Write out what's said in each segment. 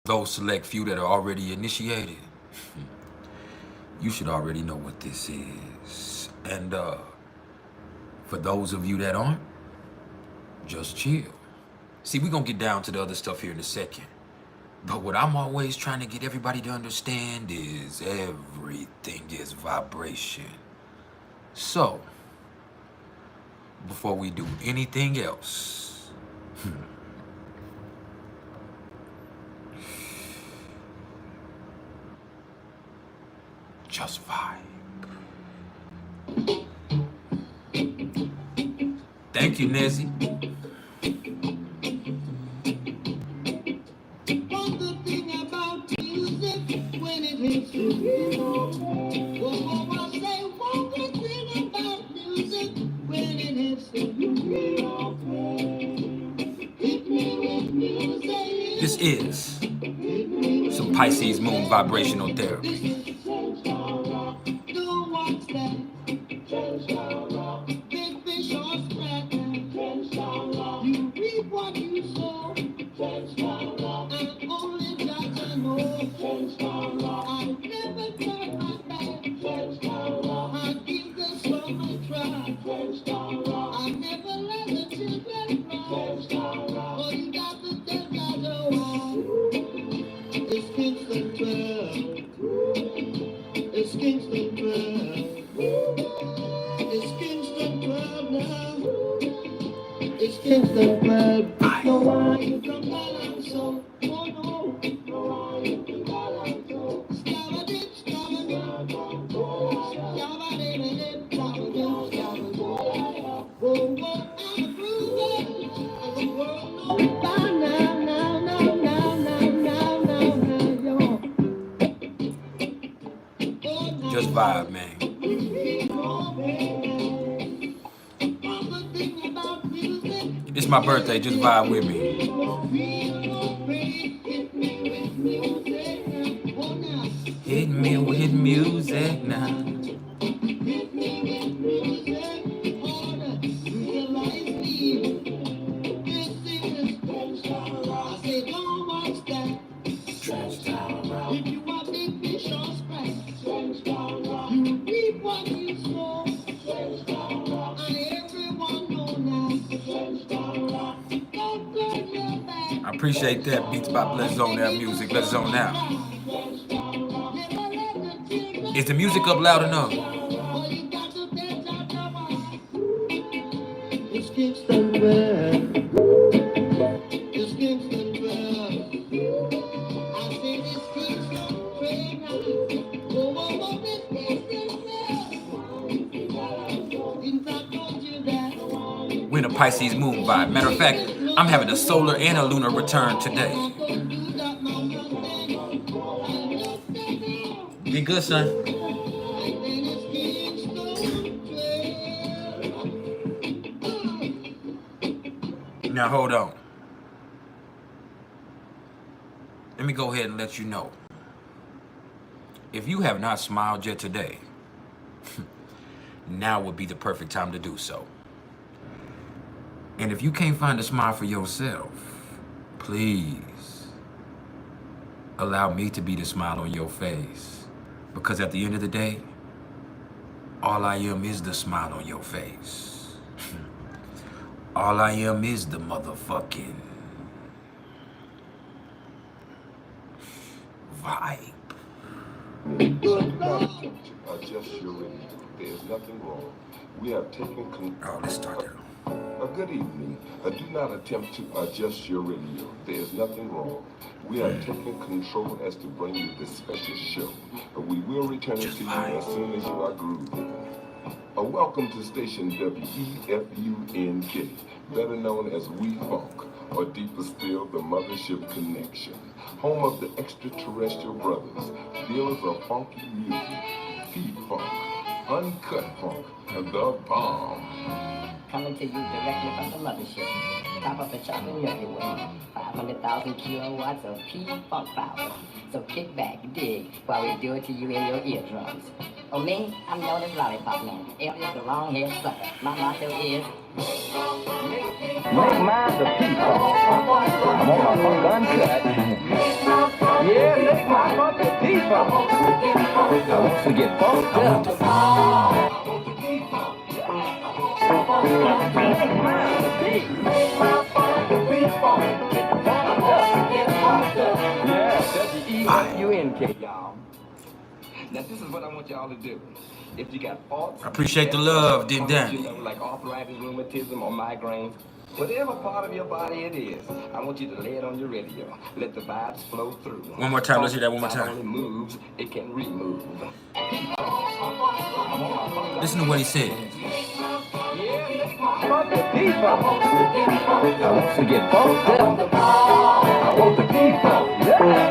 those select few that are already initiated, you should already know what this is. And for those of you that aren't, just chill. See, we're gonna get down to the other stuff here in a second. But what I'm always trying to get everybody to understand is everything is vibration. So, before we do anything else, just vibe. Thank you, Nezzy. This is some Pisces moon vibrational therapy. Just vibe, man. It's my birthday, just vibe with me. Hit me with music now. I appreciate that. Beats by Let's Zone That music. Let's zone out. Is the music up loud enough? We're in a Pisces moon vibe. Matter of fact, I'm having a solar and a lunar return today. Be good, son. Now hold on. Let me go ahead and let you know. If you have not smiled yet today, now would be the perfect time to do so. And if you can't find a smile for yourself, please allow me to be the smile on your face. Because at the end of the day, all I am is the smile on your face. All I am is the motherfucking vibe. Adjust your radio. There's nothing wrong. We have taken control. Oh, let's start there. Good evening. Do not attempt to adjust your radio. There's nothing wrong. We have taken control as to bring you this special show. We will return it to you as soon as you are grooving. Welcome to station WEFUNK, better known as We Funk, or deeper still, the Mothership Connection, home of the extraterrestrial brothers, dealers of funky music, P-Funk, Uncut Funk, and the bomb. Coming to you directly from the Mothership, top of the chart in Milky Way, 500,000 kilowatts of P-Funk power. So kick back, dig, while we do it to you in your eardrums. Oh, me, I'm known as Lollipop Man, alias the long-haired sucker. My motto is... Make mine the P-Funk. I'm on my funk uncut. Yeah, make my funk the default. I want to get funked I want up. the funk. Yeah, WEFUNK, y'all. Now this is what I want y'all to do. If you got faults, I appreciate the love, Din Dan. you know, like arthritis, rheumatism, or migraines, whatever part of your body it is, I want you to lay it on your radio. Let the vibes flow through. One more time, let's hear that one more Not only time. moves, it can remove. Listen to what he said. Funk the default. I want to get funked up. I want the default. Yeah.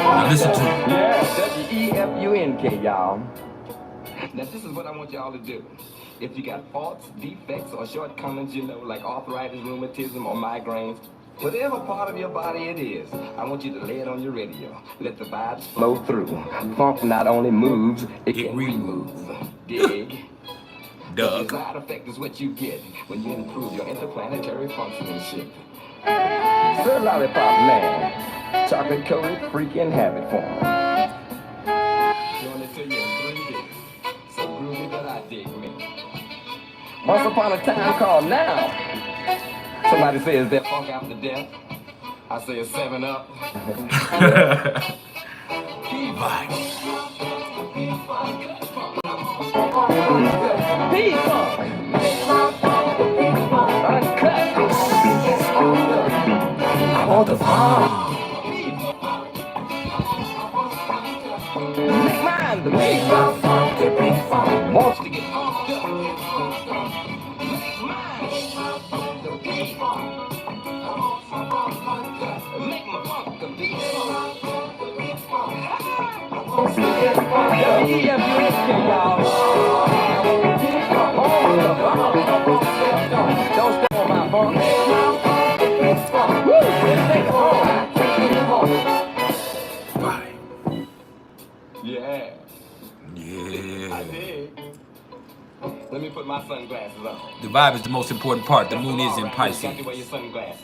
Now listen to it. Yeah, WEFUNK, y'all. Now this is what I want y'all to do. If you got faults, defects, or shortcomings, you know, like arthritis, rheumatism, or migraines, whatever part of your body it is, I want you to lay it on your radio. Let the vibes flow through. Funk not only moves, it can remove. Dig? The Doug. desired effect is what you get when you improve your interplanetary functionship. Sir Lollipop Man, chocolate coated freaking habit form. Showing it to you in 3D. So groovy that I dig me. Once upon a time called now. Somebody says that funk after death. I say it's 7-Up. Vibe. P-Funk. Uncut. I want the funk. Make mine the P-Funk. Wants to get funked up. Make mine the P-Funk. Make my funk the P-Funk. WEFUNK, y'all. Don't step on my funk. Woo! Let's take it home. Vibe. Yeah, I Yeah. did. Let me put my sunglasses on. The vibe is the most important part. The moon is in You got Pisces. to wear your sunglasses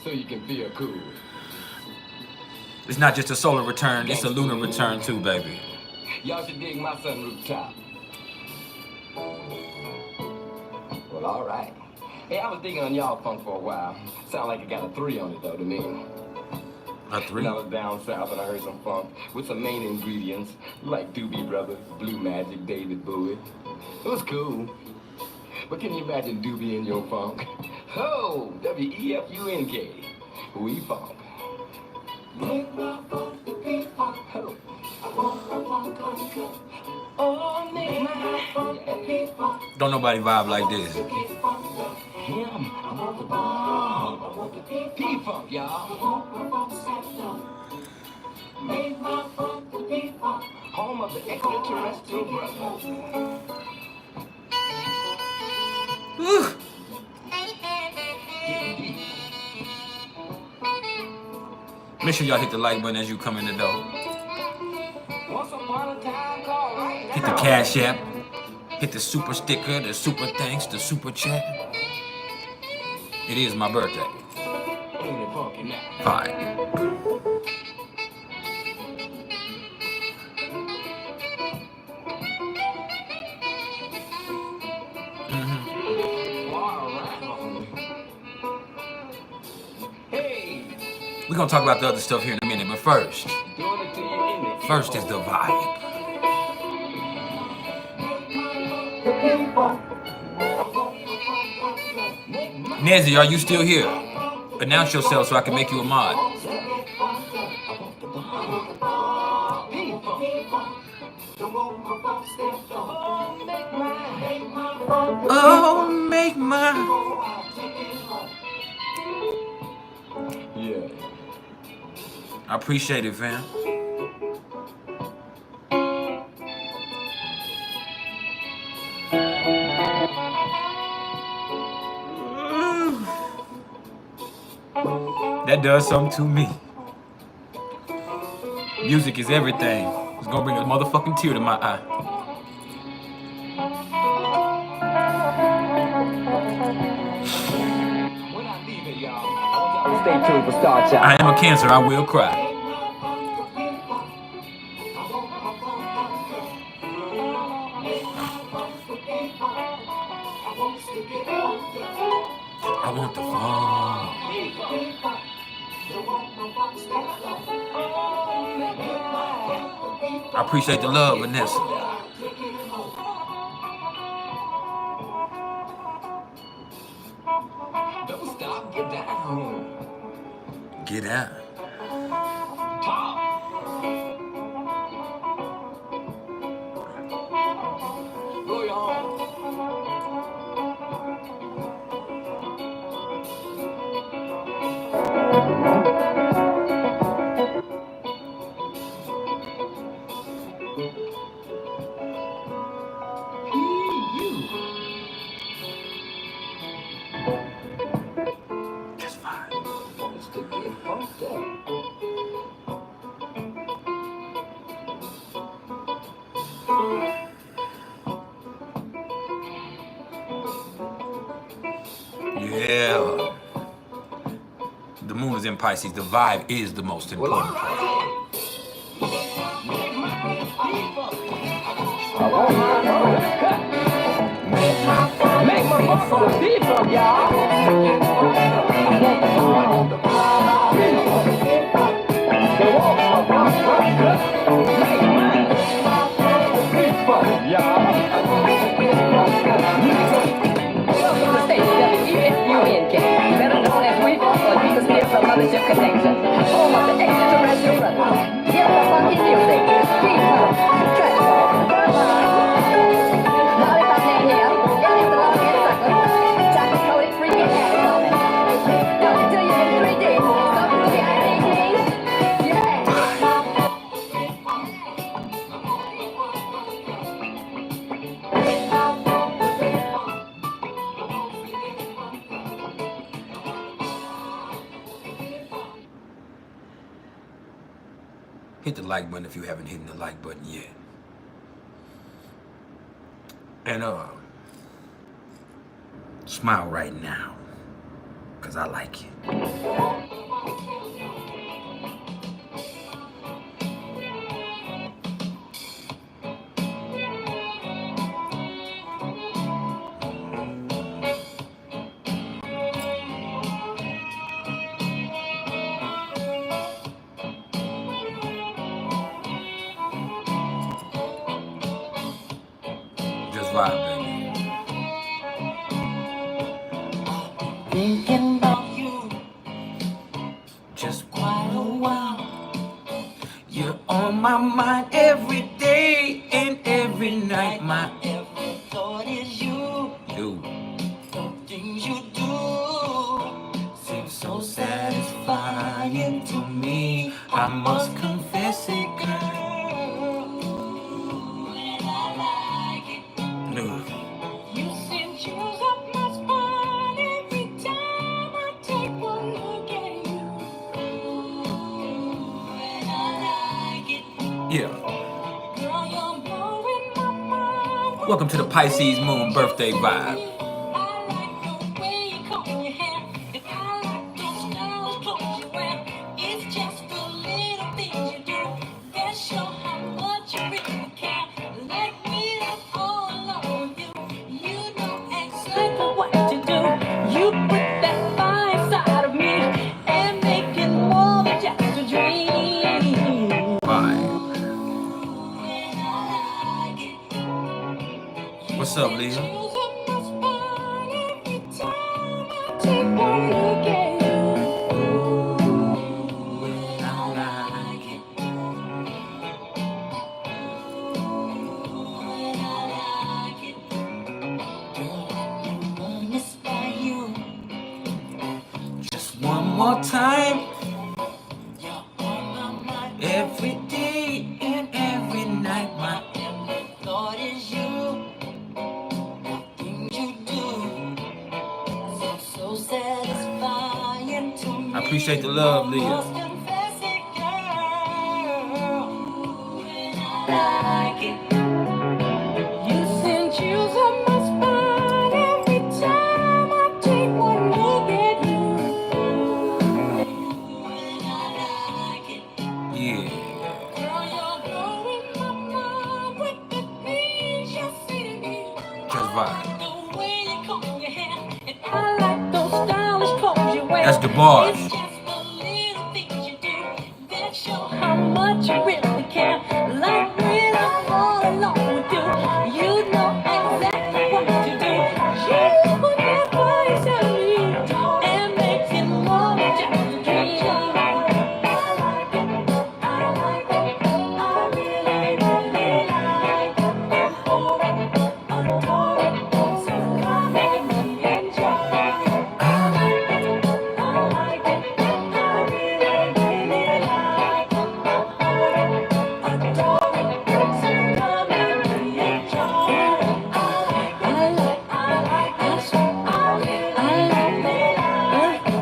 so you can feel cool. It's not just a solar return, it's a lunar return too, baby. Y'all should dig my sunroof top. Well, all right. Hey, I was digging on y'all funk for a while. Sound like it got a 3 on it, though, to me. A 3. When I was down south and I heard some funk with some main ingredients like Doobie Brothers, Blue Magic, David Bowie. It was cool. But can you imagine Doobie in your funk? Oh, WEFUNK. We funk. Don't nobody vibe like this. Him. P-Funk, y'all. Home of the extraterrestrial brothers. Make sure y'all hit the like button as you come in the door. Once upon a time called right Hit the now. CashApp. Hit the super sticker, the super thanks, the super chat. It is my birthday. Ain't it funky now? Vibe. All right. Hey, We're gonna talk about the other stuff here in a minute, but first doing it to you in it. is the vibe. Nezzy, are you still here? Announce yourself so I can make you a mod. Oh, make my. Yeah. I appreciate it, fam. That does something to me. Music is everything. It's gonna bring a motherfucking tear to my eye. Stay tuned for Star Child. I am a Cancer, I will cry. I want the fall. I appreciate the love, Vanessa. Don't stop, get down. Get out. Go on. Just fine. It's to get fucked up. Yeah. The moon is in Pisces. The vibe is the most important part. Make my muscle deeper, y'all. Better known as ViBe or Jesus from Mothership Connection. Home of the extraterrestrial brothers. Here's the funky music. People, TrAnSiT, lollipop in here. It is the long head sucker. Chocolate coated freaking ass woman. Talk to you in 3D. Something with the IDP. Yeah. Hit the like button if you haven't hit the like button yet. And smile right now, cause I like it. Just vibe, baby. Thinking about you Just quite a while. You're on my mind every day and every night. My every thought is you. dude The things you do. seems so satisfying to me. I must confess it, girl. Dude. You send chills up my spine every time I take one look at you. And I like it. Yeah. Girl, you're blowing my mind. Welcome to the Pisces moon birthday vibe. I like the way you comb your hair. And I like those stylish clothes you wear. It's just the little things you do that show how much you really care. Let me love all along with you. You know exactly what to do. You put that fire inside of me and make it more than just a dream. Vibe. And I like it. What's up, Leah? Chills up my spine every time I take one look at you. And I like it. And I like it. Girl, I'm honest by you. Just one more time. You're on my mind Every day and every night. My every thought is you. The things you do seem so satisfying to me. I appreciate the love, Leah. Must confess it, girl. And I like it. You send chills up my spine every time I take one look at you. That's the bars. It's just the little things you do that show how much you really care. Like when I'm all alone with you, you know exactly what to do. You never tell me and makes it more than just a dream. I like it, I like it, I really, really like it. Adore it, so come and enjoy it. I like it, I like it, I really, really like it. Adore it, so come and enjoy it. I like it, I like it, so I really, really like it.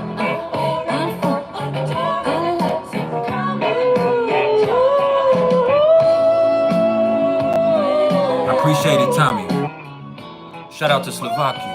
I appreciate it, Tommy. Shout out to Slovakia.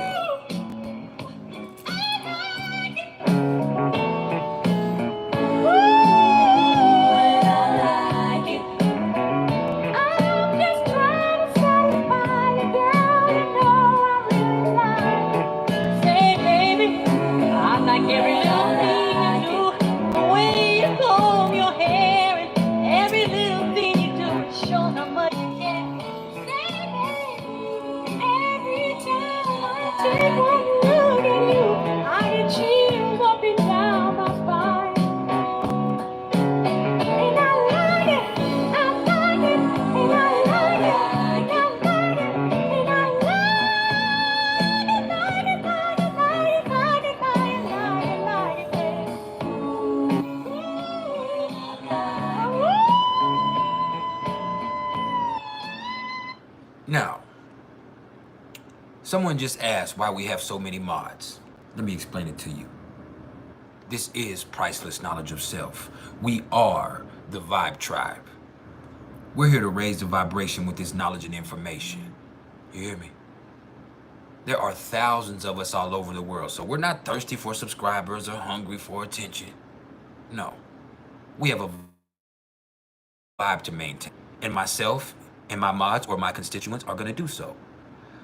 Now, someone just asked why we have so many mods. Let me explain it to you. This is priceless knowledge of self. We are the Vibe Tribe. We're here to raise the vibration with this knowledge and information. You hear me? There are thousands of us all over the world, so we're not thirsty for subscribers or hungry for attention. No. We have a vibe to maintain. And myself and my mods or my constituents are gonna do so.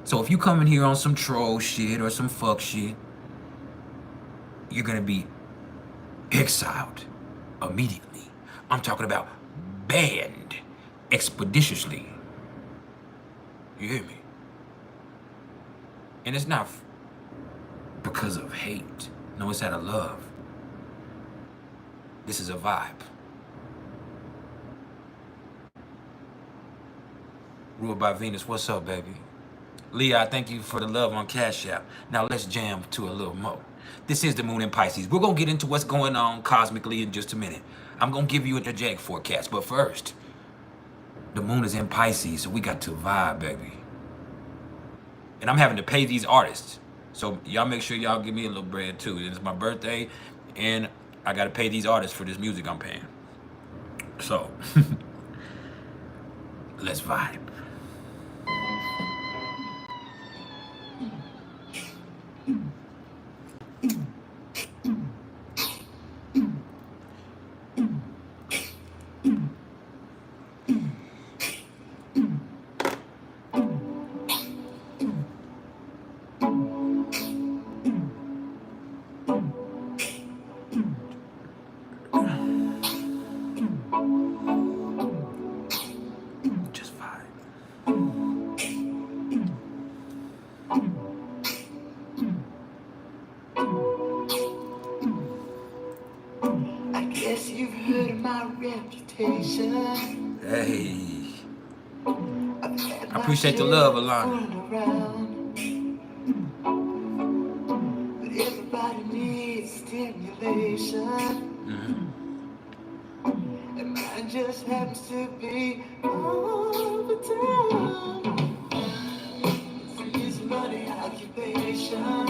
So if you come in here on some troll shit or some fuck shit, you're gonna be exiled immediately. I'm talking about banned expeditiously. You hear me? And it's not because of hate. No, it's out of love. This is a vibe. Ruled by Venus, what's up, baby? Leah, I thank you for the love on CashApp. Now let's jam to a little more. This is the moon in Pisces. We're gonna get into what's going on cosmically in just a minute. I'm gonna give you a ChEcK forecast, but first, the moon is in Pisces, so we got to vibe, baby. And I'm having to pay these artists. So y'all make sure y'all give me a little bread too. It's my birthday, and I gotta pay these artists for this music I'm paying. So, let's vibe. Hey, I appreciate the love, Alana. But everybody needs stimulation, and mine just happens to be all the time. It's money occupation,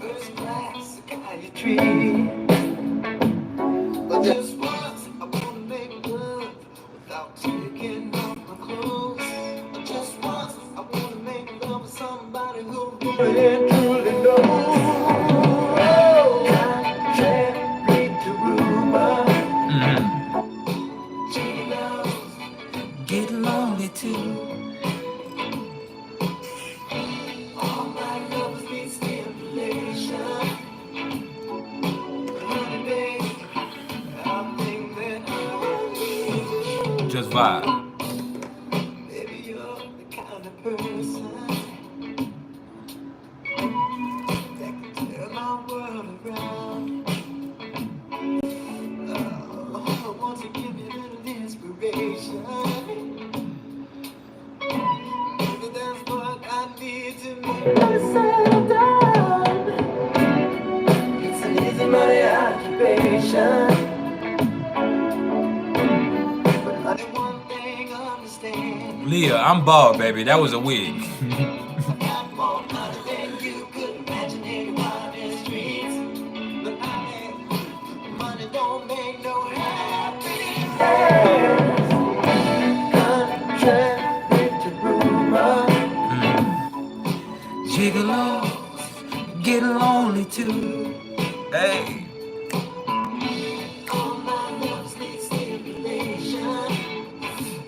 first class psychiatry. But just once I wanna make love without taking off my clothes. But just once I wanna make love with somebody who really truly knows. Oh, I can't read the rumor. She knows. Get lonely too. All my lovers need stimulation. vibe. Baby, you're the kind of person that can turn my world around. Oh, won't you give me a little inspiration? Maybe that's what I need to make myself down. It's an easy money occupation. But honey, one thing understand. Leah, I'm bald, baby. That was a wig. I got more money than you could imagine anyone in the streets. But honey, money don't make no happiness. Contrary to rumor. Gigolos get lonely too. Hey. All my loves need stimulation.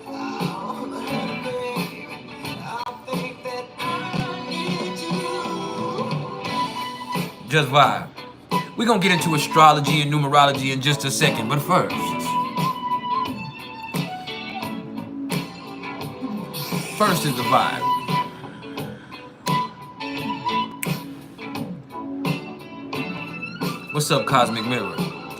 Oh, honey, baby, I think that I need you. Just vibe. We're gonna get into astrology and numerology in just a second, but first. First is the vibe. What's up, Cosmic Mirror?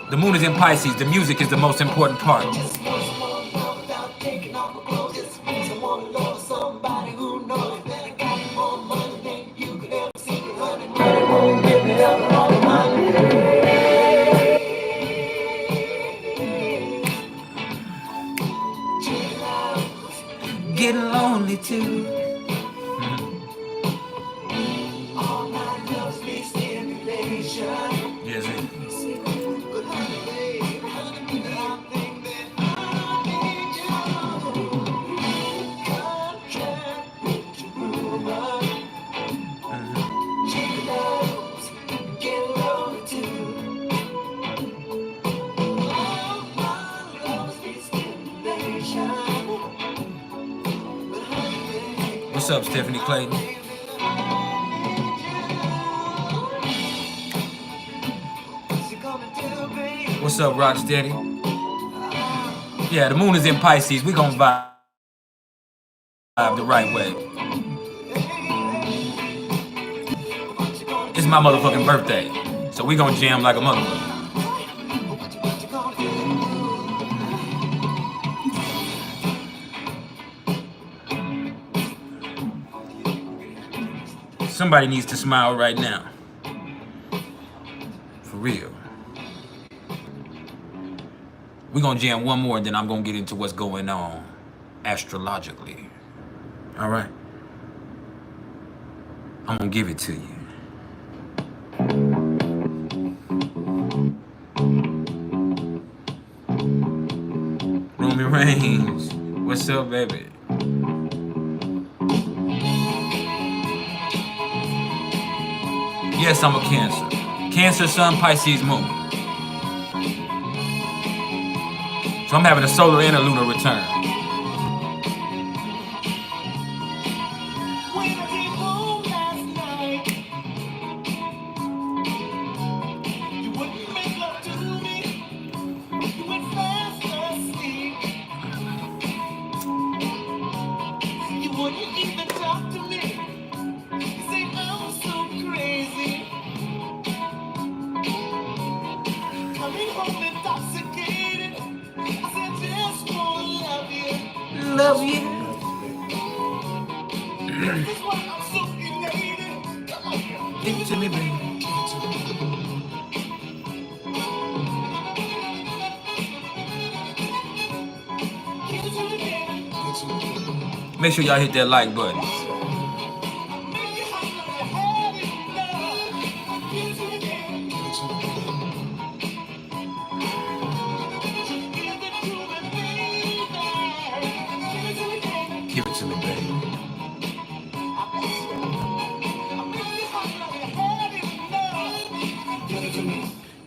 The moon is in Pisces. The music is the most important part. Just want someone love without taking off my clothes. Just want someone to love somebody who knows that I got more money than you could ever see. Honey, money won't get me out of all of my Get lonely too. all my loves need stimulation. Yes, it. But honey, baby, I think that I need you. Contrary to rumor. Gigolos get lonely too. All my loves need stimulation. But honey, baby, What's up, Stephanie Clayton? what's it gonna do, baby? What's up, Rocksteady? Yeah, the moon is in Pisces. We gonna vibe the right way. It's my motherfucking birthday, so we gonna jam like a motherfucker. Somebody needs to smile right now. For real. We're gonna jam one more and then I'm gonna get into what's going on astrologically. All right. I'm gonna give it to you. Roomy Reigns, what's up, baby? Yes, I'm a Cancer. Cancer, Sun, Pisces, Moon. So I'm having a solar and a lunar return. When I came home last night, you wouldn't make love to me. You went fast asleep. You wouldn't even talk to me. You say I'm so crazy. Coming home intoxicated. I said just wanna love you. Love you. This is why I'm so elated. Come on, girl. Give it to me, baby. Give it to me, baby. Make sure y'all hit that like button. Make you hot like you had it enough. Give it to me, baby. Give it to me, baby. Give it to me, baby.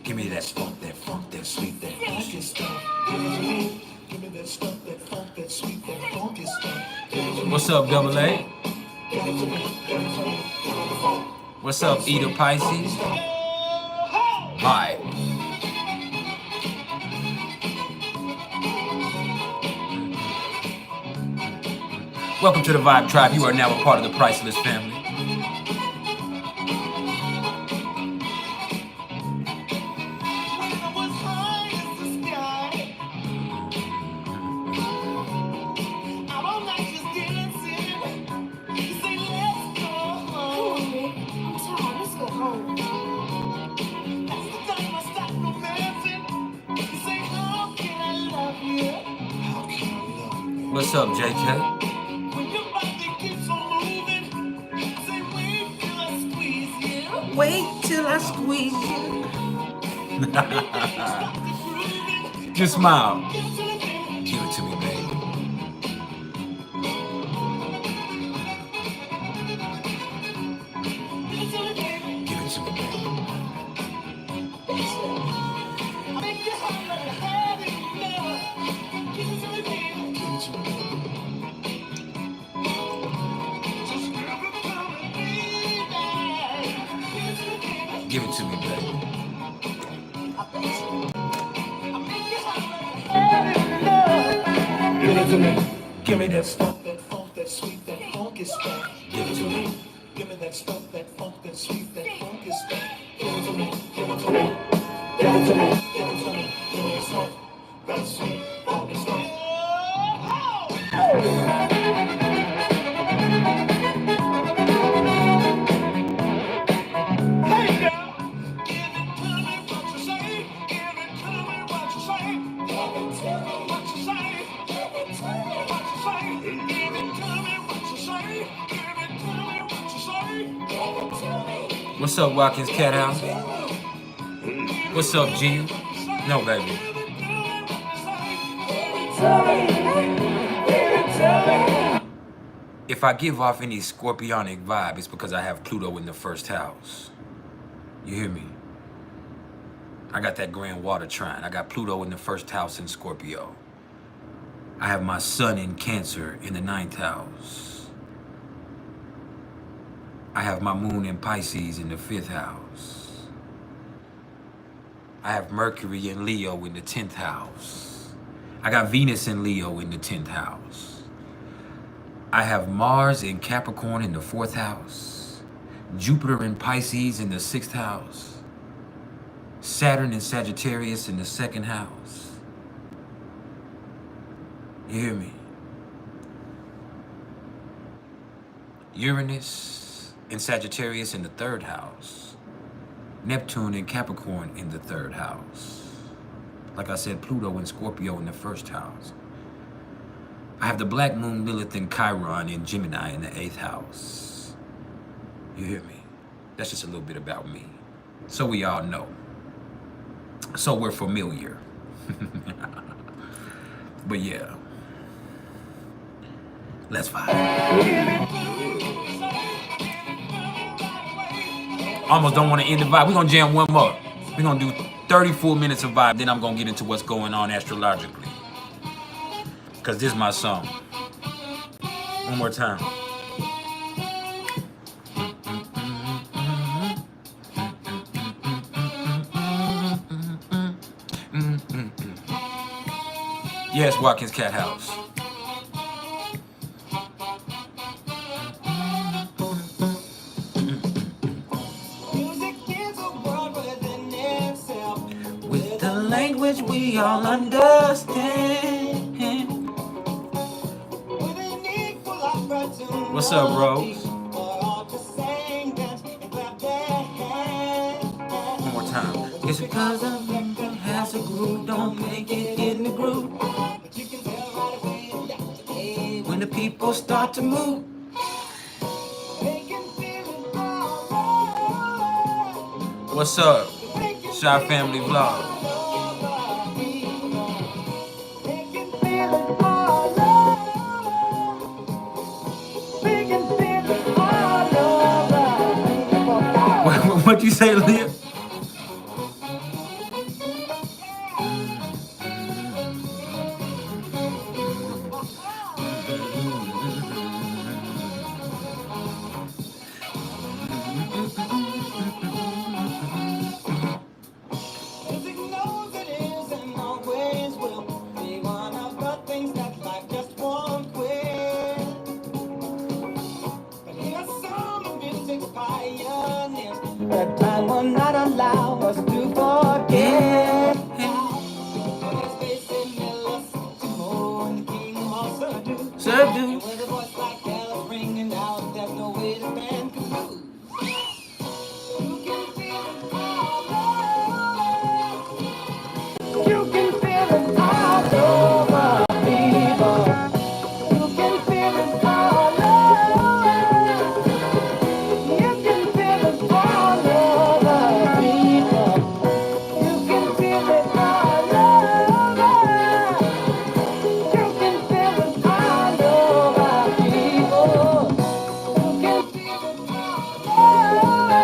Give me that funk, that sweet, that funky stuff. What's up, Double A? What's up, Eater Pisces? Hi. Welcome to the Vibe Tribe. You are now a part of the PrIcElEs family. What's up, JK? Wait till I squeeze you. Just smile. Give it to me, baby. Give it to me, baby. Give it to me, baby. Give it to me. Give me that stuff, that funk, that sweet, that funky stuff. Give it to me. Give me that stuff, that funk, that sweet, that funky stuff. Give it to me. Give it to me. Give it to me. Give it to me. Give me that stuff, that sweet, funky stuff. What's up, Watkins Cat House? What's up, G? No, baby. If I give off any scorpionic vibe, it's because I have Pluto in the first house. You hear me? I got that grand water trine. I got Pluto in the first house in Scorpio. I have my sun in Cancer in the 9th house. I have my moon in Pisces in the 5th house. I have Mercury in Leo in the 10th house. I got Venus in Leo in the 10th house. I have Mars in Capricorn in the 4th house. Jupiter in Pisces in the 6th house. Saturn in Sagittarius in the 2nd house. You hear me? Uranus in Sagittarius in the 3rd house. Neptune in Capricorn in the 3rd house. Like I said, Pluto in Scorpio in the 1st house. I have the Black Moon Lilith in Chiron in Gemini in the 8th house. You hear me? That's just a little bit about me. So we all know. So we're familiar. But yeah. Let's vibe. Almost don't want to end the vibe. We're going to jam one more. We're going to do 34 minutes of vibe. Then I'm going to get into what's going on astrologically. Because this is my song. One more time. Yes, Watkins Cat House. With the language we all understand. What's up, Rose? One more time. It's because of has a groove, don't make it in the groove. When the people start to move. What's up? Shy Family Vlog. What you say, Leah? that time will not allow us to forget. Subdue. With a voice like hell ringing out, there's no way the band can lose. You can feel it all over. You can feel it all over, people. You can feel it all over. You can feel it all over, people. You can feel it all over. You can feel it all over, people. You can feel it all over.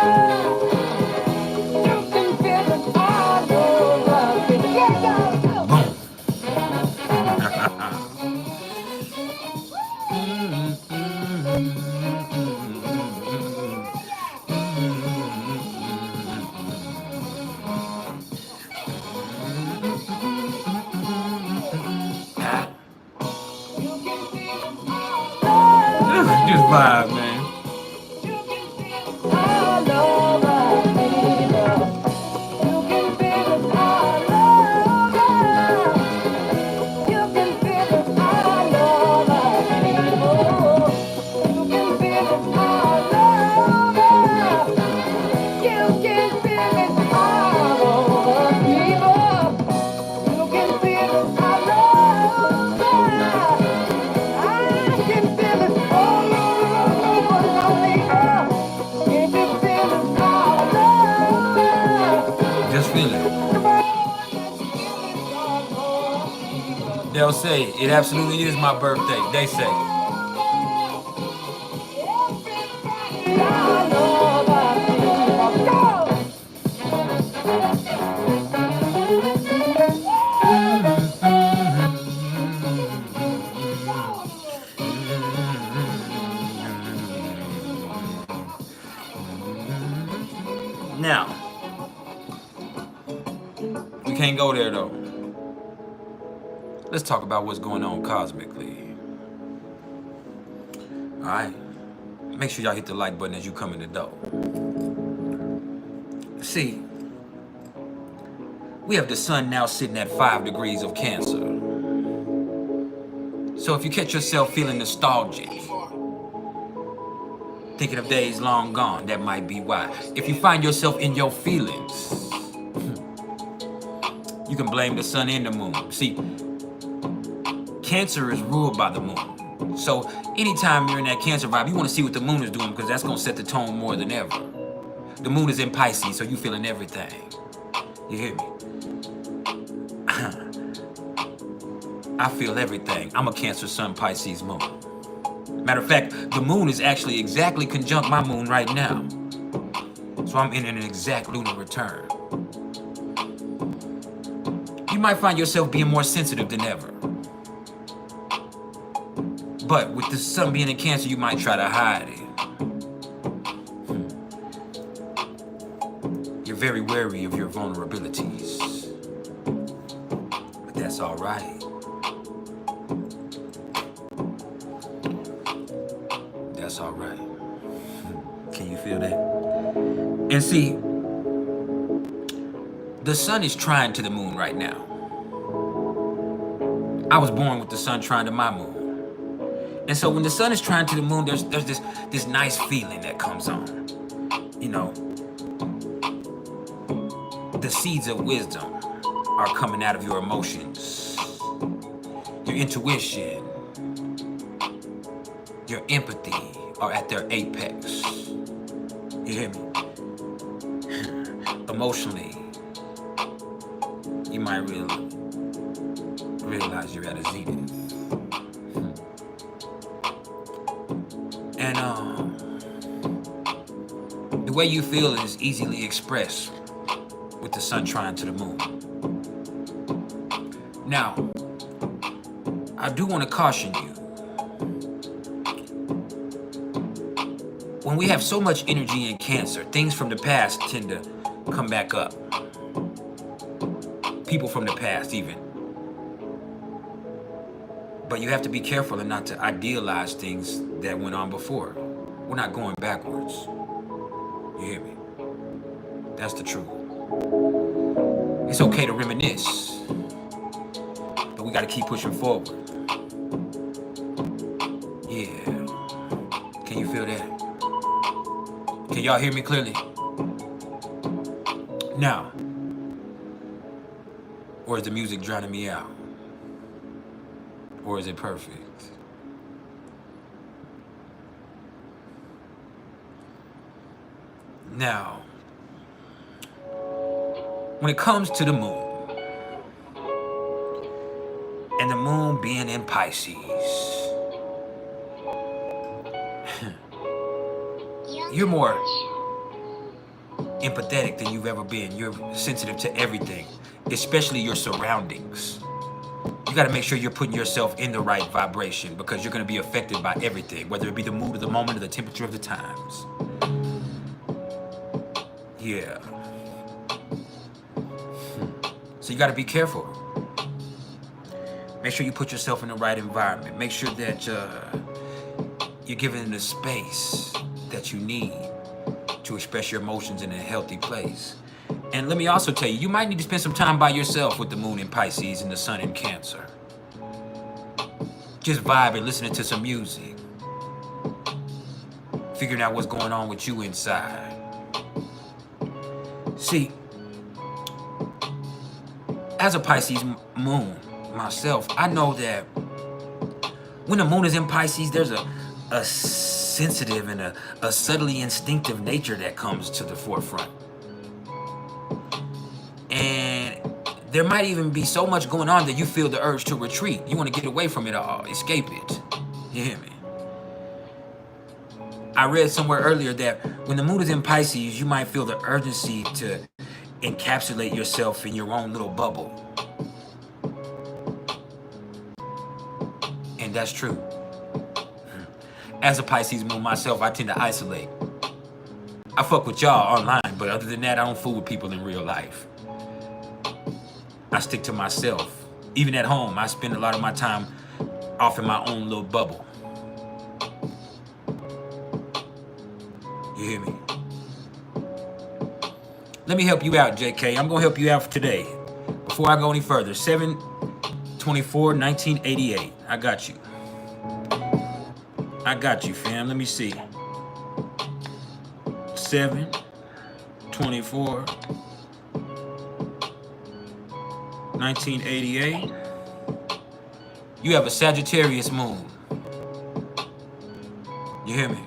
You can feel it all over, people. Yeah, yeah. Boom. Just vibe, man. All over, people. You can feel it all over. You can feel it all over, people. You can feel it all over. You can feel it all over, people. You can feel it all over. I can feel it all over, people. You can feel it all over. Just feel it. They'll say it absolutely is my birthday. They say. All over, people. Go! Now, we can't go there though. Let's talk about what's going on cosmically. All right. Make sure y'all hit the like button as you come in the door. See, we have the sun now sitting at 5 degrees of Cancer. So if you catch yourself feeling nostalgic, thinking of days long gone, that might be why. If you find yourself in your feelings, you can blame the sun and the moon. See, Cancer is ruled by the moon. So anytime you're in that Cancer vibe, you want to see what the moon is doing because that's going to set the tone more than ever. The moon is in Pisces, so you feeling everything. You hear me? I feel everything. I'm a Cancer sun, Pisces moon. Matter of fact, the moon is actually exactly conjunct my moon right now. So I'm in an exact lunar return. You might find yourself being more sensitive than ever. But with the sun being in Cancer, you might try to hide it. You're very wary of your vulnerabilities. But that's all right. That's all right. Can you feel that? And see, the sun is trine to the moon right now. I was born with the sun trine to my moon. And so when the sun is trine to the moon, there's this nice feeling that comes on. You know, the seeds of wisdom are coming out of your emotions, your intuition, your empathy are at their apex. You hear me? Emotionally, you might realize you're at a zenith. And the way you feel is easily expressed with the sun trine to the moon. Now, I do want to caution you. When we have so much energy in Cancer, things from the past tend to come back up. People from the past even. But you have to be careful and not to idealize things that went on before. We're not going backwards. You hear me? That's the truth. It's okay to reminisce, but we got to keep pushing forward. Yeah. Can you feel that? Can y'all hear me clearly? Now, or is the music drowning me out? Or is it perfect? Now, when it comes to the moon, and the moon being in Pisces, you're more empathetic than you've ever been. You're sensitive to everything, especially your surroundings. You got to make sure you're putting yourself in the right vibration because you're going to be affected by everything, whether it be the mood of the moment or the temperature of the times. Yeah. So you got to be careful. Make sure you put yourself in the right environment. Make sure that you're given the space that you need to express your emotions in a healthy place. And let me also tell you, you might need to spend some time by yourself with the moon in Pisces and the sun in Cancer. Just vibing, listening to some music. Figuring out what's going on with you inside. See, as a Pisces moon myself, I know that when the moon is in Pisces, there's a sensitive and a subtly instinctive nature that comes to the forefront. And there might even be so much going on that you feel the urge to retreat. You want to get away from it all, escape it. You hear me? I read somewhere earlier that when the moon is in Pisces, you might feel the urgency to encapsulate yourself in your own little bubble. And that's true. As a Pisces moon myself, I tend to isolate. I fuck with y'all online, but other than that, I don't fool with people in real life. I stick to myself. Even at home, I spend a lot of my time off in my own little bubble. You hear me? Let me help you out, JK. I'm gonna help you out for today. Before I go any further, 7/24/1988. I got you. I got you, fam. Let me see. 7/24/1988. You have a Sagittarius moon. You hear me?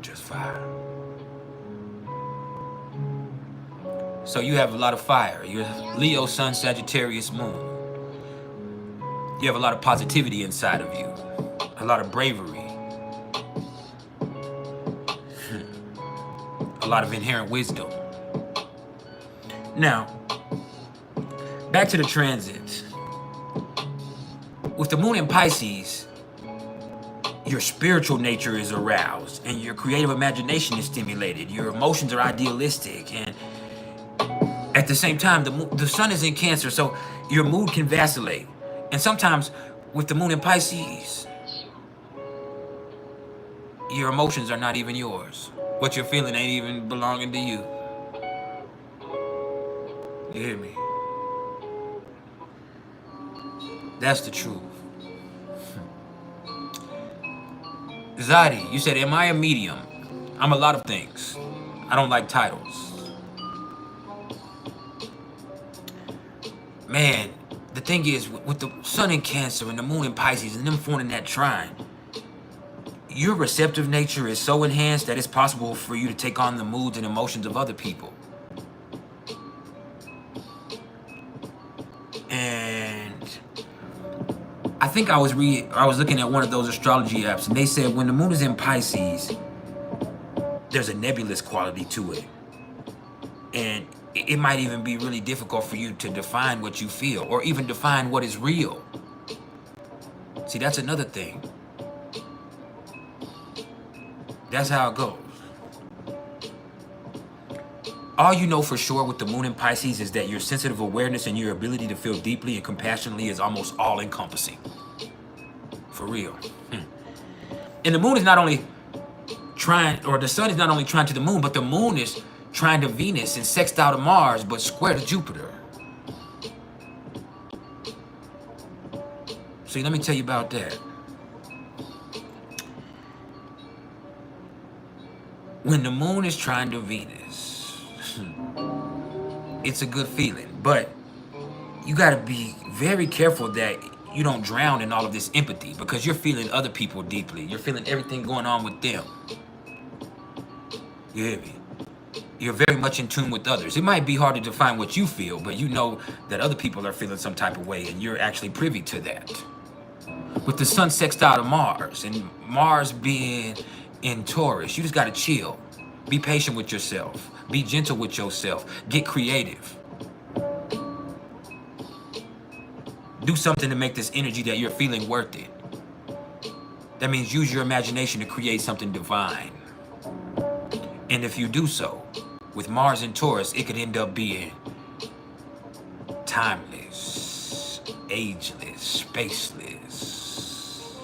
Just fire. So you have a lot of fire. You're Leo, Sun, Sagittarius, Moon. You have a lot of positivity inside of you. A lot of bravery. A lot of inherent wisdom. Now, back to the transits. With the moon in Pisces, your spiritual nature is aroused and your creative imagination is stimulated. Your emotions are idealistic, and at the same time, the sun is in Cancer, so your mood can vacillate. And sometimes with the moon in Pisces, your emotions are not even yours. What you're feeling ain't even belonging to you. You hear me? That's the truth. Zadi, you said, am I a medium? I'm a lot of things. I don't like titles. Man, the thing is, with the sun in Cancer and the moon in Pisces and them forming that trine, your receptive nature is so enhanced that it's possible for you to take on the moods and emotions of other people. And I think I was looking at one of those astrology apps, and they said when the moon is in Pisces, there's a nebulous quality to it. And it might even be really difficult for you to define what you feel or even define what is real. See, that's another thing. That's how it goes. all you know for sure with the moon in Pisces is that your sensitive awareness and your ability to feel deeply and compassionately is almost all encompassing. For real. And the moon is not only trying, or the sun is not only trying to the moon, but the moon is trying to Venus and sextile to Mars, but square to Jupiter. See, let me tell you about that. When the moon is trying to Venus, it's a good feeling, but you got to be very careful that you don't drown in all of this empathy, because you're feeling other people deeply. You're feeling everything going on with them. You hear me? You're very much in tune with others. It might be hard to define what you feel, but you know that other people are feeling some type of way, and you're actually privy to that. With the sun sextile to Mars, and Mars being in Taurus, you just got to chill. Be patient with yourself. Be gentle with yourself. Get creative. Do something to make this energy that you're feeling worth it. That means use your imagination to create something divine. And if you do so, with Mars in Taurus, it could end up being timeless, ageless, spaceless,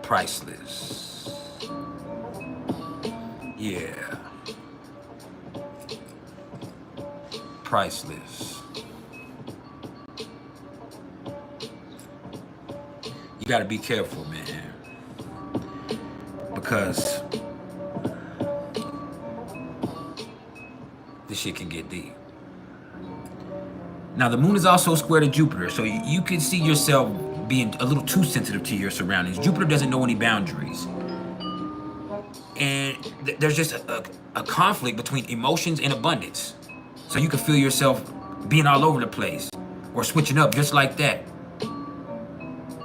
priceless. Yeah. Priceless. You gotta be careful, man. Because this shit can get deep. Now, the moon is also square to Jupiter, so you can see yourself being a little too sensitive to your surroundings. Jupiter doesn't know any boundaries. And there's just a conflict between emotions and abundance. So you can feel yourself being all over the place or switching up just like that.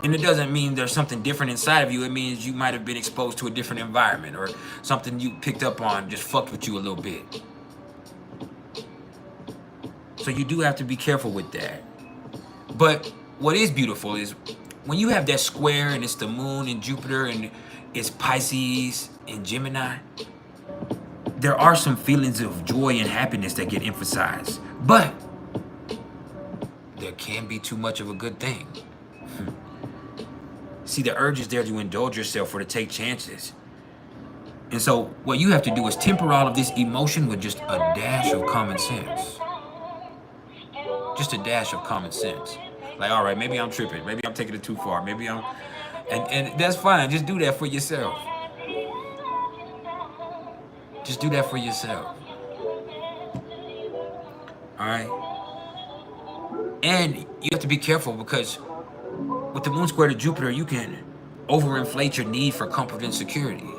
And it doesn't mean there's something different inside of you. It means you might have been exposed to a different environment, or something you picked up on just fucked with you a little bit. So you do have to be careful with that. But what is beautiful is when you have that square and it's the moon and Jupiter and it's Pisces and Gemini, there are some feelings of joy and happiness that get emphasized. But there can be too much of a good thing. See, the urge is there to indulge yourself or to take chances. And so what you have to do is temper all of this emotion with just a dash of common sense. Just a dash of common sense. Like, all right, maybe I'm tripping. Maybe I'm taking it too far. Maybe I'm... And that's fine. Just do that for yourself. Just do that for yourself. All right? And you have to be careful, because with the moon square to Jupiter, you can overinflate your need for comfort and security.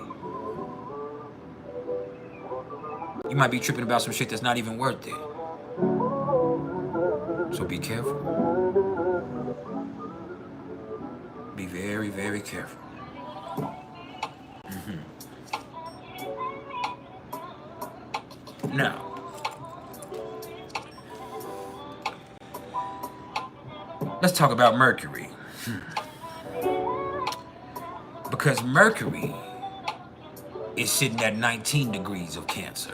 You might be tripping about some shit that's not even worth it. So be careful. Be very, very careful. Now, let's talk about Mercury. Because Mercury is sitting at 19 degrees of Cancer.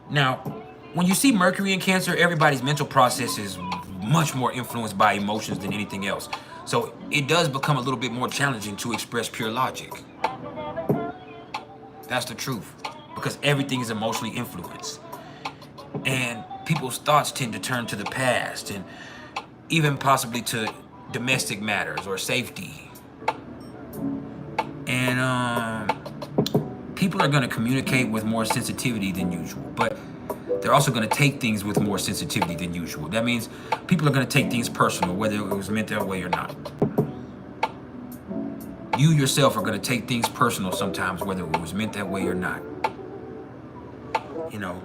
Now, when you see Mercury in Cancer, everybody's mental process is much more influenced by emotions than anything else. So it does become a little bit more challenging to express pure logic. That's the truth. Because everything is emotionally influenced. And people's thoughts tend to turn to the past, and even possibly to domestic matters or safety. And people are going to communicate with more sensitivity than usual, but they're also going to take things with more sensitivity than usual. That means people are going to take things personal, whether it was meant that way or not. You yourself are going to take things personal sometimes, whether it was meant that way or not. You know.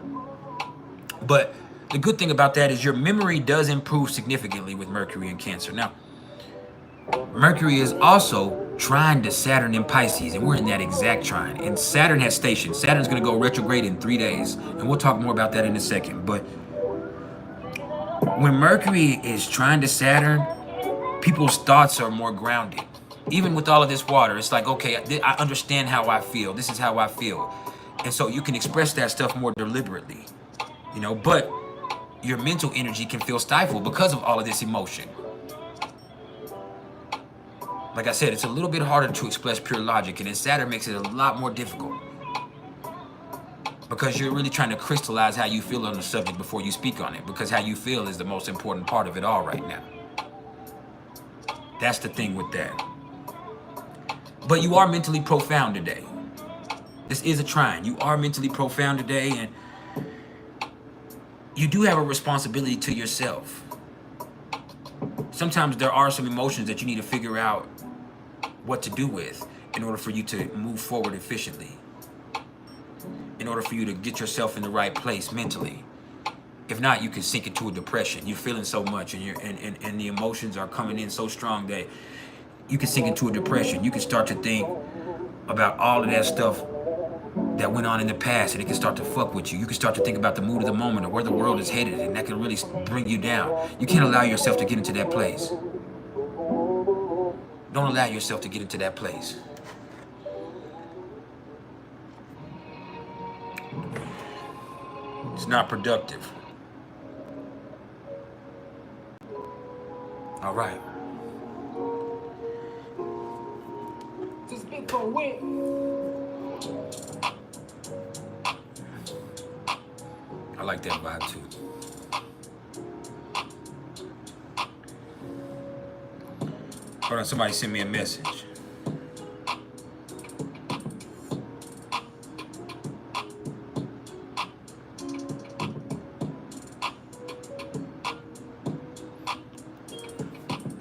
But the good thing about that is your memory does improve significantly with Mercury in Cancer. Now, Mercury is also trine to Saturn in Pisces, and we're in that exact trine. And Saturn has stations. Saturn's going to go retrograde in 3 days, and we'll talk more about that in a second. But when Mercury is trine to Saturn, people's thoughts are more grounded. Even with all of this water, it's like, okay, I understand how I feel. This is how I feel. And so you can express that stuff more deliberately. You know, but your mental energy can feel stifled because of all of this emotion. Like I said, it's a little bit harder to express pure logic, and then Saturn makes it a lot more difficult because you're really trying to crystallize how you feel on the subject before you speak on it, because how you feel is the most important part of it all right now. That's the thing with that. But you are mentally profound today. This is a trine. You are mentally profound today, and you do have a responsibility to yourself. Sometimes there are some emotions that you need to figure out what to do with in order for you to move forward efficiently, in order for you to get yourself in the right place mentally. If not, you can sink into a depression. You're feeling so much, and the emotions are coming in so strong that you can sink into a depression. You can start to think about all of that stuff that went on in the past, and it can start to fuck with you. You can start to think about the mood of the moment or where the world is headed, and that can really bring you down. You can't allow yourself to get into that place. Don't allow yourself to get into that place. It's not productive. All right. Just been for a win. I like that vibe too. Hold on, somebody sent me a message.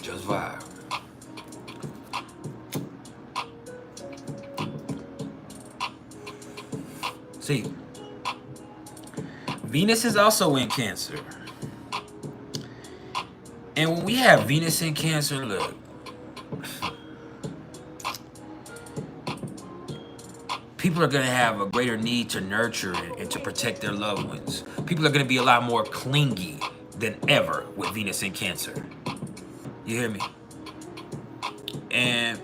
Just vibe. See, Venus is also in Cancer. And when we have Venus in Cancer, look, people are going to have a greater need to nurture and to protect their loved ones. People are going to be a lot more clingy than ever with Venus in Cancer. You hear me? And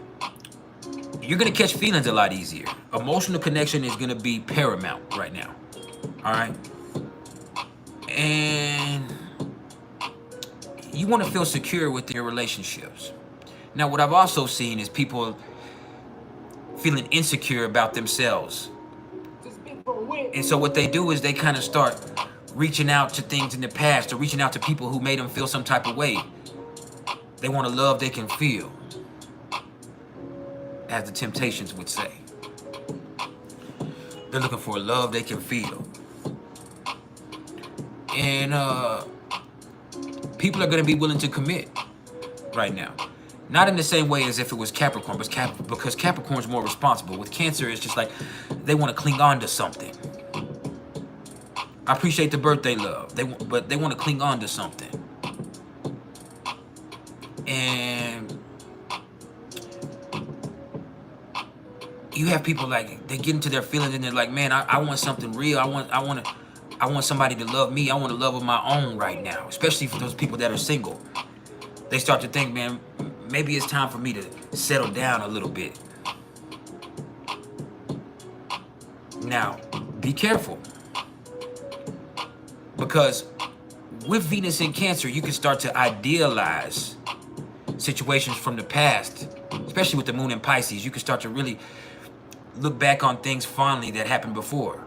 you're going to catch feelings a lot easier. Emotional connection is going to be paramount right now. All right? And you want to feel secure with your relationships. Now, what I've also seen is people feeling insecure about themselves. And so what they do is they kind of start reaching out to things in the past or reaching out to people who made them feel some type of way. They want a love they can feel, as the Temptations would say. They're looking for a love they can feel. And people are going to be willing to commit right now. Not in the same way as if it was Capricorn, but because Capricorn's more responsible. With Cancer, it's just like they want to cling on to something. I appreciate the birthday love, but they want to cling on to something. And you have people like, they get into their feelings and they're like, man, I want something real. I want somebody to love me. I want a love of my own right now, especially for those people that are single. They start to think, man, maybe it's time for me to settle down a little bit. Now, be careful. Because with Venus in Cancer, you can start to idealize situations from the past, especially with the moon in Pisces. You can start to really look back on things fondly that happened before.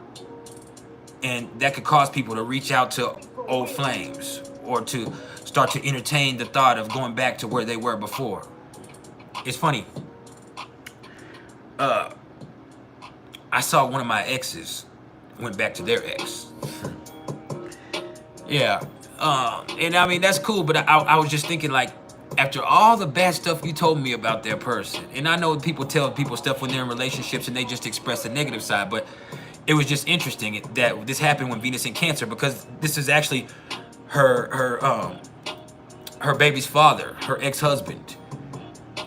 And that could cause people to reach out to old flames or to start to entertain the thought of going back to where they were before. It's funny. I saw one of my exes went back to their ex. Yeah. And I mean, that's cool, but I was just thinking, like, after all the bad stuff you told me about their person, and I know people tell people stuff when they're in relationships and they just express the negative side, but it was just interesting that this happened when Venus in Cancer, because this is actually her baby's father, her ex-husband.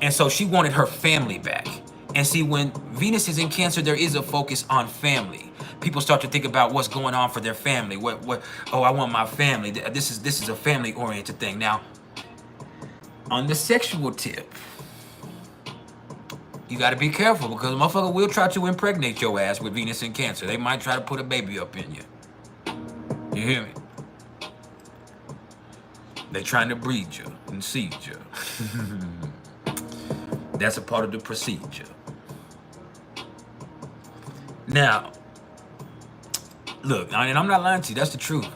And so she wanted her family back. And see, when Venus is in Cancer, there is a focus on family. People start to think about what's going on for their family. Oh, I want my family. This is a family-oriented thing. Now, on the sexual tip, you got to be careful, because a motherfucker will try to impregnate your ass with Venus in Cancer. They might try to put a baby up in you. You hear me? They're trying to breed you and seed you. That's a part of the procedure. Now, look, and I'm not lying to you, that's the truth.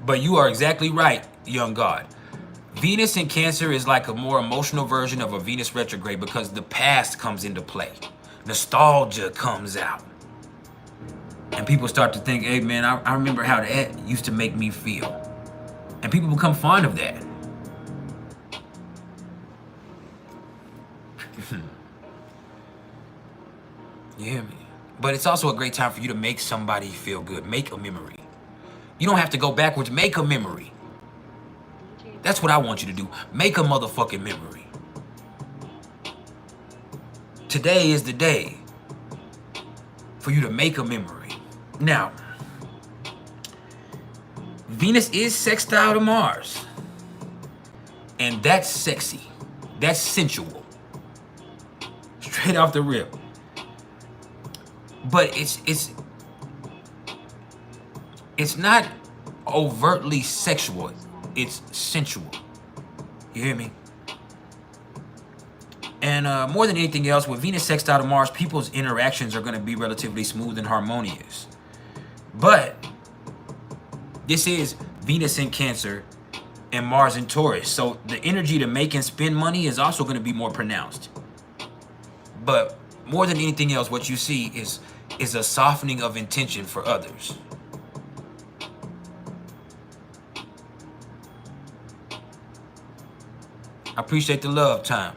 But you are exactly right, young God. Venus in Cancer is like a more emotional version of a Venus retrograde because the past comes into play. Nostalgia comes out. And people start to think, hey man, I remember how that used to make me feel. And people become fond of that. You hear me? But it's also a great time for you to make somebody feel good. Make a memory. You don't have to go backwards. Make a memory. That's what I want you to do. Make a motherfucking memory. Today is the day for you to make a memory. Now, Venus is sextile to Mars. And that's sexy. That's sensual. Straight off the rip. But it's not overtly sexual. It's sensual. You hear me? And more than anything else, with Venus sextile to Mars, people's interactions are going to be relatively smooth and harmonious. But this is Venus in Cancer and Mars in Taurus. So the energy to make and spend money is also going to be more pronounced. But more than anything else, what you see is a softening of intention for others. I appreciate the love, time.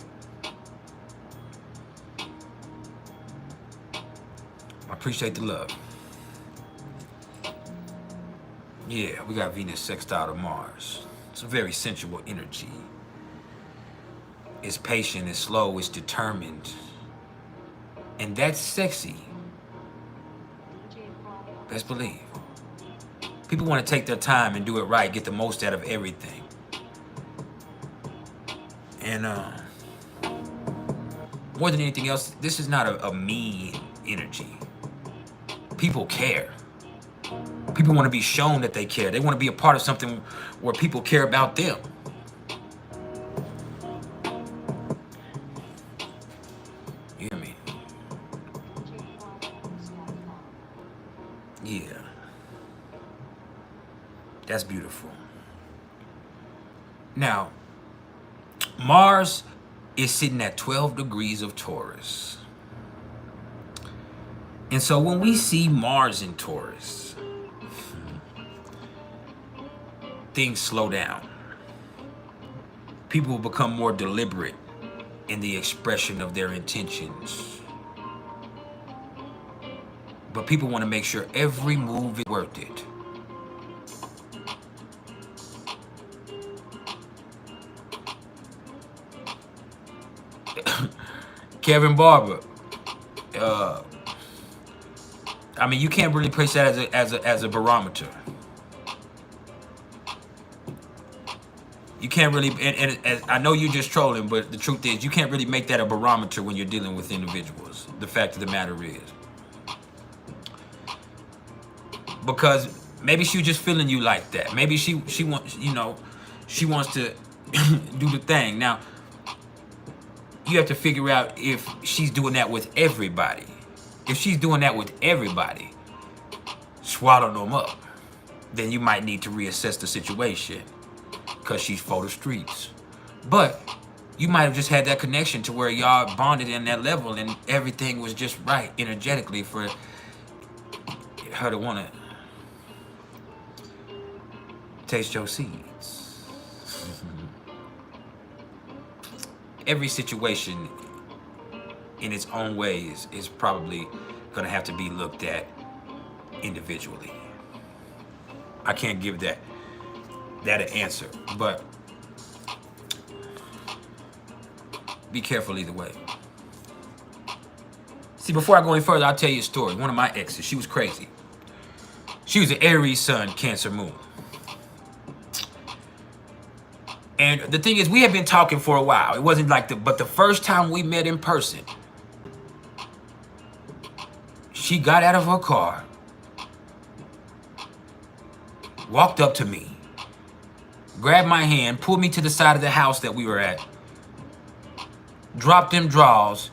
I appreciate the love. Yeah, we got Venus sextile to Mars. It's a very sensual energy. It's patient, it's slow, it's determined. And that's sexy. Best believe. People want to take their time and do it right, get the most out of everything. And more than anything else, this is not a mean energy. People care. People want to be shown that they care. They want to be a part of something where people care about them. You hear me? Yeah. That's beautiful. Now, Mars is sitting at 12 degrees of Taurus. And so when we see Mars in Taurus, things slow down. People will become more deliberate in the expression of their intentions. But people want to make sure every move is worth it. Kevin Barber. I mean, you can't really place that as a barometer. You can't really, and I know you're just trolling, but the truth is, you can't really make that a barometer when you're dealing with individuals. The fact of the matter is, because maybe she's just feeling you like that. Maybe she wants, you know, she wants to do the thing. Now, you have to figure out if she's doing that with everybody. If she's doing that with everybody, swallow them up, then you might need to reassess the situation because she's for the streets. But you might have just had that connection to where y'all bonded in that level and everything was just right energetically for her to want to taste your seeds. Every situation in its own ways is probably going to have to be looked at individually. I can't give that an answer, but be careful either way. See, before I go any further, I'll tell you a story. One of my exes, she was crazy. She was an Aries Sun, Cancer Moon. And the thing is, we had been talking for a while. It wasn't like but the first time we met in person, she got out of her car walked up to me, grabbed my hand, pulled me to the side of the house that we were at, dropped them drawers,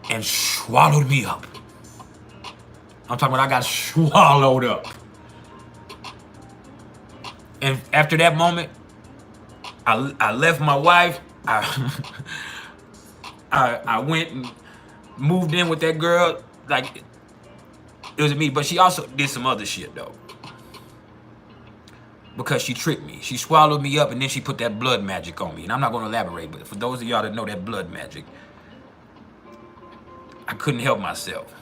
and swallowed me up. I'm talking about I got swallowed up. And after that moment, I left my wife. I went and moved in with that girl. Like, it was me. But she also did some other shit, though. Because she tricked me. She swallowed me up, and then she put that blood magic on me. And I'm not going to elaborate, but for those of y'all that know that blood magic, I couldn't help myself.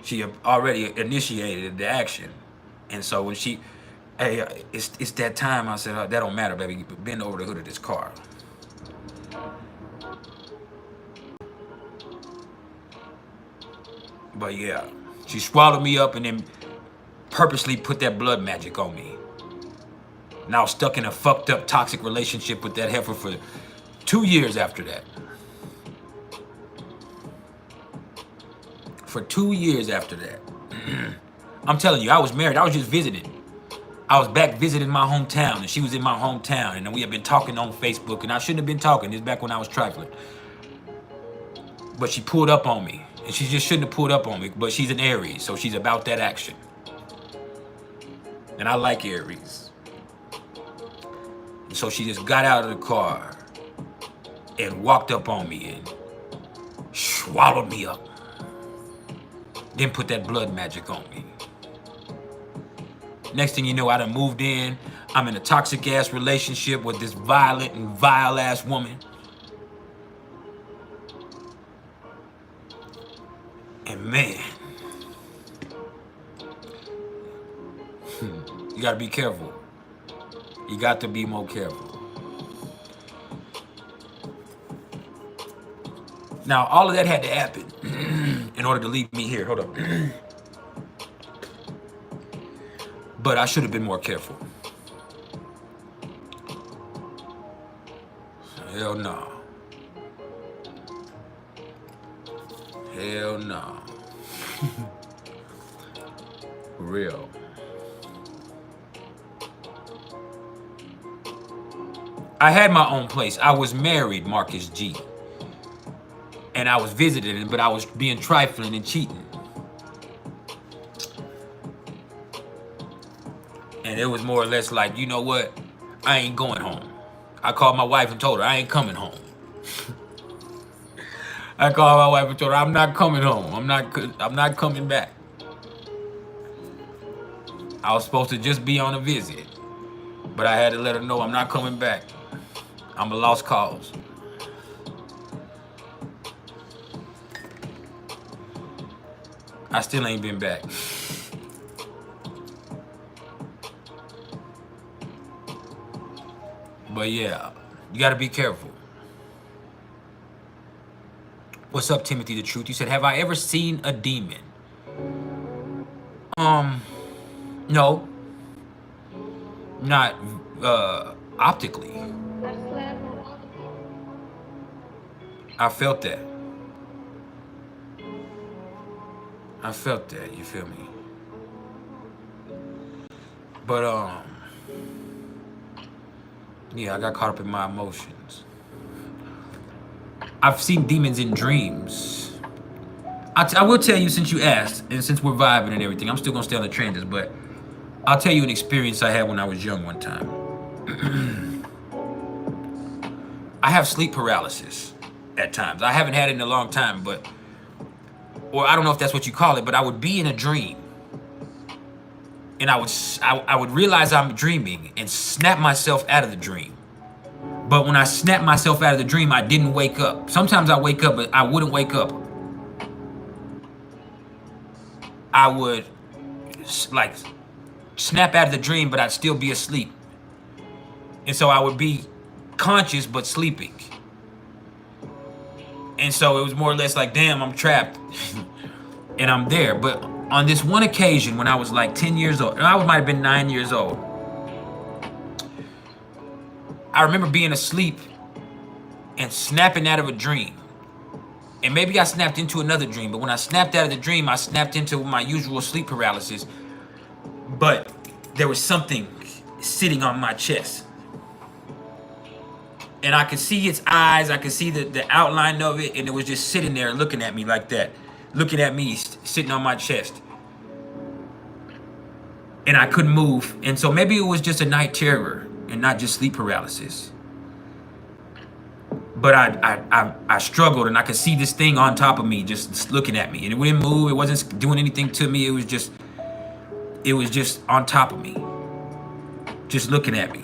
She already initiated the action. And so when she, hey, it's that time, I said, that don't matter, baby. Bend over the hood of this car. But yeah, she swallowed me up and then purposely put that blood magic on me. And I was stuck in a fucked up toxic relationship with that heifer for 2 years after that. For 2 years after that. I'm telling you, I was married. I was just visiting. I was back visiting my hometown, and she was in my hometown, and we had been talking on Facebook, and I shouldn't have been talking. This is back when I was trifling. But she pulled up on me, and she just shouldn't have pulled up on me, but she's an Aries, so she's about that action. And I like Aries. And so she just got out of the car and walked up on me and swallowed me up. Then put that blood magic on me. Next thing you know, I done moved in. I'm in a toxic ass relationship with this violent and vile ass woman. And man, you gotta be careful. You got to be more careful. Now, all of that had to happen in order to leave me here. Hold up. But I should have been more careful. Hell no. Hell no. For real. I had my own place. I was married, Marcus G. And I was visiting, but I was being trifling and cheating. And it was more or less like, you know what? I ain't going home. I called my wife and told her I ain't coming home. I called my wife and told her I'm not coming home. I'm not coming back. I was supposed to just be on a visit, but I had to let her know I'm not coming back. I'm a lost cause. I still ain't been back. But yeah, you gotta be careful. What's up, Timothy the Truth? You said, have I ever seen a demon? No. Not optically. I felt that. I felt that, you feel me? But yeah, I got caught up in my emotions. I've seen demons in dreams. I will tell you, since you asked, and since we're vibing and everything, I'm still gonna stay on the TrAnSiT, but I'll tell you an experience I had when I was young one time. I have sleep paralysis at times. I haven't had it in a long time, but, or I don't know if that's what you call it, but I would be in a dream, and I would realize I'm dreaming and snap myself out of the dream. But when I snapped myself out of the dream, I didn't wake up. Sometimes I wake up, but I wouldn't wake up. I would like snap out of the dream, but I'd still be asleep. And so I would be conscious, but sleeping. And so it was more or less like, damn, I'm trapped. And I'm there. But on this one occasion, when I was like 10 years old, and I might have been 9 years old, I remember being asleep and snapping out of a dream. And maybe I snapped into another dream, but when I snapped out of the dream, I snapped into my usual sleep paralysis. But there was something sitting on my chest. And I could see its eyes, I could see the outline of it, and it was just sitting there looking at me like that. Looking at me, sitting on my chest. And I couldn't move. And so maybe it was just a night terror and not just sleep paralysis. But I struggled, and I could see this thing on top of me just looking at me. And it wouldn't move, it wasn't doing anything to me, it was just on top of me. Just looking at me.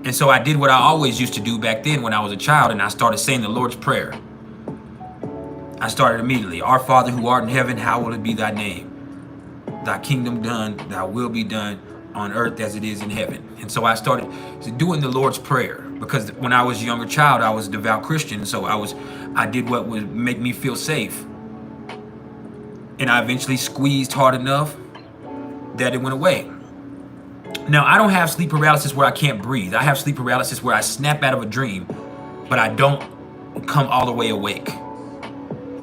And so I did what I always used to do back then when I was a child, and I started saying the Lord's Prayer. I started immediately. Our Father who art in heaven, hallowed be thy name. Thy kingdom done, thy will be done on earth as it is in heaven. And so I started doing the Lord's Prayer, because when I was a younger child, I was a devout Christian. So I did what would make me feel safe. And I eventually squeezed hard enough that it went away. Now, I don't have sleep paralysis where I can't breathe. I have sleep paralysis where I snap out of a dream, but I don't come all the way awake.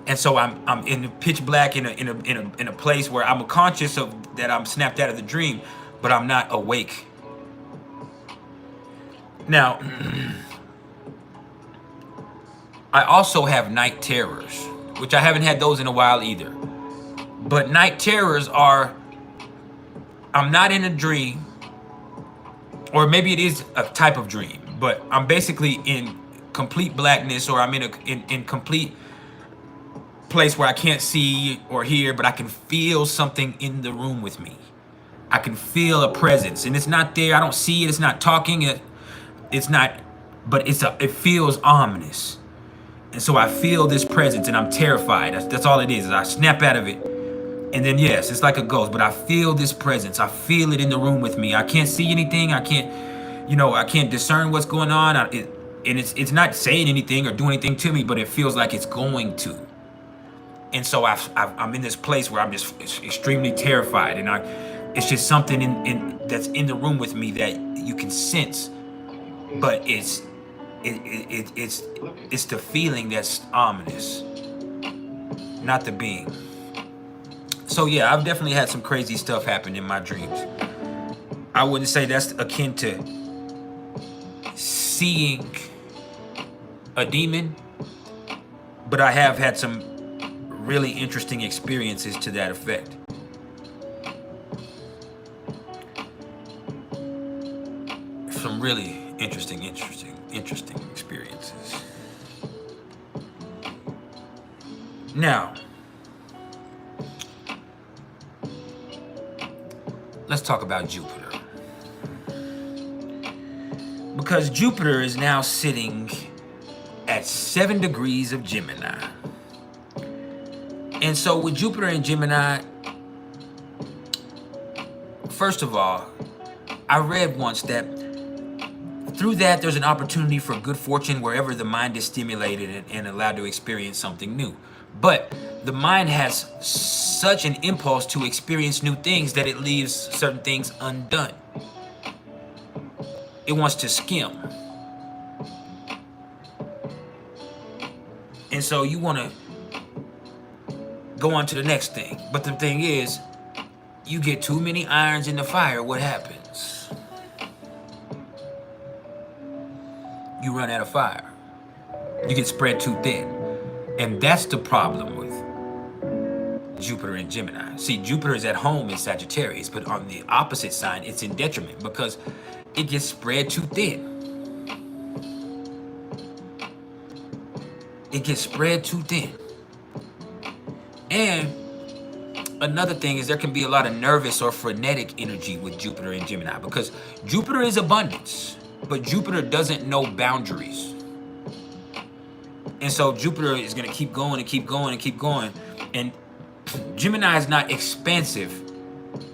And so I'm in pitch black in a place where I'm conscious of that I'm snapped out of the dream, but I'm not awake. Now, I also have night terrors, which I haven't had those in a while either. But night terrors are, I'm not in a dream, or maybe it is a type of dream, but I'm basically in complete blackness, or I'm in complete place where I can't see or hear, but I can feel something in the room with me. I can feel a presence, and it's not there. I don't see it. It's not talking. It's not, but it feels ominous. And so I feel this presence, and I'm terrified. That's all it is I snap out of it. And then, yes, it's like a ghost, but I feel this presence. I feel it in the room with me. I can't see anything. I can't discern what's going on. And it's not saying anything or doing anything to me, but it feels like it's going to. And so I'm in this place where I'm just extremely terrified, and it's just something that's in the room with me that you can sense, but it's the feeling that's ominous, not the being. So yeah, I've definitely had some crazy stuff happen in my dreams. I wouldn't say that's akin to seeing a demon, but I have had some really interesting experiences to that effect. Some really interesting experiences. Now, let's talk about Jupiter. Because Jupiter is now sitting at 7 degrees of Gemini. And so with Jupiter in Gemini, first of all, I read once that through that there's an opportunity for good fortune wherever the mind is stimulated and allowed to experience something new. But the mind has such an impulse to experience new things that it leaves certain things undone. It wants to skim. And so you want to go on to the next thing. But the thing is, you get too many irons in the fire, what happens? You run out of fire. You get spread too thin. And that's the problem with Jupiter in Gemini. See, Jupiter is at home in Sagittarius, but on the opposite sign, it's in detriment because it gets spread too thin. It gets spread too thin. And another thing is there can be a lot of nervous or frenetic energy with Jupiter in Gemini because Jupiter is abundance, but Jupiter doesn't know boundaries. And so Jupiter is going to keep going and keep going and keep going. And Gemini is not expansive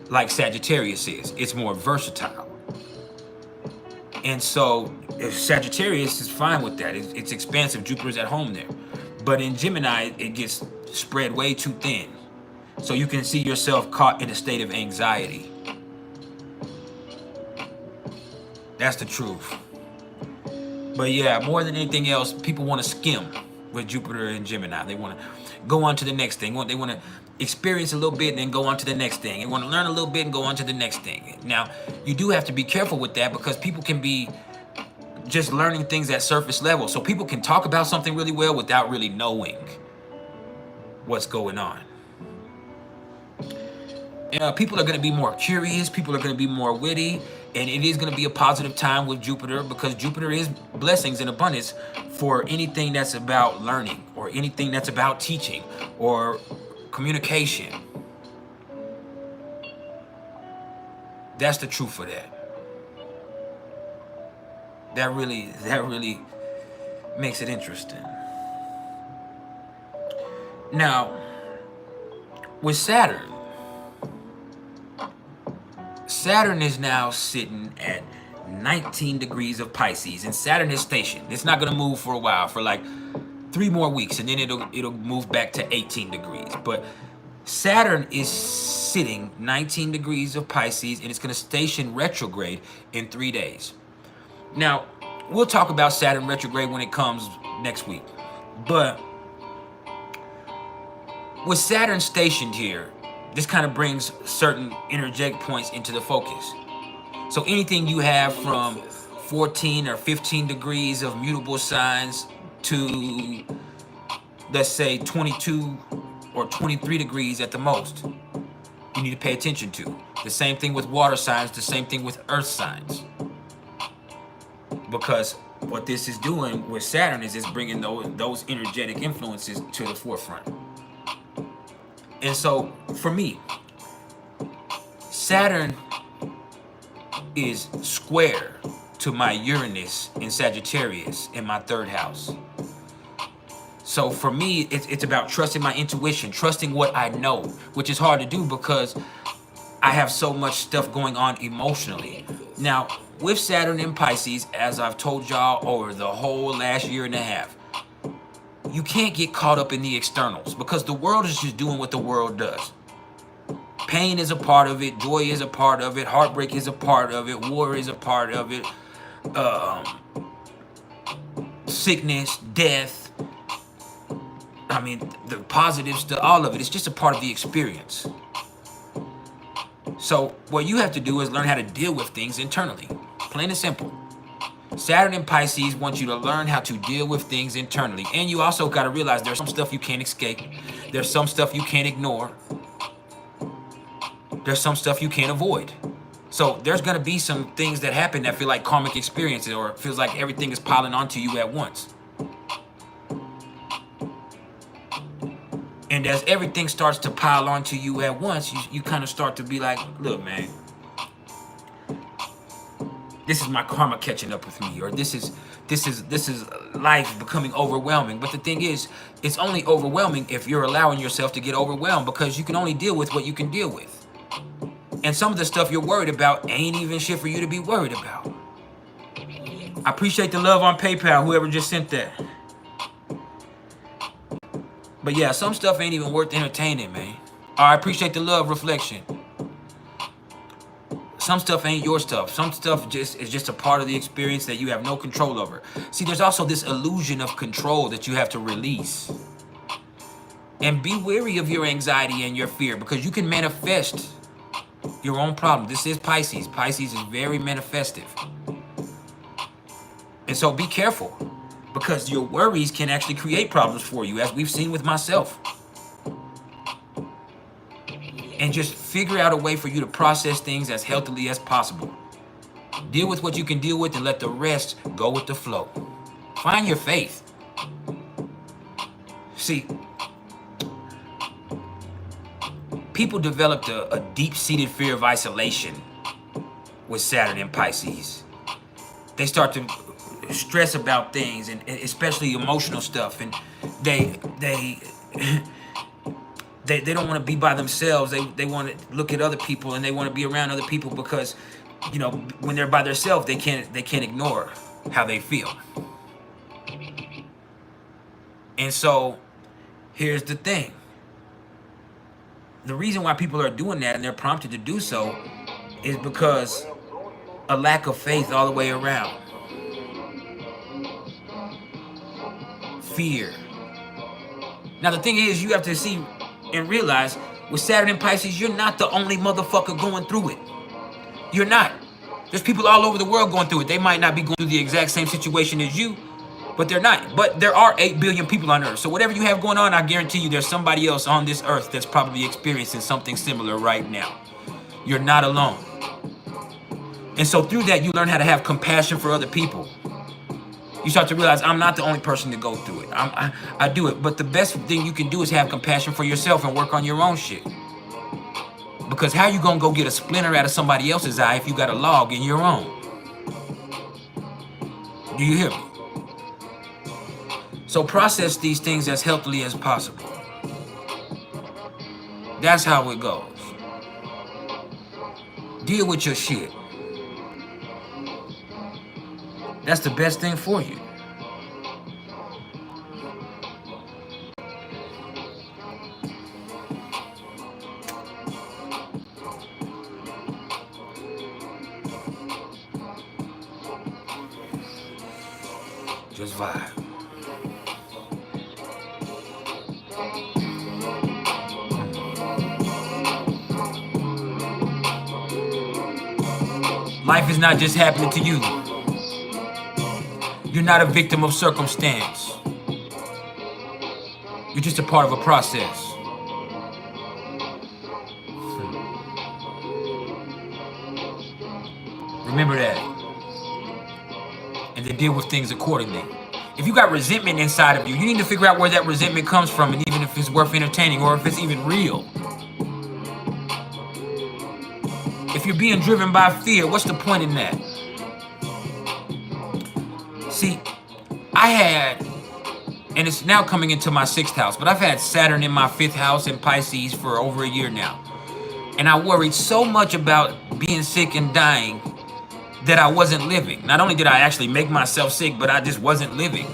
like Sagittarius is. It's more versatile. And so if Sagittarius is fine with that. It's expansive. Jupiter's at home there. But in Gemini, it gets spread way too thin. So you can see yourself caught in a state of anxiety. That's the truth. But yeah, more than anything else, people want to skim with Jupiter and Gemini. They want to go on to the next thing. They want to experience a little bit and then go on to the next thing. You want to learn a little bit and go on to the next thing. Now, you do have to be careful with that because people can be just learning things at surface level. So people can talk about something really well without really knowing what's going on. People are going to be more curious. People are going to be more witty. And it is going to be a positive time with Jupiter because Jupiter is blessings and abundance for anything that's about learning or anything that's about teaching or communication. That's the truth for that. That really makes it interesting. Now, with Saturn is now sitting at 19 degrees of Pisces, and Saturn is stationed. It's not going to move for a while, for like 3 more weeks, and then it'll move back to 18 degrees. But Saturn is sitting 19 degrees of Pisces, and it's going to station retrograde in 3 days. Now, we'll talk about Saturn retrograde when it comes next week. But with Saturn stationed here, this kind of brings certain energetic points into the focus. So anything you have from 14 or 15 degrees of mutable signs to, let's say, 22 or 23 degrees at the most, you need to pay attention to. The same thing with water signs, the same thing with earth signs. Because what this is doing with Saturn is it's bringing those energetic influences to the forefront. And so, for me, Saturn is square to my Uranus in Sagittarius in my 3rd house. So for me, it's about trusting my intuition, trusting what I know, which is hard to do because I have so much stuff going on emotionally. Now, with Saturn in Pisces, as I've told y'all over the whole last year and a half, you can't get caught up in the externals because the world is just doing what the world does. Pain is a part of it. Joy is a part of it. Heartbreak is a part of it. War is a part of it. Sickness, death. I mean, the positive stuff, all of it. It's just a part of the experience. So what you have to do is learn how to deal with things internally. Plain and simple. Saturn in Pisces wants you to learn how to deal with things internally. And you also got to realize there's some stuff you can't escape. There's some stuff you can't ignore. There's some stuff you can't avoid. So there's going to be some things that happen that feel like karmic experiences or it feels like everything is piling onto you at once. And as everything starts to pile onto you at once, you kind of start to be like, look, man, this is my karma catching up with me, or this is life becoming overwhelming. But the thing is, it's only overwhelming if you're allowing yourself to get overwhelmed because you can only deal with what you can deal with. And some of the stuff you're worried about ain't even shit for you to be worried about. I appreciate the love on PayPal, whoever just sent that. But yeah, some stuff ain't even worth entertaining, man. I appreciate the love, Reflection. Some stuff ain't your stuff. Some stuff is just a part of the experience that you have no control over. See, there's also this illusion of control that you have to release. And be wary of your anxiety and your fear because you can manifest your own problem. This is Pisces. Pisces is very manifestive. And so be careful because your worries can actually create problems for you, as we've seen with myself. And just figure out a way for you to process things as healthily as possible. Deal with what you can deal with and let the rest go with the flow. Find your faith. See, people developed a deep-seated fear of isolation with Saturn in Pisces. They start to stress about things, and especially emotional stuff, and they don't want to be by themselves. They want to look at other people, and they want to be around other people because, you know, when they're by themselves, they can't ignore how they feel. And so, here's the thing. The reason why people are doing that and they're prompted to do so is because a lack of faith all the way around. Fear. Now the thing is, you have to see and realize with Saturn and Pisces, you're not the only motherfucker going through it. You're not. There's people all over the world going through it. They might not be going through the exact same situation as you, but they're not. But there are 8 billion people on Earth. So whatever you have going on, I guarantee you there's somebody else on this Earth that's probably experiencing something similar right now. You're not alone. And so through that, you learn how to have compassion for other people. You start to realize I'm not the only person to go through it. I do it. But the best thing you can do is have compassion for yourself and work on your own shit. Because how you gonna go get a splinter out of somebody else's eye if you got a log in your own? Do you hear me? So process these things as healthily as possible. That's how it goes. Deal with your shit. That's the best thing for you. Just vibe. Life is not just happening to you. You're not a victim of circumstance. You're just a part of a process. Remember that. And then deal with things accordingly. If you got resentment inside of you, you need to figure out where that resentment comes from, and even if it's worth entertaining or if it's even real. If you're being driven by fear, what's the point in that? See, I had, and it's now coming into my 6th house, but I've had Saturn in my 5th house in Pisces for over a year now. And I worried so much about being sick and dying that I wasn't living. Not only did I actually make myself sick, but I just wasn't living.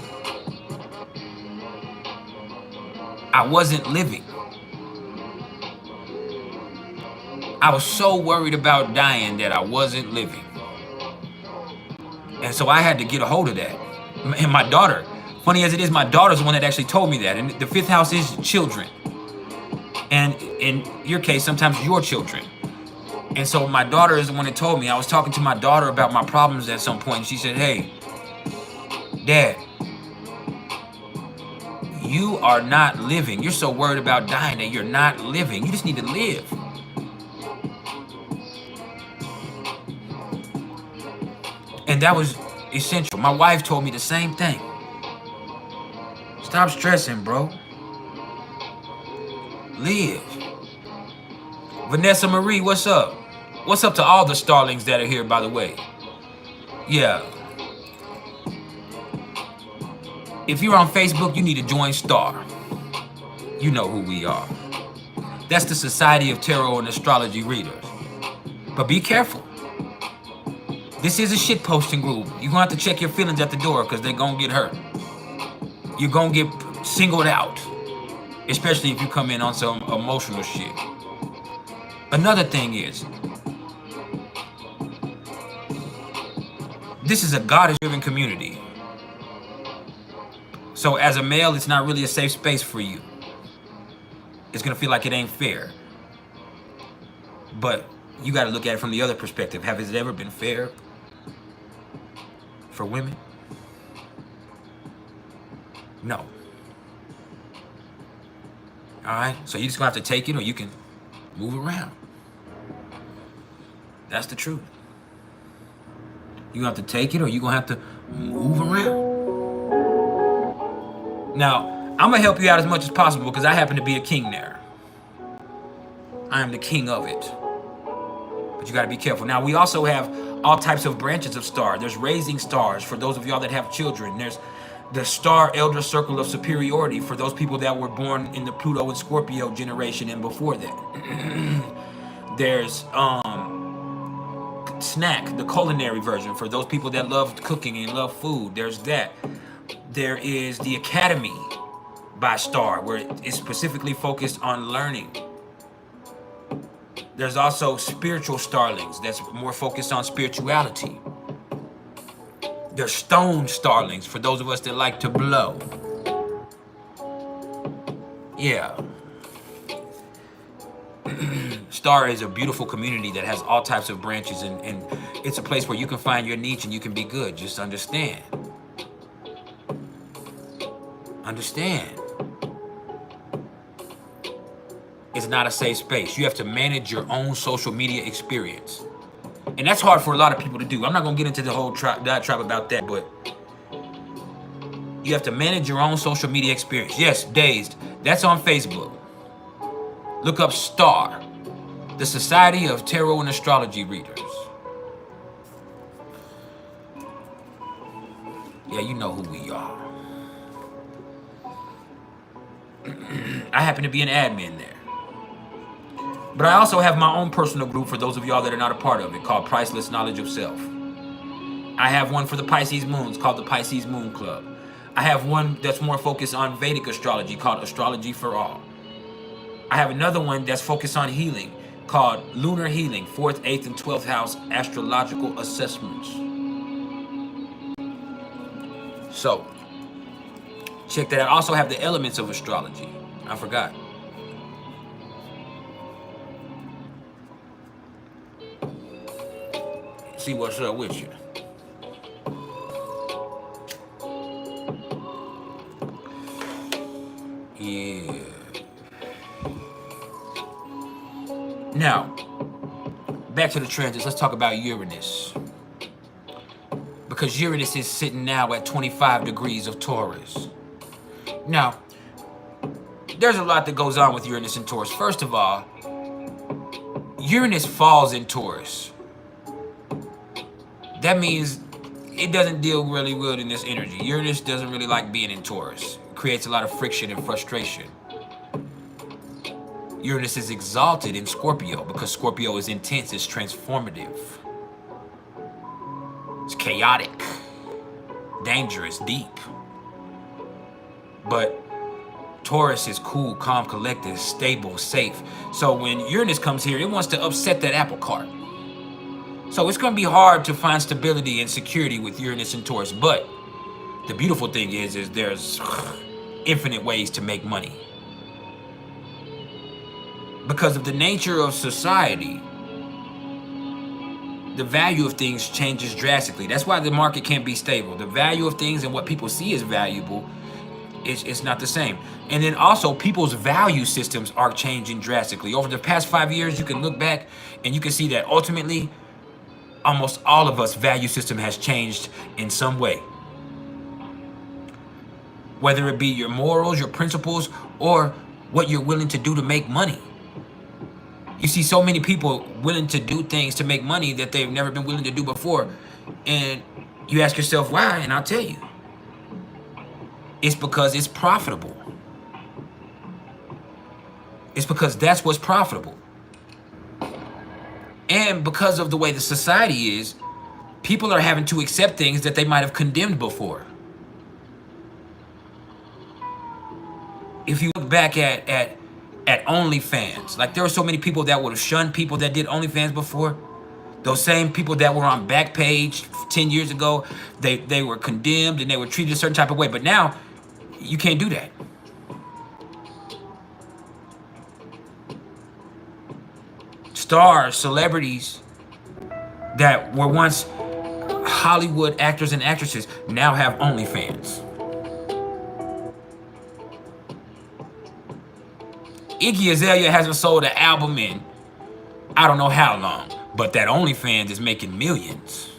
I wasn't living. I was so worried about dying that I wasn't living. And so I had to get a hold of that. And my daughter, funny as it is, my daughter's the one that actually told me that. And the 5th house is children. And in your case, sometimes your children. And so my daughter is the one that told me. I was talking to my daughter about my problems at some point. And she said, hey, Dad, you are not living. You're so worried about dying that you're not living. You just need to live. And that was essential. My wife told me the same thing. Stop stressing, bro. Live. Vanessa Marie, what's up? What's up to all the starlings that are here, by the way? Yeah. If you're on Facebook, you need to join Star. You know who we are. That's the Society of Tarot and Astrology Readers. But be careful. This is a shit posting group. You're gonna have to check your feelings at the door because they're gonna get hurt. You're gonna get singled out. Especially if you come in on some emotional shit. Another thing is, this is a goddess-driven community. So as a male, it's not really a safe space for you. It's gonna feel like it ain't fair. But you gotta look at it from the other perspective. Has it ever been fair for women? No. All right, so you just gonna have to take it or you can move around. That's the truth. You gonna have to take it or you gonna have to move around. Now, I'm gonna help you out as much as possible because I happen to be a king there. I am the king of it. But you gotta be careful. Now, we also have all types of branches of star. There's raising stars for those of y'all that have children. There's the star elder circle of superiority for those people that were born in the Pluto and Scorpio generation and before that. There's snack, the culinary version for those people that love cooking and love food. There's that. There is the Academy by Star, where it's specifically focused on learning. There's also spiritual starlings that's more focused on spirituality. There's stone starlings for those of us that like to blow. Yeah. Star is a beautiful community that has all types of branches, and it's a place where you can find your niche and you can be good. Just understand. Understand. It's not a safe space. You have to manage your own social media experience. And that's hard for a lot of people to do. I'm not going to get into the whole diatribe about that, but you have to manage your own social media experience. Yes, Dazed. That's on Facebook. Look up STAR, the Society of Tarot and Astrology Readers. Yeah, you know who we are. I happen to be an admin there. But I also have my own personal group for those of y'all that are not a part of it, called Priceless Knowledge of Self. I have one for the Pisces moons called the Pisces Moon Club. I have one that's more focused on Vedic astrology called Astrology for All. I have another one that's focused on healing called Lunar Healing, 4th, 8th, and 12th house astrological assessments. So, check that out. I also have the elements of astrology. I forgot. See what's up with you. Yeah. Now, back to the transits. Let's talk about Uranus. Because Uranus is sitting now at 25 degrees of Taurus. Now, there's a lot that goes on with Uranus and Taurus. First of all, Uranus falls in Taurus. That means it doesn't deal really good in this energy. Uranus doesn't really like being in Taurus. It creates a lot of friction and frustration. Uranus is exalted in Scorpio because Scorpio is intense, it's transformative. It's chaotic, dangerous, deep. But Taurus is cool, calm, collected, stable, safe. So when Uranus comes here, it wants to upset that apple cart. So it's going to be hard to find stability and security with Uranus and Taurus. But the beautiful thing is there's infinite ways to make money. Because of the nature of society, the value of things changes drastically. That's why the market can't be stable. The value of things and what people see as valuable is not the same. And then also people's value systems are changing drastically. Over the past 5 years, you can look back and you can see that ultimately, almost all of us value system has changed in some way. Whether it be your morals, your principles, or what you're willing to do to make money. You see so many people willing to do things to make money that they've never been willing to do before. And you ask yourself why, and I'll tell you. It's because it's profitable. It's because that's what's profitable. And because of the way the society is, people are having to accept things that they might have condemned before. If you look back at OnlyFans, like there were so many people that would have shunned people that did OnlyFans before. Those same people that were on Backpage 10 years ago, they were condemned and they were treated a certain type of way. But now, you can't do that. Stars, celebrities that were once Hollywood actors and actresses now have OnlyFans. Iggy Azalea hasn't sold an album in I don't know how long, but that OnlyFans is making millions.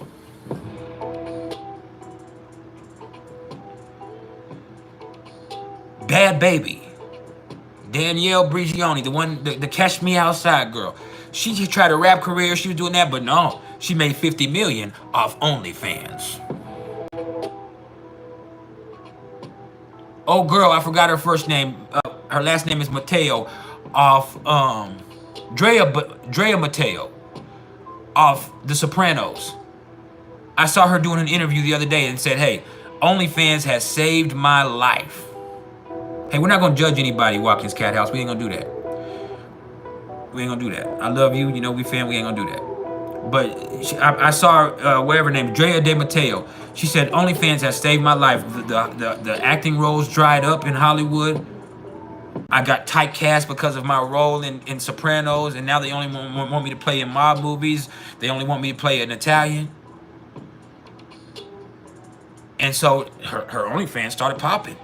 Bad Baby, Danielle Brigioni, the Catch Me Outside girl. She tried a rap career, she was doing that, but no, she made 50 million off OnlyFans. Oh girl, I forgot her first name. Her last name is Mateo, off Drea Mateo, off The Sopranos. I saw her doing an interview the other day and said, hey, OnlyFans has saved my life. Hey, we're not gonna judge anybody, Watkins Cat House. We ain't gonna do that. We ain't gonna do that. I love you, you know, we fan, we ain't gonna do that. But I saw whatever her name, Drea De Mateo. She said, OnlyFans has saved my life. The acting roles dried up in Hollywood. I got typecast because of my role in Sopranos, and now they only want me to play in mob movies. They only want me to play an Italian. And so her OnlyFans started popping.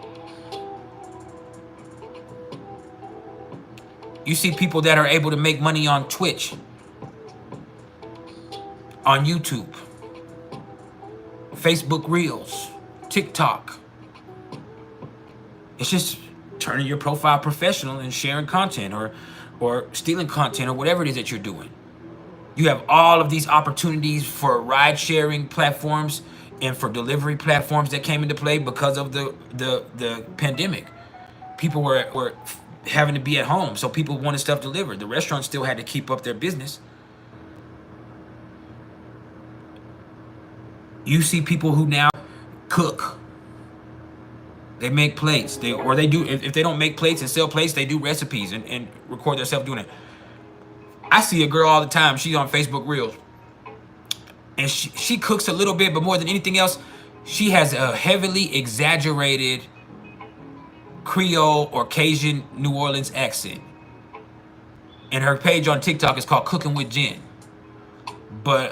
You see people that are able to make money on Twitch, on YouTube, Facebook Reels, TikTok. It's just turning your profile professional and sharing content or stealing content or whatever it is that you're doing. You have all of these opportunities for ride sharing platforms and for delivery platforms that came into play because of the pandemic. People were having to be at home, so people wanted stuff delivered. The restaurants still had to keep up their business. You see people who now cook. They make plates. They do, if they don't make plates and sell plates, they do recipes and record themselves doing it. I see a girl all the time. She's on Facebook Reels. And she cooks a little bit, but more than anything else, she has a heavily exaggerated Creole or Cajun New Orleans accent. And her page on TikTok is called Cooking with Jen. But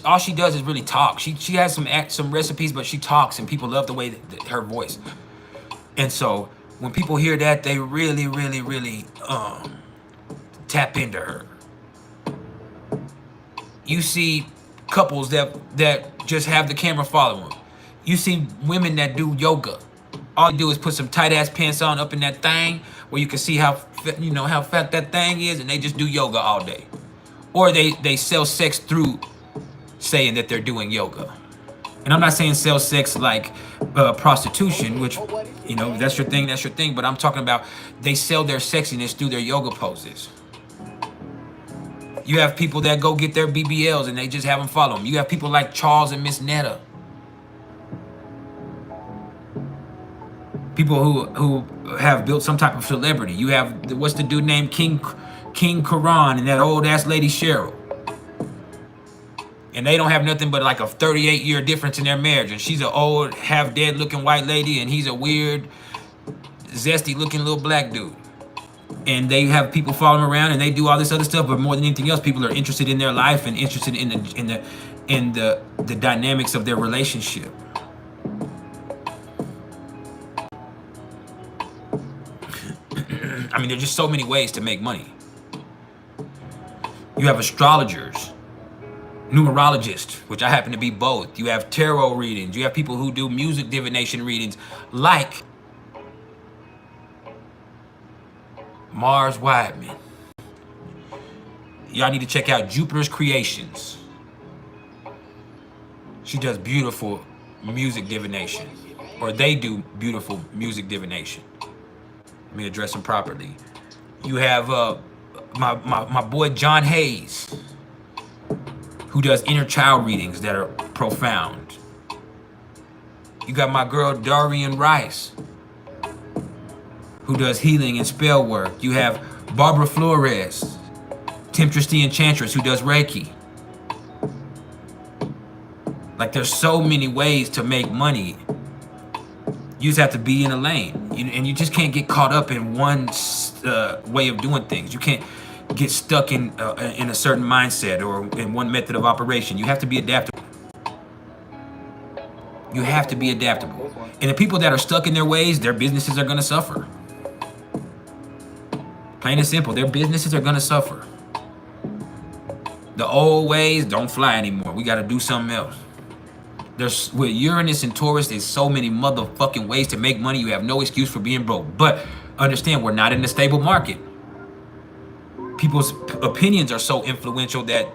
all she does is really talk. She has some recipes, but she talks, and people love the way her voice. And so when people hear that, they really, really, really tap into her. You see couples that just have the camera follow them. You see women that do yoga. All you do is put some tight ass pants on up in that thing where you can see how fat that thing is, and they just do yoga all day. Or they sell sex through saying that they're doing yoga. And I'm not saying sell sex like prostitution, which, that's your thing, but I'm talking about they sell their sexiness through their yoga poses. You have people that go get their BBLs and they just have them follow them. You have people like Charles and Miss Netta. People who have built some type of celebrity. You have, what's the dude named King Karan and that old ass lady Cheryl. And they don't have nothing but like a 38-year difference in their marriage. And she's an old, half-dead looking white lady, and he's a weird, zesty looking little black dude. And they have people following them around, and they do all this other stuff. But more than anything else, people are interested in their life and interested in the dynamics of their relationship. I mean, there's just so many ways to make money. You have astrologers, numerologists, which I happen to be both. You have tarot readings. You have people who do music divination readings, like Mars Wideman. Y'all need to check out Jupiter's Creations. She does beautiful music divination, or they do beautiful music divination. Let me address them properly. You have my boy John Hayes, who does inner child readings that are profound. You got my girl Darian Rice, who does healing and spell work. You have Barbara Flores, Temptress the Enchantress, who does Reiki. Like, there's so many ways to make money. You just have to be in a lane, and you just can't get caught up in one way of doing things. You can't get stuck in a certain mindset or in one method of operation. You have to be adaptable. You have to be adaptable. And the people that are stuck in their ways, their businesses are going to suffer. Plain and simple, their businesses are going to suffer. The old ways don't fly anymore. We got to do something else. There's, with Uranus and Taurus, there's so many motherfucking ways to make money. You have no excuse for being broke. But understand, we're not in a stable market. People's opinions are so influential that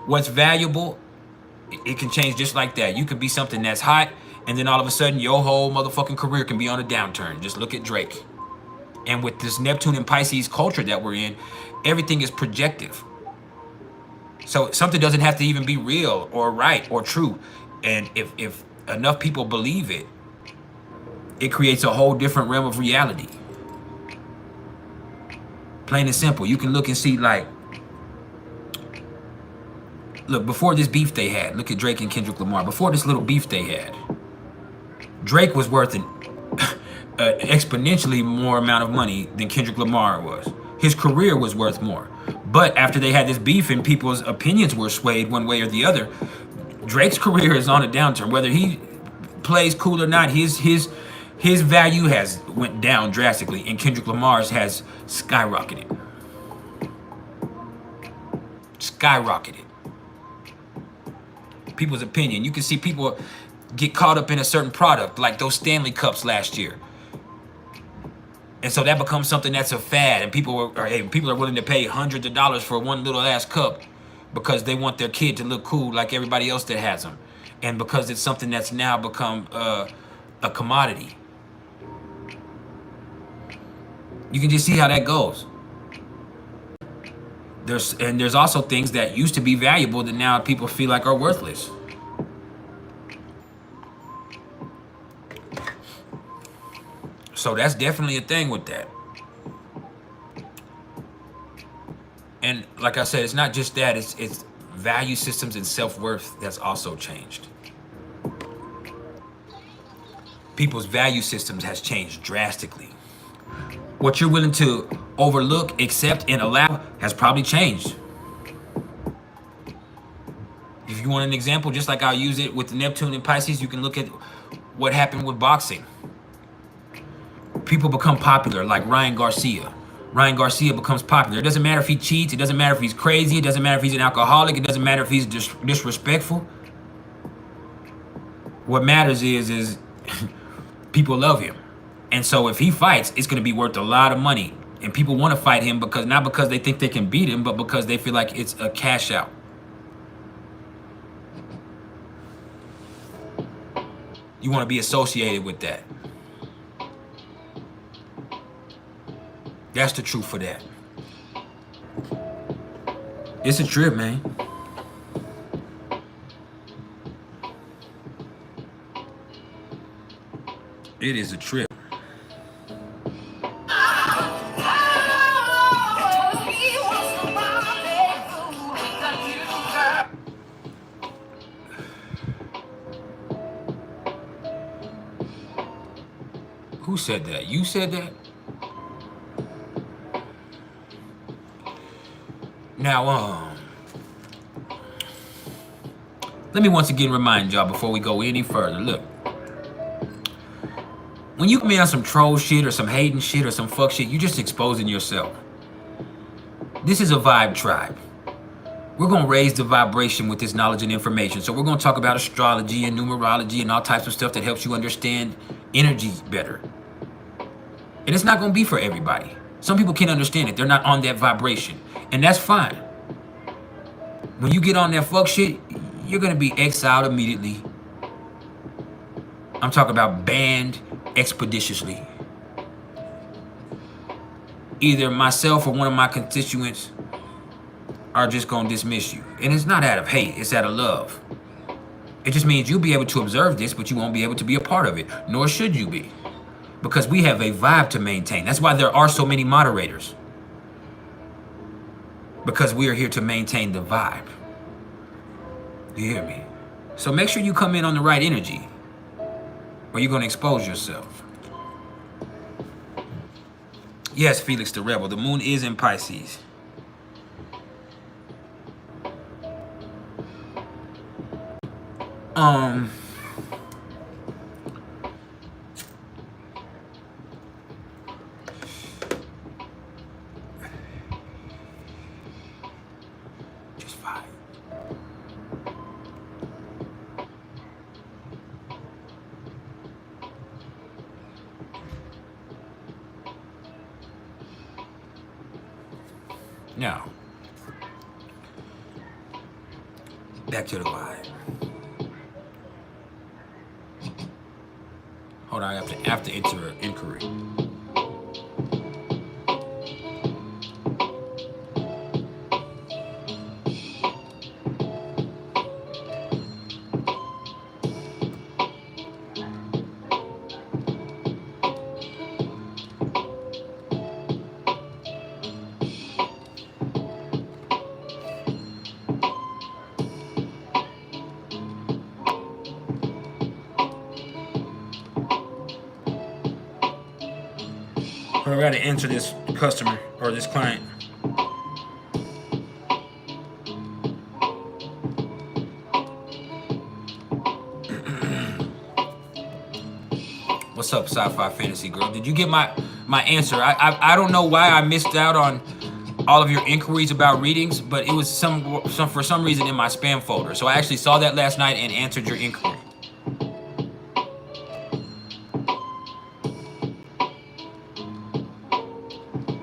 what's valuable, it can change just like that. You could be something that's hot, and then all of a sudden your whole motherfucking career can be on a downturn. Just look at Drake. And with this Neptune and Pisces culture that we're in, everything is projective. So something doesn't have to even be real or right or true. And if enough people believe it, it creates a whole different realm of reality. Plain and simple. You can look and see, like, look, before this beef they had, look at Drake and Kendrick Lamar. Before this little beef they had, Drake was worth exponentially more amount of money than Kendrick Lamar was. His career was worth more. But after they had this beef and people's opinions were swayed one way or the other, Drake's career is on a downturn. Whether he plays cool or not, his value has went down drastically, and Kendrick Lamar's has skyrocketed. Skyrocketed. People's opinion. You can see people get caught up in a certain product, like those Stanley Cups last year. And so that becomes something that's a fad, and people are willing to pay hundreds of dollars for one little ass cup because they want their kid to look cool like everybody else that has them, and because it's something that's now become a commodity. You can just see how that goes. There's also things that used to be valuable that now people feel like are worthless. So that's definitely a thing with that. And like I said, it's not just that, it's value systems and self-worth that's also changed. People's value systems has changed drastically. What you're willing to overlook, accept, and allow has probably changed. If you want an example, just like I'll use it with the Neptune and Pisces, you can look at what happened with boxing. People become popular, like Ryan Garcia. Ryan Garcia becomes popular. It doesn't matter if he cheats. It doesn't matter if he's crazy. It doesn't matter if he's an alcoholic. It doesn't matter if he's disrespectful. What matters is people love him. And so if he fights, it's going to be worth a lot of money. And people want to fight him because not because they think they can beat him, but because they feel like it's a cash out. You want to be associated with that. That's the truth for that. It's a trip, man. It is a trip. Who said that? You said that? Now, let me once again remind y'all before we go any further. Look, when you come in on some troll shit or some hating shit or some fuck shit, you just exposing yourself. This is a vibe tribe. We're going to raise the vibration with this knowledge and information. So we're going to talk about astrology and numerology and all types of stuff that helps you understand energy better. And it's not going to be for everybody. Some people can't understand it. They're not on that vibration. And that's fine. When you get on that fuck shit, you're going to be exiled immediately. I'm talking about banned expeditiously. Either myself or one of my constituents are just going to dismiss you. And it's not out of hate, it's out of love. It just means you'll be able to observe this, but you won't be able to be a part of it, nor should you be. Because we have a vibe to maintain. That's why there are so many moderators. Because we are here to maintain the vibe. You hear me? So make sure you come in on the right energy, or you're going to expose yourself. Yes, Felix the Rebel, the moon is in Pisces. Just fine. Now, back to the vibe. Hold on, I have to enter an inquiry. I gotta answer this customer or this client. What's up, sci-fi fantasy girl? Did you get my answer? I don't know why I missed out on all of your inquiries about readings, but it was for some reason in my spam folder. So I actually saw that last night and answered your inquiry.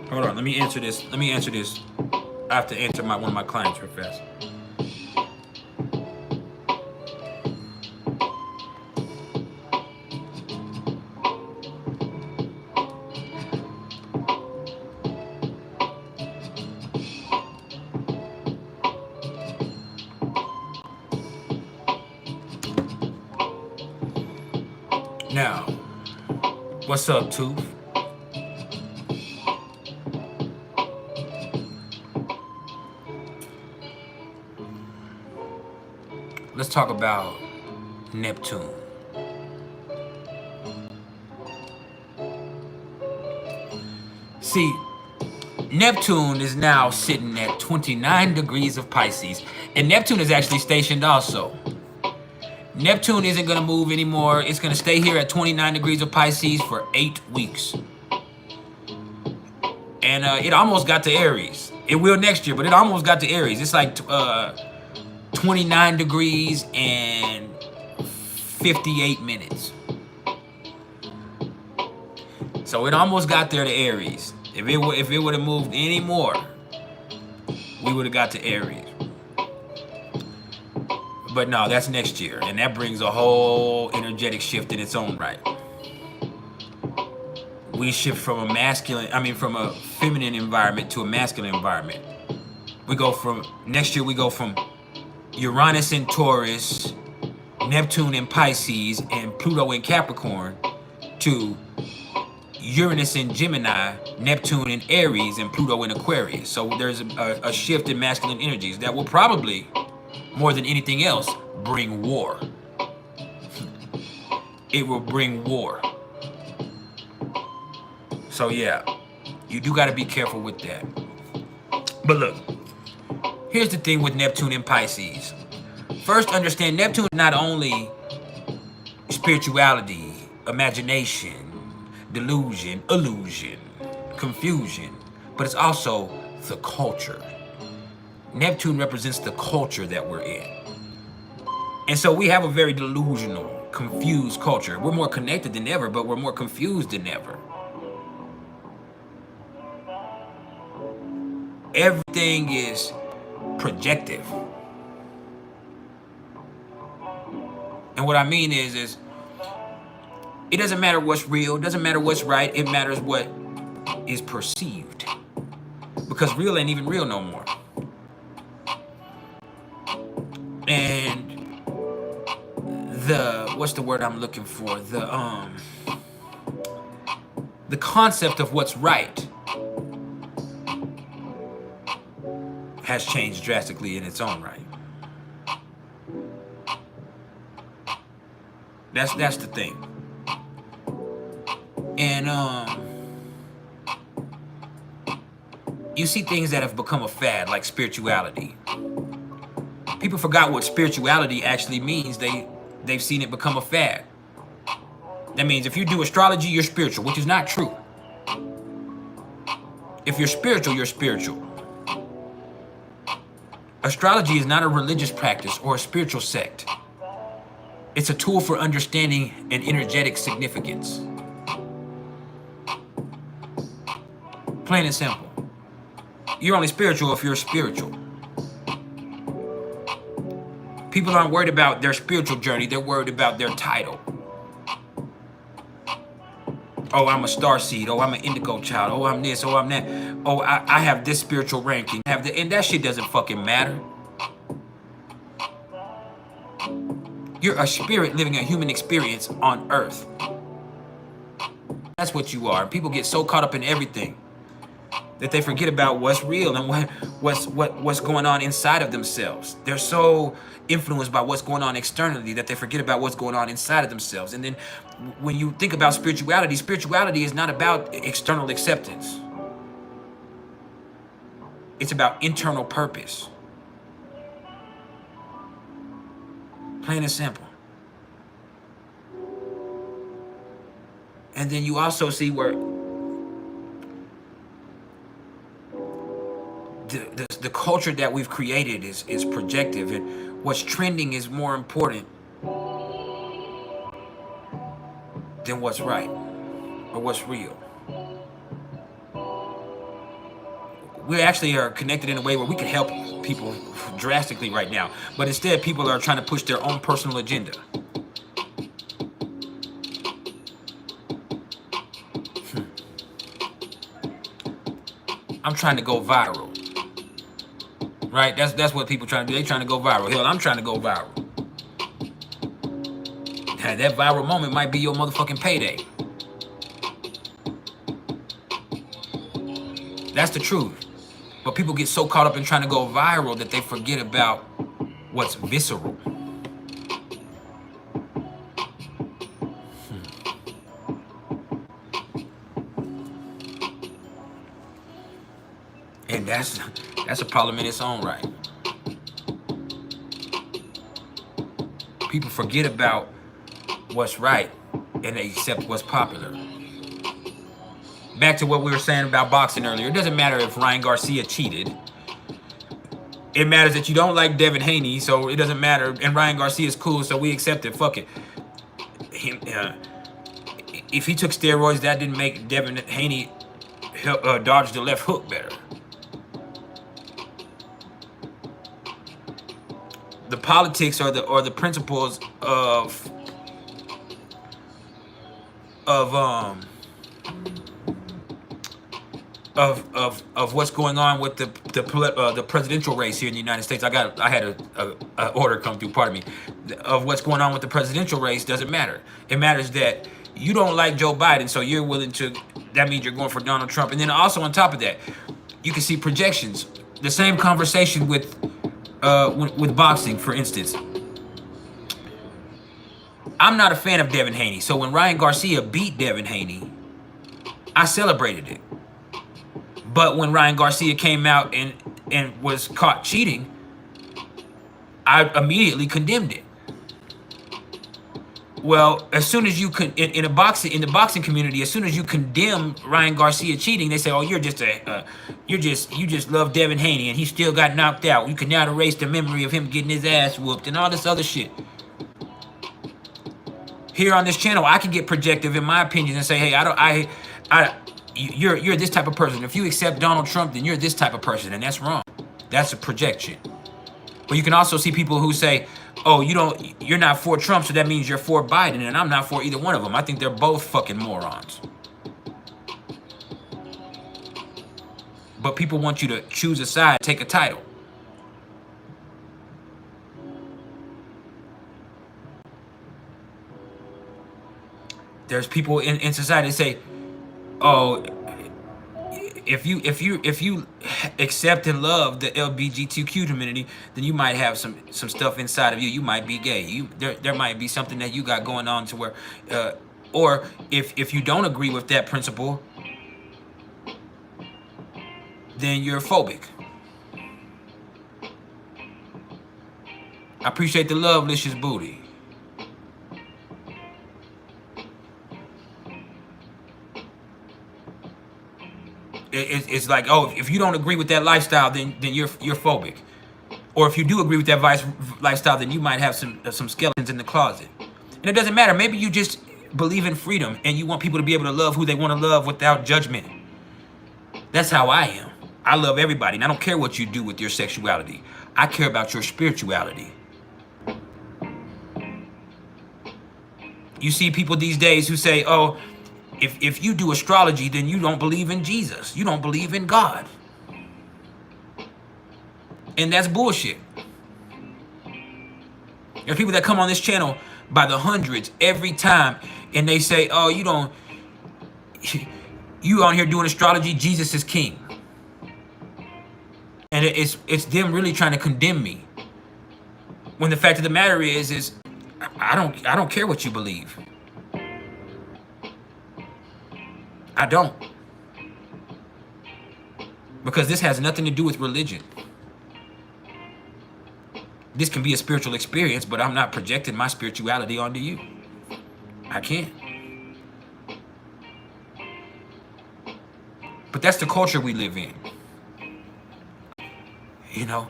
Hold on, let me answer this. I have to answer one of my clients real fast. Now, what's up, Tooth? Let's talk about Neptune. See, Neptune is now sitting at 29 degrees of Pisces, and Neptune is actually stationed also. Neptune isn't going to move anymore. It's going to stay here at 29 degrees of Pisces for 8 weeks. And it almost got to Aries. It will next year, but it almost got to Aries. It's like 29 degrees and 58 minutes. So it almost got there to Aries. If it would have moved any more, we would have got to Aries. But no, that's next year, and that brings a whole energetic shift in its own right. We shift from a feminine environment to a masculine environment. Next year we go from Uranus in Taurus, Neptune in Pisces, and Pluto in Capricorn to Uranus in Gemini, Neptune in Aries, and Pluto in Aquarius. So there's a shift in masculine energies that will probably, more than anything else, bring war. It will bring war. So yeah, you do got to be careful with that. But look, here's the thing with Neptune and Pisces. First, understand Neptune is not only spirituality, imagination, delusion, illusion, confusion, but it's also the culture. Neptune represents the culture that we're in. And so we have a very delusional, confused culture. We're more connected than ever, but we're more confused than ever. Everything is projective. And what I mean is it doesn't matter what's real, it doesn't matter what's right, it matters what is perceived. Because real ain't even real no more. And what's the word I'm looking for? The concept of what's right has changed drastically in its own right. That's the thing. And you see things that have become a fad, like spirituality. People forgot what spirituality actually means. They've seen it become a fad. That means if you do astrology, you're spiritual, which is not true. If you're spiritual, you're spiritual. Astrology is not a religious practice or a spiritual sect. It's a tool for understanding an energetic significance. Plain and simple. You're only spiritual if you're spiritual. People aren't worried about their spiritual journey, they're worried about their title. Oh, I'm a starseed. Oh, I'm an indigo child. Oh, I'm this. Oh, I'm that. Oh, I have this spiritual ranking. And that shit doesn't fucking matter. You're a spirit living a human experience on Earth. That's what you are. People get so caught up in everything. that they forget about what's real and what's going on inside of themselves. They're so influenced by what's going on externally that they forget about what's going on inside of themselves. And then when you think about spirituality, spirituality is not about external acceptance. It's about internal purpose. Plain and simple. And then you also see where the culture that we've created is projective, and what's trending is more important than what's right or what's real. We actually are connected in a way where we can help people drastically right now, but instead people are trying to push their own personal agenda. I'm trying to go viral. Right? That's what people trying to do. They trying to go viral. Hell, I'm trying to go viral. That viral moment might be your motherfucking payday. That's the truth. But people get so caught up in trying to go viral that they forget about what's visceral. And that's a problem in its own right. People forget about what's right and they accept what's popular. Back to what we were saying about boxing earlier. It doesn't matter if Ryan Garcia cheated. It matters that you don't like Devin Haney, so it doesn't matter. And Ryan Garcia's cool, so we accept it. Fuck it. If he took steroids, that didn't make Devin Haney dodge the left hook better. The politics or the principles of what's going on with the presidential race here in the United States. I had a order come through. Pardon me. Of what's going on with the presidential race doesn't matter. It matters that you don't like Joe Biden, so you're willing to. That means you're going for Donald Trump. And then also on top of that, you can see projections. The same conversation with boxing, for instance. I'm not a fan of Devin Haney, so when Ryan Garcia beat Devin Haney, I celebrated it. But when Ryan Garcia came out and was caught cheating, I immediately condemned it. Well, as soon as you in the boxing community, as soon as you condemn Ryan Garcia cheating, they say, "Oh, you just love Devin Haney, and he still got knocked out. You can now erase the memory of him getting his ass whooped and all this other shit." Here on this channel, I can get projective in my opinions and say, "Hey, you're this type of person. If you accept Donald Trump, then you're this type of person, and that's wrong. That's a projection." But you can also see people who say, "Oh, you're not for Trump, so that means you're for Biden," and I'm not for either one of them. I think they're both fucking morons. But people want you to choose a side, take a title. There's people in society that say, "Oh, if you accept and love the LGBTQ community, then you might have some stuff inside of you. You might be gay. There might be something that you got going on to where, or if you don't agree with that principle, then you're phobic." I appreciate the love, Licious Booty. It's like, oh, if you don't agree with that lifestyle, then you're phobic. Or if you do agree with that lifestyle, then you might have some skeletons in the closet. And it doesn't matter. Maybe you just believe in freedom and you want people to be able to love who they want to love without judgment. That's how I am. I love everybody, and I don't care what you do with your sexuality. I care about your spirituality. You see people these days who say, "Oh, if you do astrology, then you don't believe in Jesus. You don't believe in God." And that's bullshit. There's people that come on this channel by the hundreds every time, and they say, "Oh, you on here doing astrology, Jesus is king." And it's them really trying to condemn me. When the fact of the matter is I don't care what you believe. I don't. Because this has nothing to do with religion. This can be a spiritual experience, but I'm not projecting my spirituality onto you. I can't. But that's the culture we live in. You know,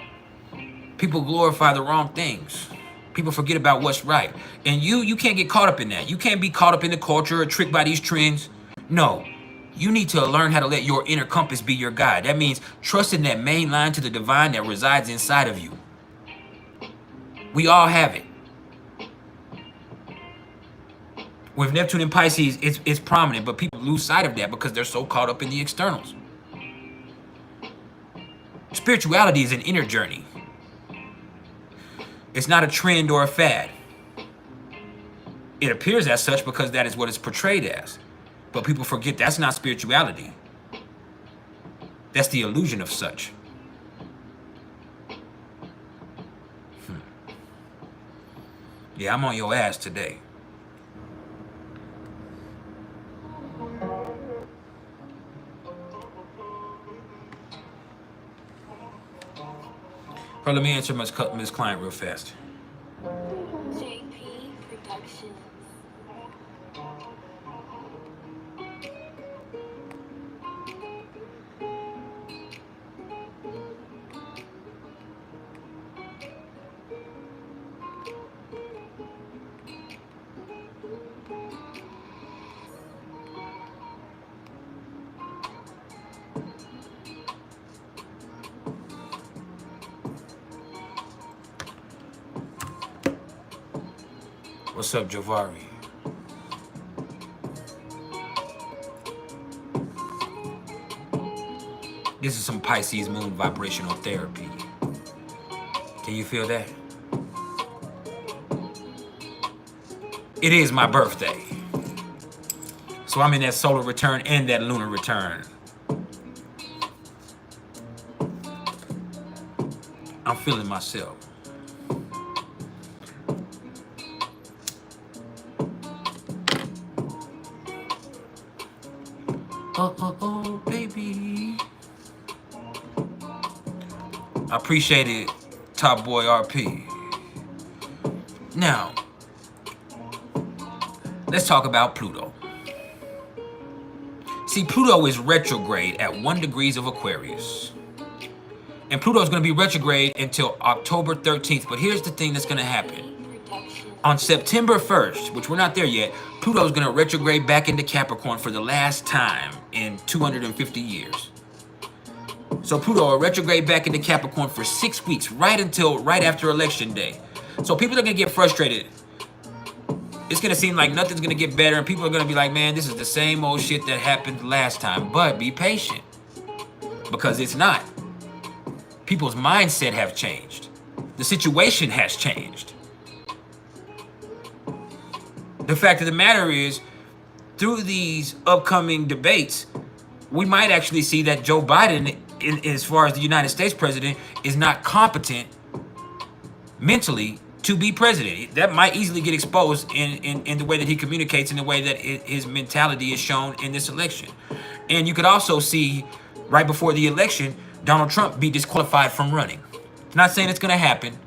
people glorify the wrong things. People forget about what's right. And you can't get caught up in that. You can't be caught up in the culture or tricked by these trends. No, you need to learn how to let your inner compass be your guide. That means trusting that main line to the divine that resides inside of you. We all have it. With Neptune and Pisces, it's prominent, but people lose sight of that because they're so caught up in the externals. Spirituality is an inner journey. It's not a trend or a fad. It appears as such because that is what it's portrayed as. But people forget that's not spirituality. That's the illusion of such. Yeah, I'm on your ass today. Bro, let me answer Miss Client real fast. JP Productions. What's up, Javari? This is some Pisces moon vibrational therapy. Can you feel that? It is my birthday. So I'm in that solar return and that lunar return. I'm feeling myself. Oh, baby. I appreciate it, Top Boy RP. Now, let's talk about Pluto. See, Pluto is retrograde at 1 degree of Aquarius. And Pluto is going to be retrograde until October 13th. But here's the thing that's going to happen. On September 1st, which we're not there yet, Pluto is going to retrograde back into Capricorn for the last time in 250 years. So Pluto will retrograde back into Capricorn for 6 weeks, right after Election Day. So people are going to get frustrated. It's going to seem like nothing's going to get better, and people are going to be like, man, this is the same old shit that happened last time. But be patient, because it's not. People's mindset have changed. The situation has changed. The fact of the matter is, through these upcoming debates, we might actually see that Joe Biden, as far as the United States president, is not competent mentally to be president. That might easily get exposed in the way that he communicates, in the way that his mentality is shown in this election. And you could also see, right before the election, Donald Trump be disqualified from running. I'm not saying it's going to happen,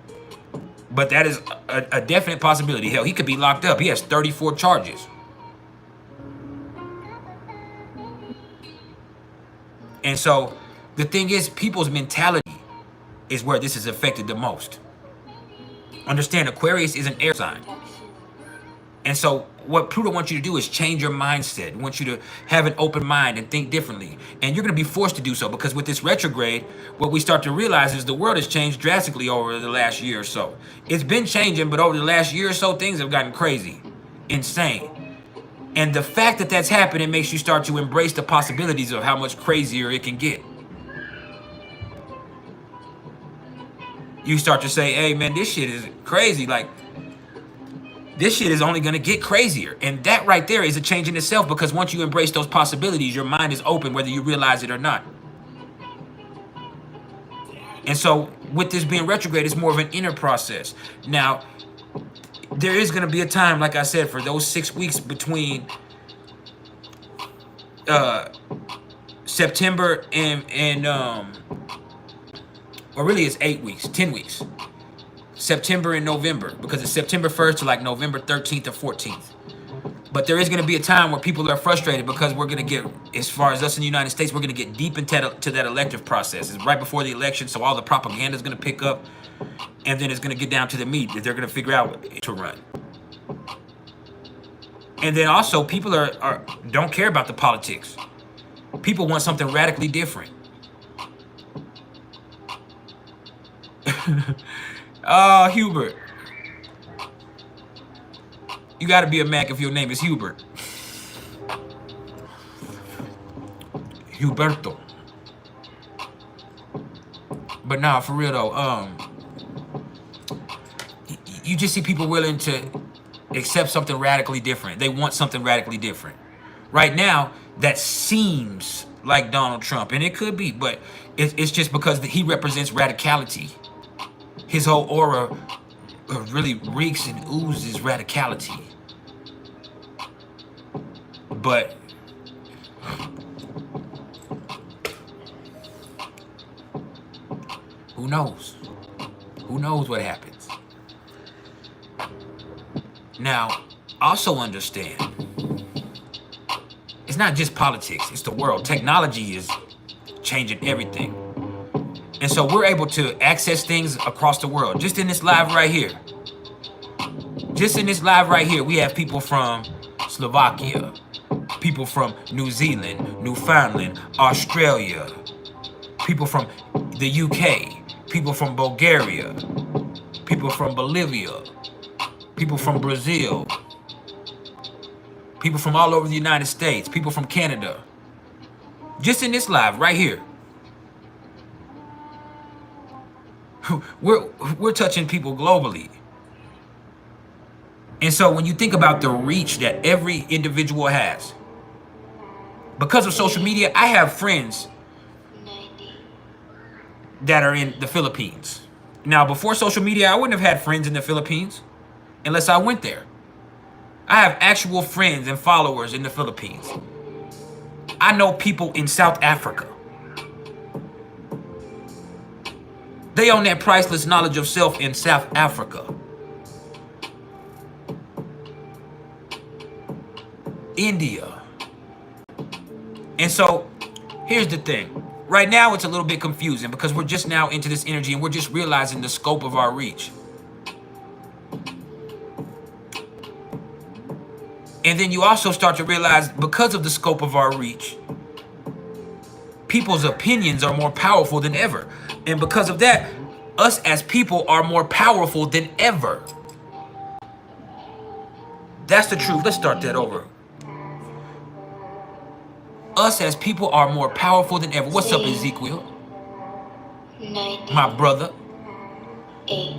but that is a definite possibility. Hell, he could be locked up. He has 34 charges. And so the thing is, people's mentality is where this is affected the most. Understand, Aquarius is an air sign. And so what Pluto wants you to do is change your mindset. It wants you to have an open mind and think differently. And you're going to be forced to do so, because with this retrograde, what we start to realize is the world has changed drastically over the last year or so. It's been changing, but over the last year or so, things have gotten crazy, insane. And the fact that that's happening makes you start to embrace the possibilities of how much crazier it can get. You start to say, hey, man, this shit is crazy. Like, this shit is only going to get crazier. And that right there is a change in itself, because once you embrace those possibilities, your mind is open whether you realize it or not. And so with this being retrograde, it's more of an inner process. Now, there is going to be a time, like I said, for those 6 weeks between September and or really it's 8 weeks, 10 weeks. September and November, because it's September 1st to like November 13th or 14th. But there is going to be a time where people are frustrated because we're going to get, as far as us in the United States, we're going to get deep into that elective process. It's right before the election, so all the propaganda is going to pick up, and then it's going to get down to the meat that they're going to figure out to run. And then also, people don't care about the politics. People want something radically different. Oh, Hubert. You gotta be a Mac if your name is Hubert. Huberto. But nah, for real though, you just see people willing to accept something radically different. They want something radically different. Right now, that seems like Donald Trump, and it could be, but it's just because he represents radicality. His whole aura really reeks and oozes radicality. But who knows? Who knows what happens? Now, also understand, it's not just politics, it's the world. Technology is changing everything. And so we're able to access things across the world. Just in this live right here. Just in this live right here, we have people from Slovakia, people from New Zealand, Newfoundland, Australia, people from the UK, people from Bulgaria, people from Bolivia, people from Brazil, people from all over the United States, people from Canada. Just in this live right here. We're touching people globally. And so when you think about the reach that every individual has, because of social media, I have friends that are in the Philippines. Now, before social media, I wouldn't have had friends in the Philippines unless I went there. I have actual friends and followers in the Philippines. I know people in South Africa. They own that priceless knowledge of self in South Africa. India. And so, here's the thing. Right now, it's a little bit confusing because we're just now into this energy and we're just realizing the scope of our reach. And then you also start to realize, because of the scope of our reach, people's opinions are more powerful than ever. And because of that, us as people are more powerful than ever. That's the truth. Let's start that over. Us as people are more powerful than ever. What's up, Ezekiel? 90, My brother. 8,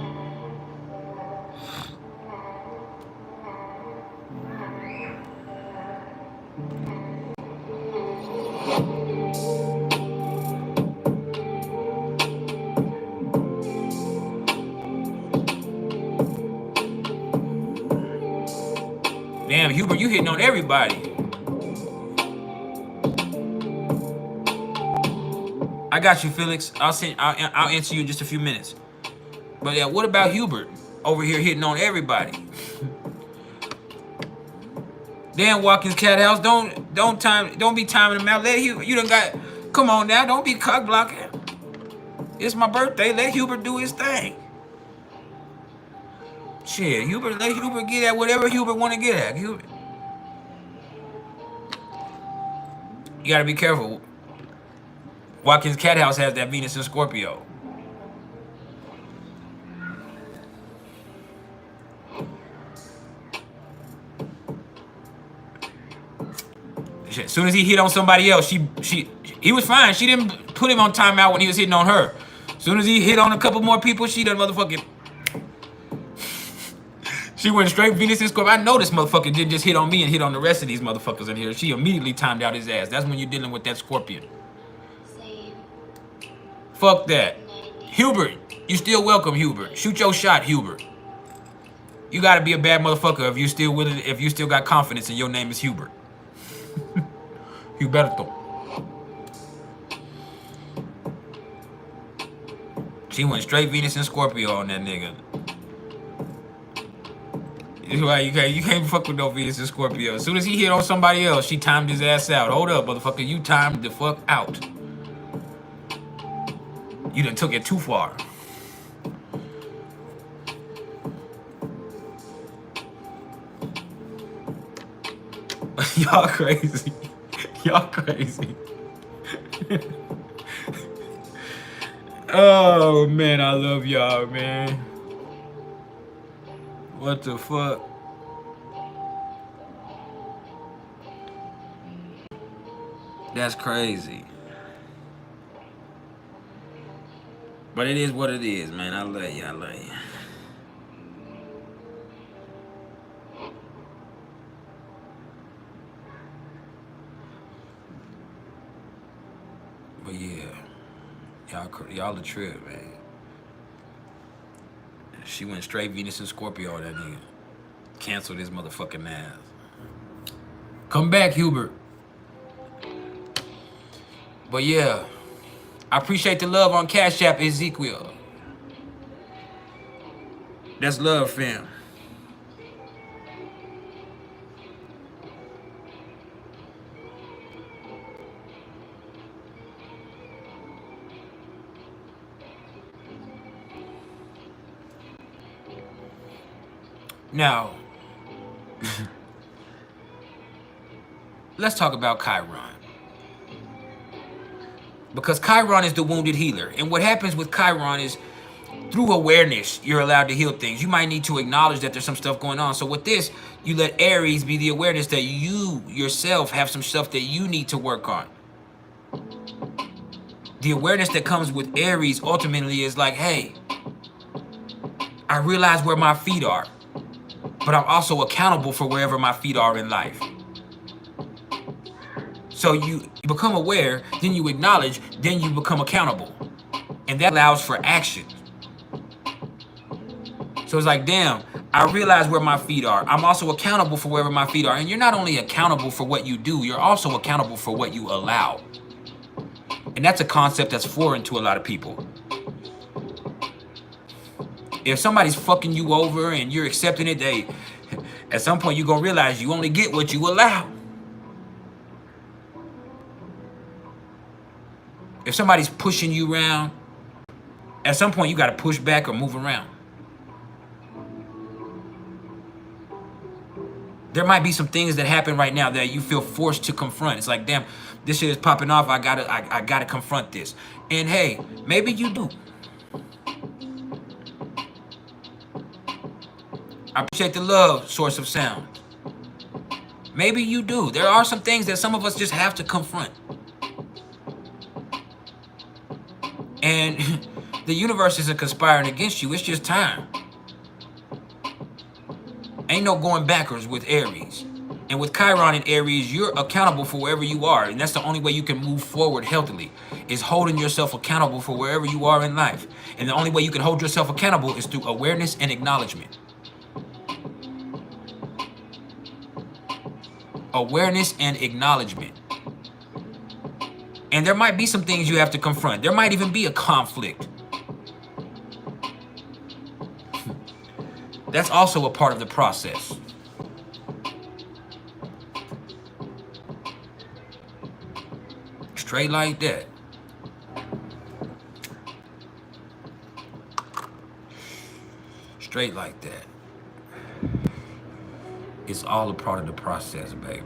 Damn, Hubert, you hitting on everybody. I got you, Felix. I'll answer you in just a few minutes. But yeah, what about Hubert over here hitting on everybody? Damn, Watkins Cat House, don't be timing him out. Let Hubert, you done got, come on now, don't be cock blocking. It's my birthday. Let Hubert do his thing. Shit, let Hubert get at whatever Hubert want to get at. Hubert. You gotta be careful. Watkins Cat House has that Venus in Scorpio. Shit, as soon as he hit on somebody else, he was fine. She didn't put him on timeout when he was hitting on her. As soon as he hit on a couple more people, she done motherfucking. She went straight Venus in Scorpio. I know this motherfucker didn't just hit on me and hit on the rest of these motherfuckers in here. She immediately timed out his ass. That's when you're dealing with that Scorpion. same, Fuck that. Hubert, you still welcome, Hubert. Shoot your shot, Hubert. You gotta be a bad motherfucker if you still willing, if you still got confidence and your name is Hubert. Huberto. She went straight Venus and Scorpio on that nigga. That's why you can't fuck with no Venus and Scorpio. As soon as he hit on somebody else, she timed his ass out. Hold up, motherfucker, you timed the fuck out. You done took it too far. Y'all crazy. Y'all crazy. Oh man, I love y'all, man. What the fuck? That's crazy. But it is what it is, man. I love you. I love you. But yeah, y'all the trip, man. She went straight Venus and Scorpio on that nigga. Canceled his motherfucking ass. Come back, Hubert. But yeah, I appreciate the love on CashApp, Ezekiel. That's love, fam. Now, let's talk about Chiron. Because Chiron is the wounded healer. And what happens with Chiron is through awareness, you're allowed to heal things. You might need to acknowledge that there's some stuff going on. So with this, you let Aries be the awareness that you yourself have some stuff that you need to work on. The awareness that comes with Aries ultimately is like, hey, I realize where my feet are, but I'm also accountable for wherever my feet are in life. So you become aware, then you acknowledge, then you become accountable. And that allows for action. So it's like, damn, I realize where my feet are. I'm also accountable for wherever my feet are. And you're not only accountable for what you do, you're also accountable for what you allow. And that's a concept that's foreign to a lot of people. If somebody's fucking you over and you're accepting it, at some point you're gonna realize you only get what you allow. If somebody's pushing you around, at some point you gotta push back or move around. There might be some things that happen right now that you feel forced to confront. It's like, damn, this shit is popping off. I gotta confront this. And hey, maybe you do. I appreciate the love, source of sound. Maybe you do. There are some things that some of us just have to confront. And the universe isn't conspiring against you. It's just time. Ain't no going backwards with Aries. And with Chiron and Aries, you're accountable for wherever you are. And that's the only way you can move forward healthily, is holding yourself accountable for wherever you are in life. And the only way you can hold yourself accountable is through awareness and acknowledgement. Awareness and acknowledgement. And there might be some things you have to confront. There might even be a conflict. That's also a part of the process. Straight like that. Straight like that. It's all a part of the process, baby.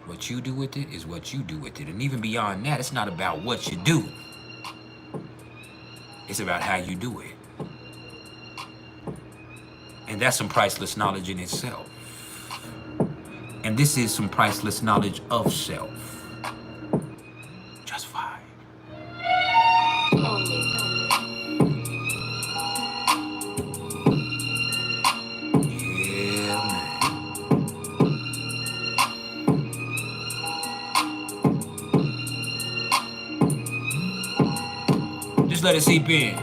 What you do with it is what you do with it. And even beyond that, it's not about what you do. It's about how you do it. And that's some priceless knowledge in itself. And this is some priceless knowledge of self. Just fine. Just let it seep in.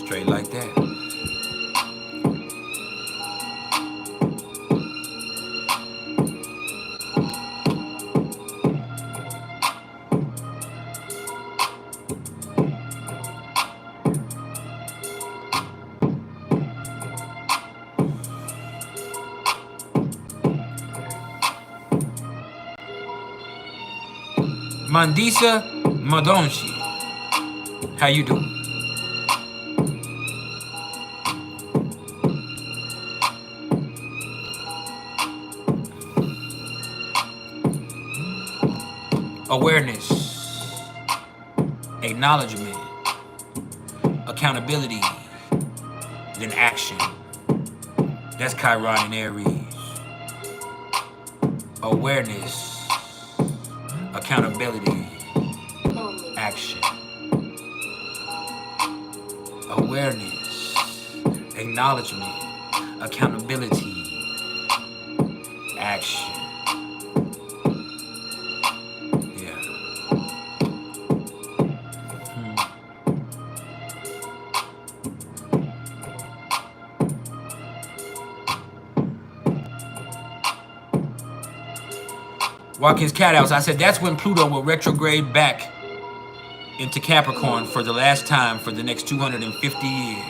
Straight like that. Mandisa Madonchi. How you doing? Awareness, acknowledgement, accountability, then action. That's Chiron in Aries. Awareness, accountability, action. Awareness, acknowledgement, accountability, action. Yeah. Watkins Cat House, I said that's when Pluto will retrograde back into Capricorn for the last time for the next 250 years.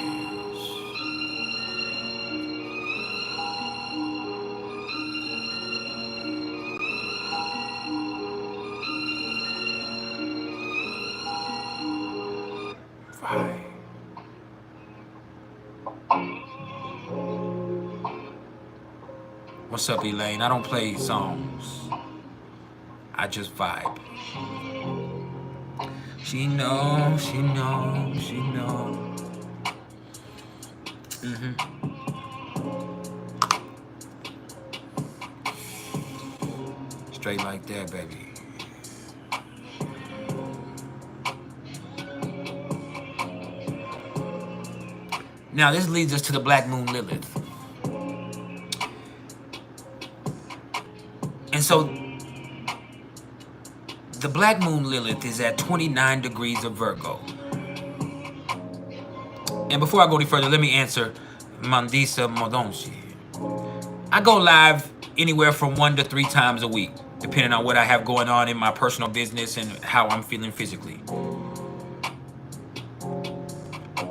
Right. What's up, Elaine? I don't play songs. I just vibe. She knows, she knows, she knows. Straight like that, baby. Now this leads us to the Black Moon Lilith. And so the Black Moon Lilith is at 29 degrees of Virgo. And before I go any further, let me answer Mandisa Modonsi. I go live anywhere from 1 to 3 times a week, depending on what I have going on in my personal business and how I'm feeling physically.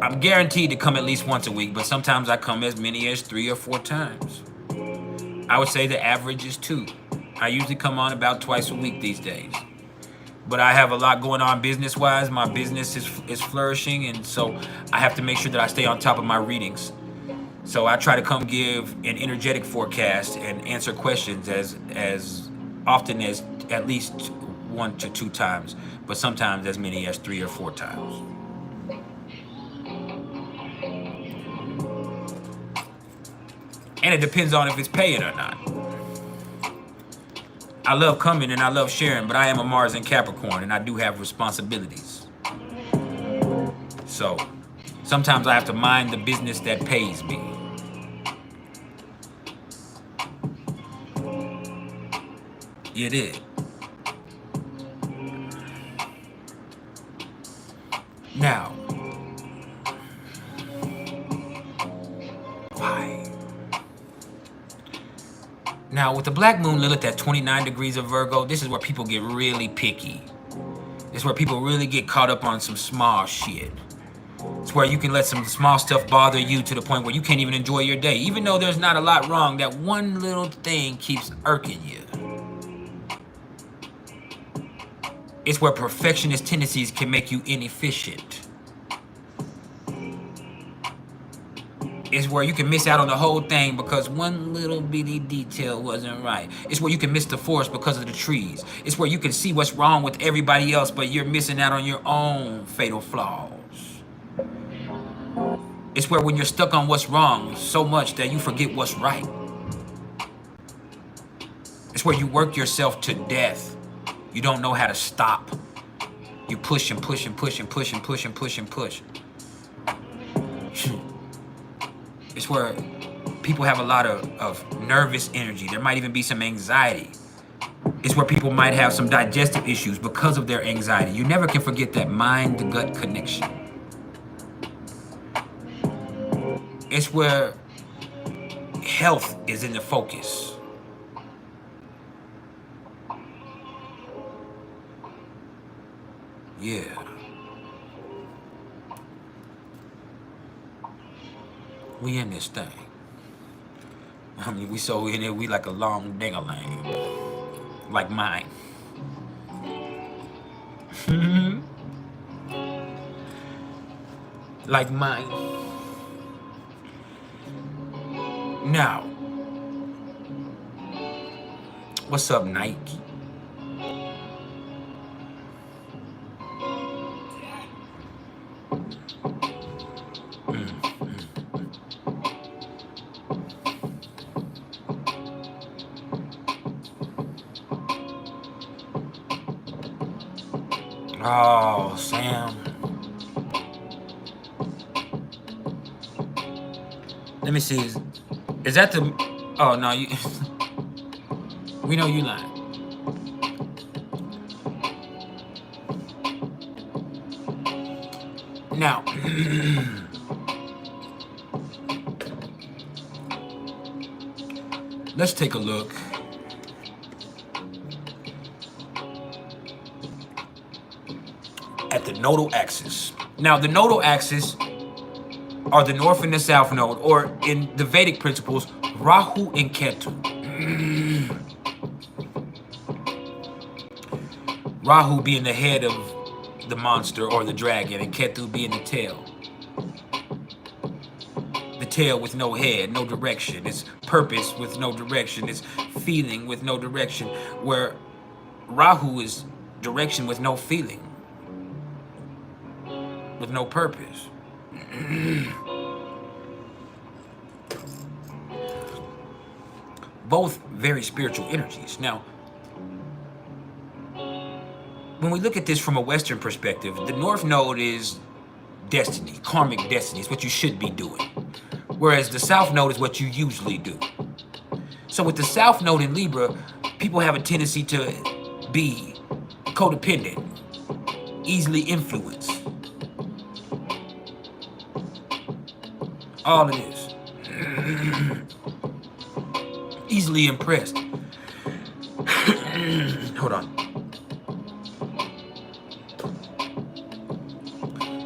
I'm guaranteed to come at least once a week, but sometimes I come as many as 3 or 4 times. I would say the average is 2. I usually come on about twice a week these days. But I have a lot going on business-wise. My business is flourishing, and so I have to make sure that I stay on top of my readings. So I try to come give an energetic forecast and answer questions as often as at least 1 to 2 times, but sometimes as many as 3 or 4 times. And it depends on if it's paying or not. I love coming and I love sharing, but I am a Mars in Capricorn and I do have responsibilities. So sometimes I have to mind the business that pays me. You did. Now, why? Now, with the Black Moon Lilith at 29 degrees of Virgo, this is where people get really picky. This is where people really get caught up on some small shit. It's where you can let some small stuff bother you to the point where you can't even enjoy your day. Even though there's not a lot wrong, that one little thing keeps irking you. It's where perfectionist tendencies can make you inefficient. It's where you can miss out on the whole thing because one little bitty detail wasn't right. It's where you can miss the forest because of the trees. It's where you can see what's wrong with everybody else, but you're missing out on your own fatal flaws. It's where when you're stuck on what's wrong so much that you forget what's right. It's where you work yourself to death. You don't know how to stop. You push and push and push and push and push and push and push. It's where people have a lot of nervous energy. There might even be some anxiety. It's where people might have some digestive issues because of their anxiety. You never can forget that mind-to-gut connection. It's where health is in the focus. Yeah. We in this thing. I mean, we so in it, we like a long ding-a-lang. Like mine. Like mine. Now, what's up, Nike? Oh, Sam. Let me see. Is that the... Oh, no, you... We know you lying. Now... Let's take a look. At the nodal axis. Now, the nodal axis are the north and the south node, or in the Vedic principles, Rahu and Ketu. Rahu being the head of the monster or the dragon, and Ketu being the tail. The tail with no head, no direction. It's purpose with no direction. It's feeling with no direction. Where Rahu is direction with no feeling. With no purpose. Both very spiritual energies. Now, when we look at this from a Western perspective, the North Node is destiny, karmic destiny. It's what you should be doing. Whereas the South Node is what you usually do. So with the South Node in Libra, people have a tendency to be codependent, easily influenced. All it is. Easily impressed. Hold on.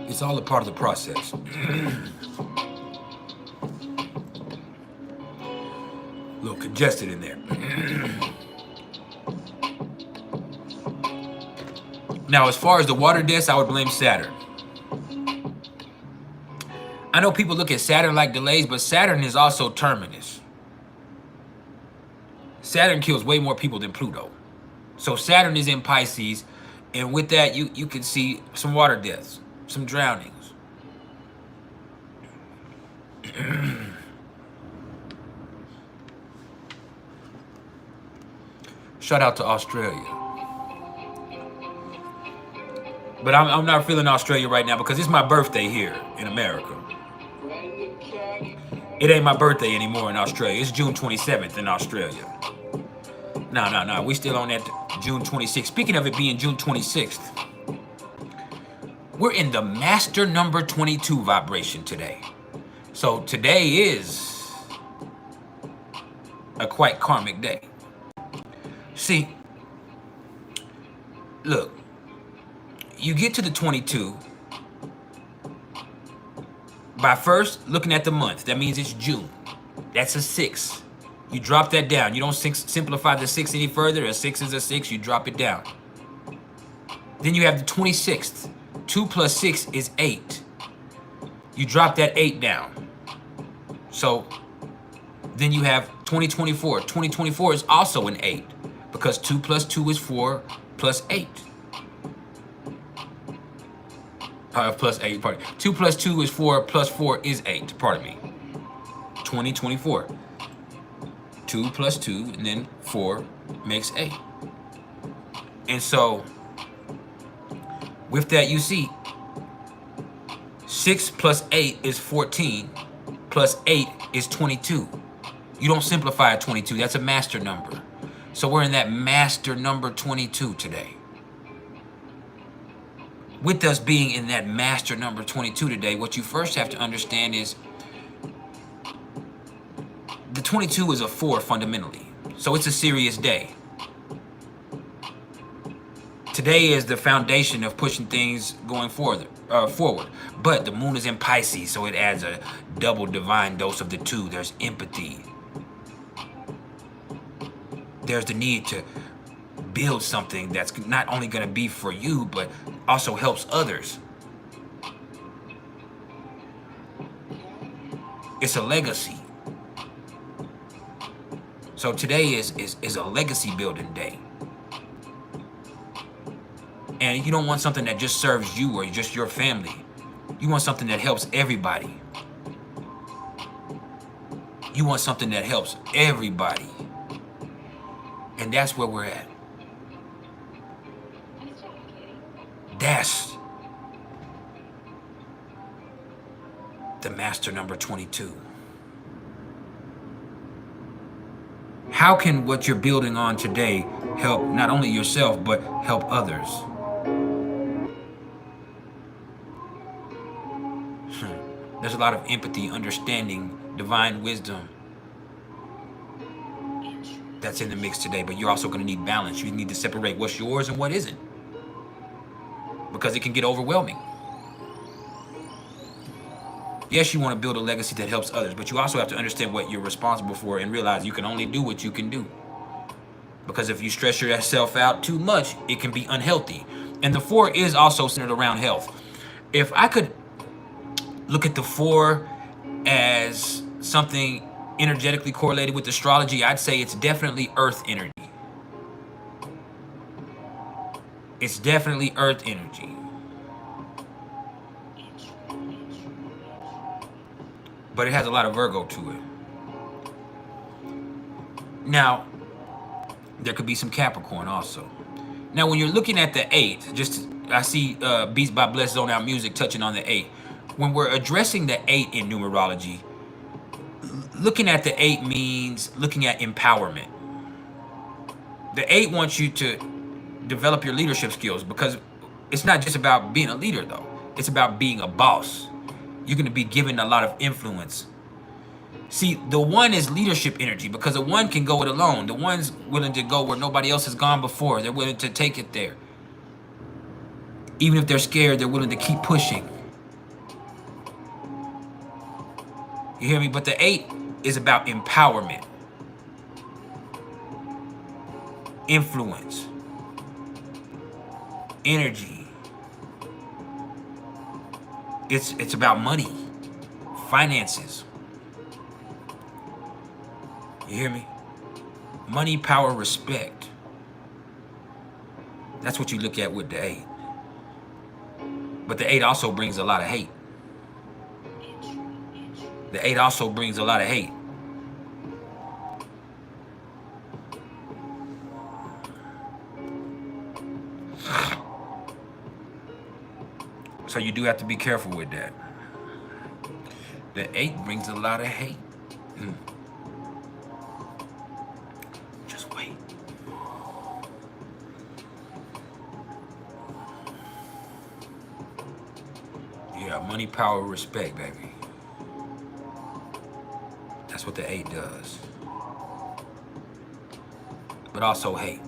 It's all a part of the process. A little congested in there. Now, as far as the water deaths, I would blame Saturn. I know people look at Saturn like delays, but Saturn is also terminus. Saturn kills way more people than Pluto. So Saturn is in Pisces, and with that, you can see some water deaths, some drownings. Shout out to Australia. But I'm not feeling Australia right now because it's my birthday here in America. It ain't my birthday anymore in Australia. It's June 27th in Australia. No. We still on that June 26th. Speaking of it being June 26th, we're in the master number 22 vibration today. So today is a quite karmic day. See, look, you get to the 22 by first looking at the month. That means it's June. That's a 6. You drop that down. You don't simplify the 6 any further. A 6 is a 6. You drop it down. Then you have the 26th. 2 plus 6 is 8. You drop that 8 down. So then you have 2024. 2024 is also an 8 because 2 plus 2 is 4 plus 8. Plus 8, pardon. 2 plus 2 is 4 plus 4 is 8. Pardon me. 2024. 2 plus 2 and then 4 makes 8. And so, with that, you see, 6 plus 8 is 14, plus 8 is 22. You don't simplify a 22, that's a master number. So we're in that master number 22 today. With us being in that master number 22 today, what you first have to understand is the 22 is a 4 fundamentally. So it's a serious day. Today is the foundation of pushing things going forward. But the moon is in Pisces, so it adds a double divine dose of the 2. There's empathy. There's the need to build something that's not only going to be for you, but also helps others. It's a legacy. So today is a legacy building day. And you don't want something that just serves you or just your family. You want something that helps everybody. You want something that helps everybody. And that's where we're at. That's the master number 22. How can what you're building on today help not only yourself, but help others? There's a lot of empathy, understanding, divine wisdom that's in the mix today, but you're also going to need balance. You need to separate what's yours and what isn't, because it can get overwhelming. Yes, you want to build a legacy that helps others, but you also have to understand what you're responsible for and realize you can only do what you can do. Because if you stress yourself out too much, it can be unhealthy. And the 4 is also centered around health. If I could look at the 4 as something energetically correlated with astrology, I'd say it's definitely earth energy. It's definitely earth energy. But it has a lot of Virgo to it. Now, there could be some Capricorn also. Now, when you're looking at the 8, I see Beats by Bless Zone Out Music touching on the 8. When we're addressing the 8 in numerology, looking at the 8 means looking at empowerment. The 8 wants you to develop your leadership skills, because it's not just about being a leader, though. It's about being a boss. You're going to be given a lot of influence. See, the 1 is leadership energy, because the 1 can go it alone. The 1's willing to go where nobody else has gone before. They're willing to take it there. Even if they're scared, they're willing to keep pushing. You hear me? But the 8 is about empowerment, influence, energy. It's about money, finances. You hear me? Money, power, respect. That's what you look at with the 8. But the 8 also brings a lot of hate. The 8 also brings a lot of hate. So you do have to be careful with that. The 8 brings a lot of hate. Just wait. Yeah, money, power, respect, baby. That's what the 8 does. But also hate.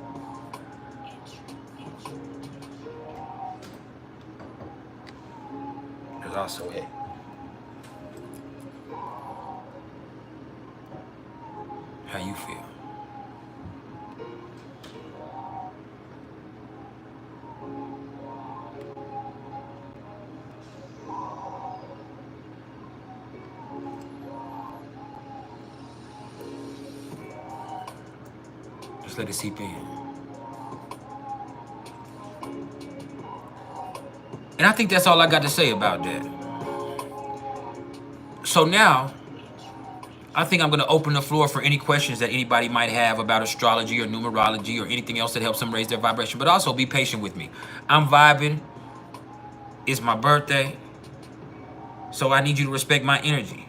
There's also hate. How you feel? Just let it seep in. And I think that's all I got to say about that. So now, I think I'm going to open the floor for any questions that anybody might have about astrology or numerology or anything else that helps them raise their vibration. But also be patient with me. I'm vibing. It's my birthday. So I need you to respect my energy.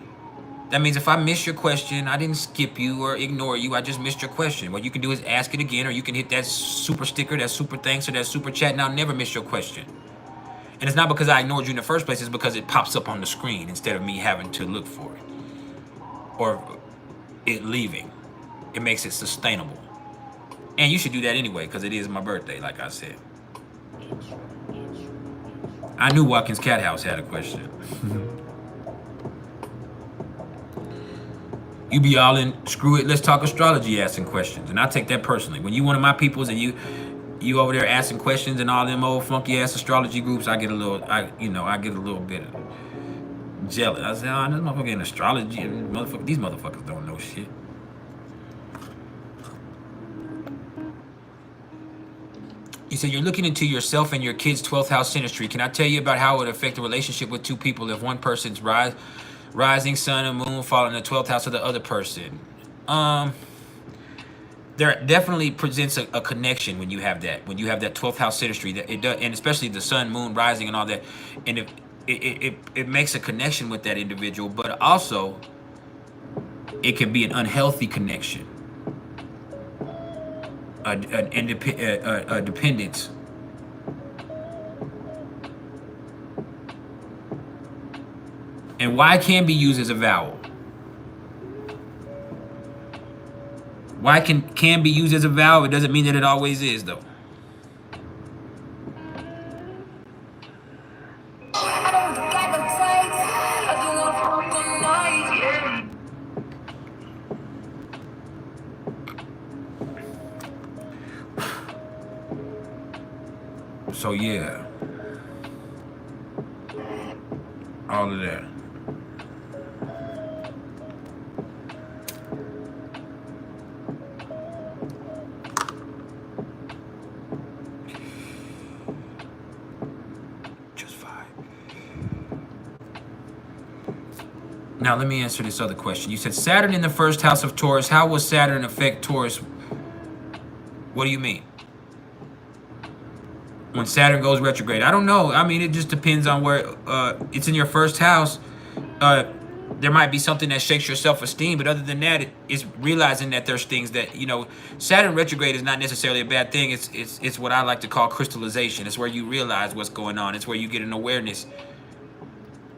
That means if I miss your question, I didn't skip you or ignore you. I just missed your question. What you can do is ask it again, or you can hit that super sticker, that super thanks, or that super chat, and I'll never miss your question. And it's not because I ignored you in the first place. It's because it pops up on the screen instead of me having to look for it or it leaving. It makes it sustainable. And you should do that anyway because it is my birthday, like I said. I knew Watkins Cat House had a question. You be all in, screw it, let's talk astrology asking questions. And I take that personally. When you one of my peoples and you over there asking questions and all them old funky ass astrology groups, I get a little, I get a little bit jealous. I say, oh, this motherfucker in astrology, these motherfuckers don't know shit. You said you're looking into yourself and your kid's 12th house synastry. Can I tell you about how it would affect the relationship with two people if one person's rising sun and moon fall in the 12th house of the other person? There definitely presents a connection when you have that 12th house synastry, that it does, and especially the sun, moon, rising, and all that, and if it makes a connection with that individual, but also it can be an unhealthy connection, a dependence. And why can be used as a vowel. Why can be used as a vowel? It doesn't mean that it always is, though. So yeah, all of that. Now, let me answer this other question. You said Saturn in the first house of Taurus. How will Saturn affect Taurus? What do you mean? When Saturn goes retrograde? I don't know. I mean, it just depends on where it's in your first house. There might be something that shakes your self-esteem, but other than that, it's realizing that there's things that, Saturn retrograde is not necessarily a bad thing. It's what I like to call crystallization. It's where you realize what's going on. It's where you get an awareness.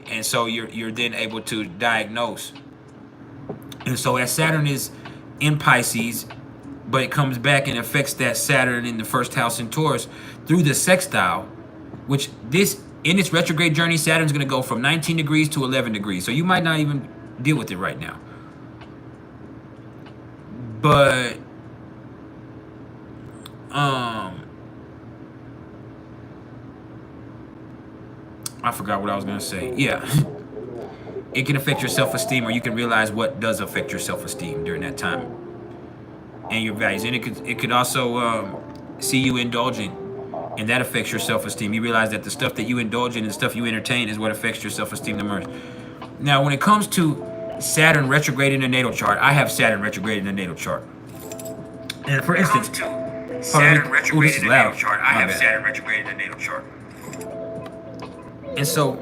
And so you're then able to diagnose. And so as Saturn is in Pisces, but it comes back and affects that Saturn in the first house in Taurus through the sextile, which in its retrograde journey, Saturn's going to go from 19 degrees to 11 degrees. So you might not even deal with it right now. But I forgot what I was going to say. Yeah. It can affect your self-esteem, or you can realize what does affect your self-esteem during that time and your values. And it could also see you indulging, and that affects your self-esteem. You realize that the stuff that you indulge in and the stuff you entertain is what affects your self-esteem the most. Now, when it comes to Saturn retrograde in the natal chart, I have Saturn retrograde in the natal chart. And for instance, Saturn retrograde in the natal chart, I have Saturn retrograde in the natal chart. And so,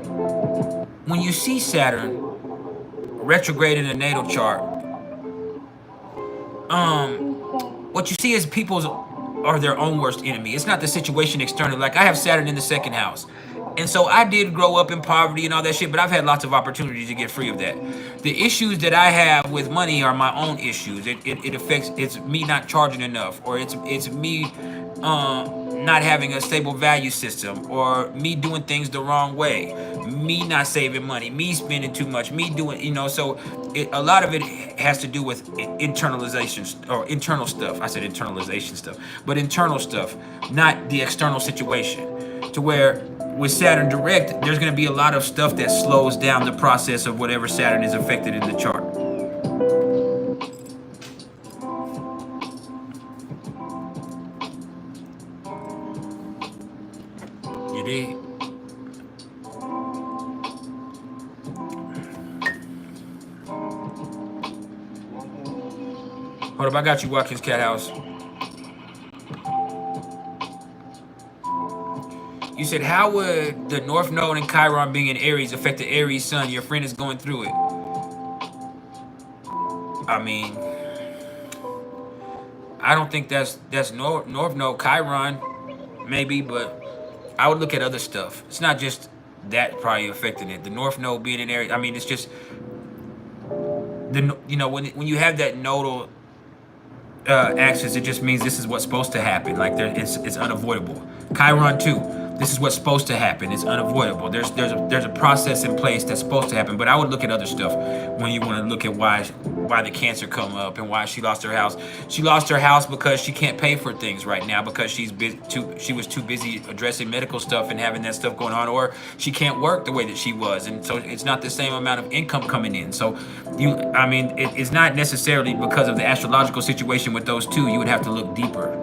when you see Saturn retrograde in the natal chart, what you see is people are their own worst enemy. It's not the situation external. Like, I have Saturn in the second house. And so I did grow up in poverty and all that shit, but I've had lots of opportunities to get free of that. The issues that I have with money are my own issues. It affects, it's me not charging enough, or it's me not having a stable value system, or me doing things the wrong way, me not saving money, me spending too much, me doing, so a lot of it has to do with internalization or internal stuff. I said internalization stuff, but internal stuff, not the external situation. To where with Saturn direct, there's going to be a lot of stuff that slows down the process of whatever Saturn is affected in the chart. You dig? Hold up, I got you, Watkins Cat House. You said, how would the North Node and Chiron being in Aries affect the Aries sun? Your friend is going through it. I mean, I don't think that's North Node Chiron, maybe, but I would look at other stuff. It's not just that probably affecting it. The North Node being in Aries. I mean, it's just when you have that nodal axis, it just means this is what's supposed to happen. Like it's unavoidable. Chiron too. This is what's supposed to happen. It's unavoidable. There's a process in place that's supposed to happen. But I would look at other stuff when you want to look at why the Cancer come up and why she lost her house. She lost her house because she can't pay for things right now because she was too busy addressing medical stuff and having that stuff going on, or she can't work the way that she was, and so it's not the same amount of income coming in. So it's not necessarily because of the astrological situation with those two. You would have to look deeper.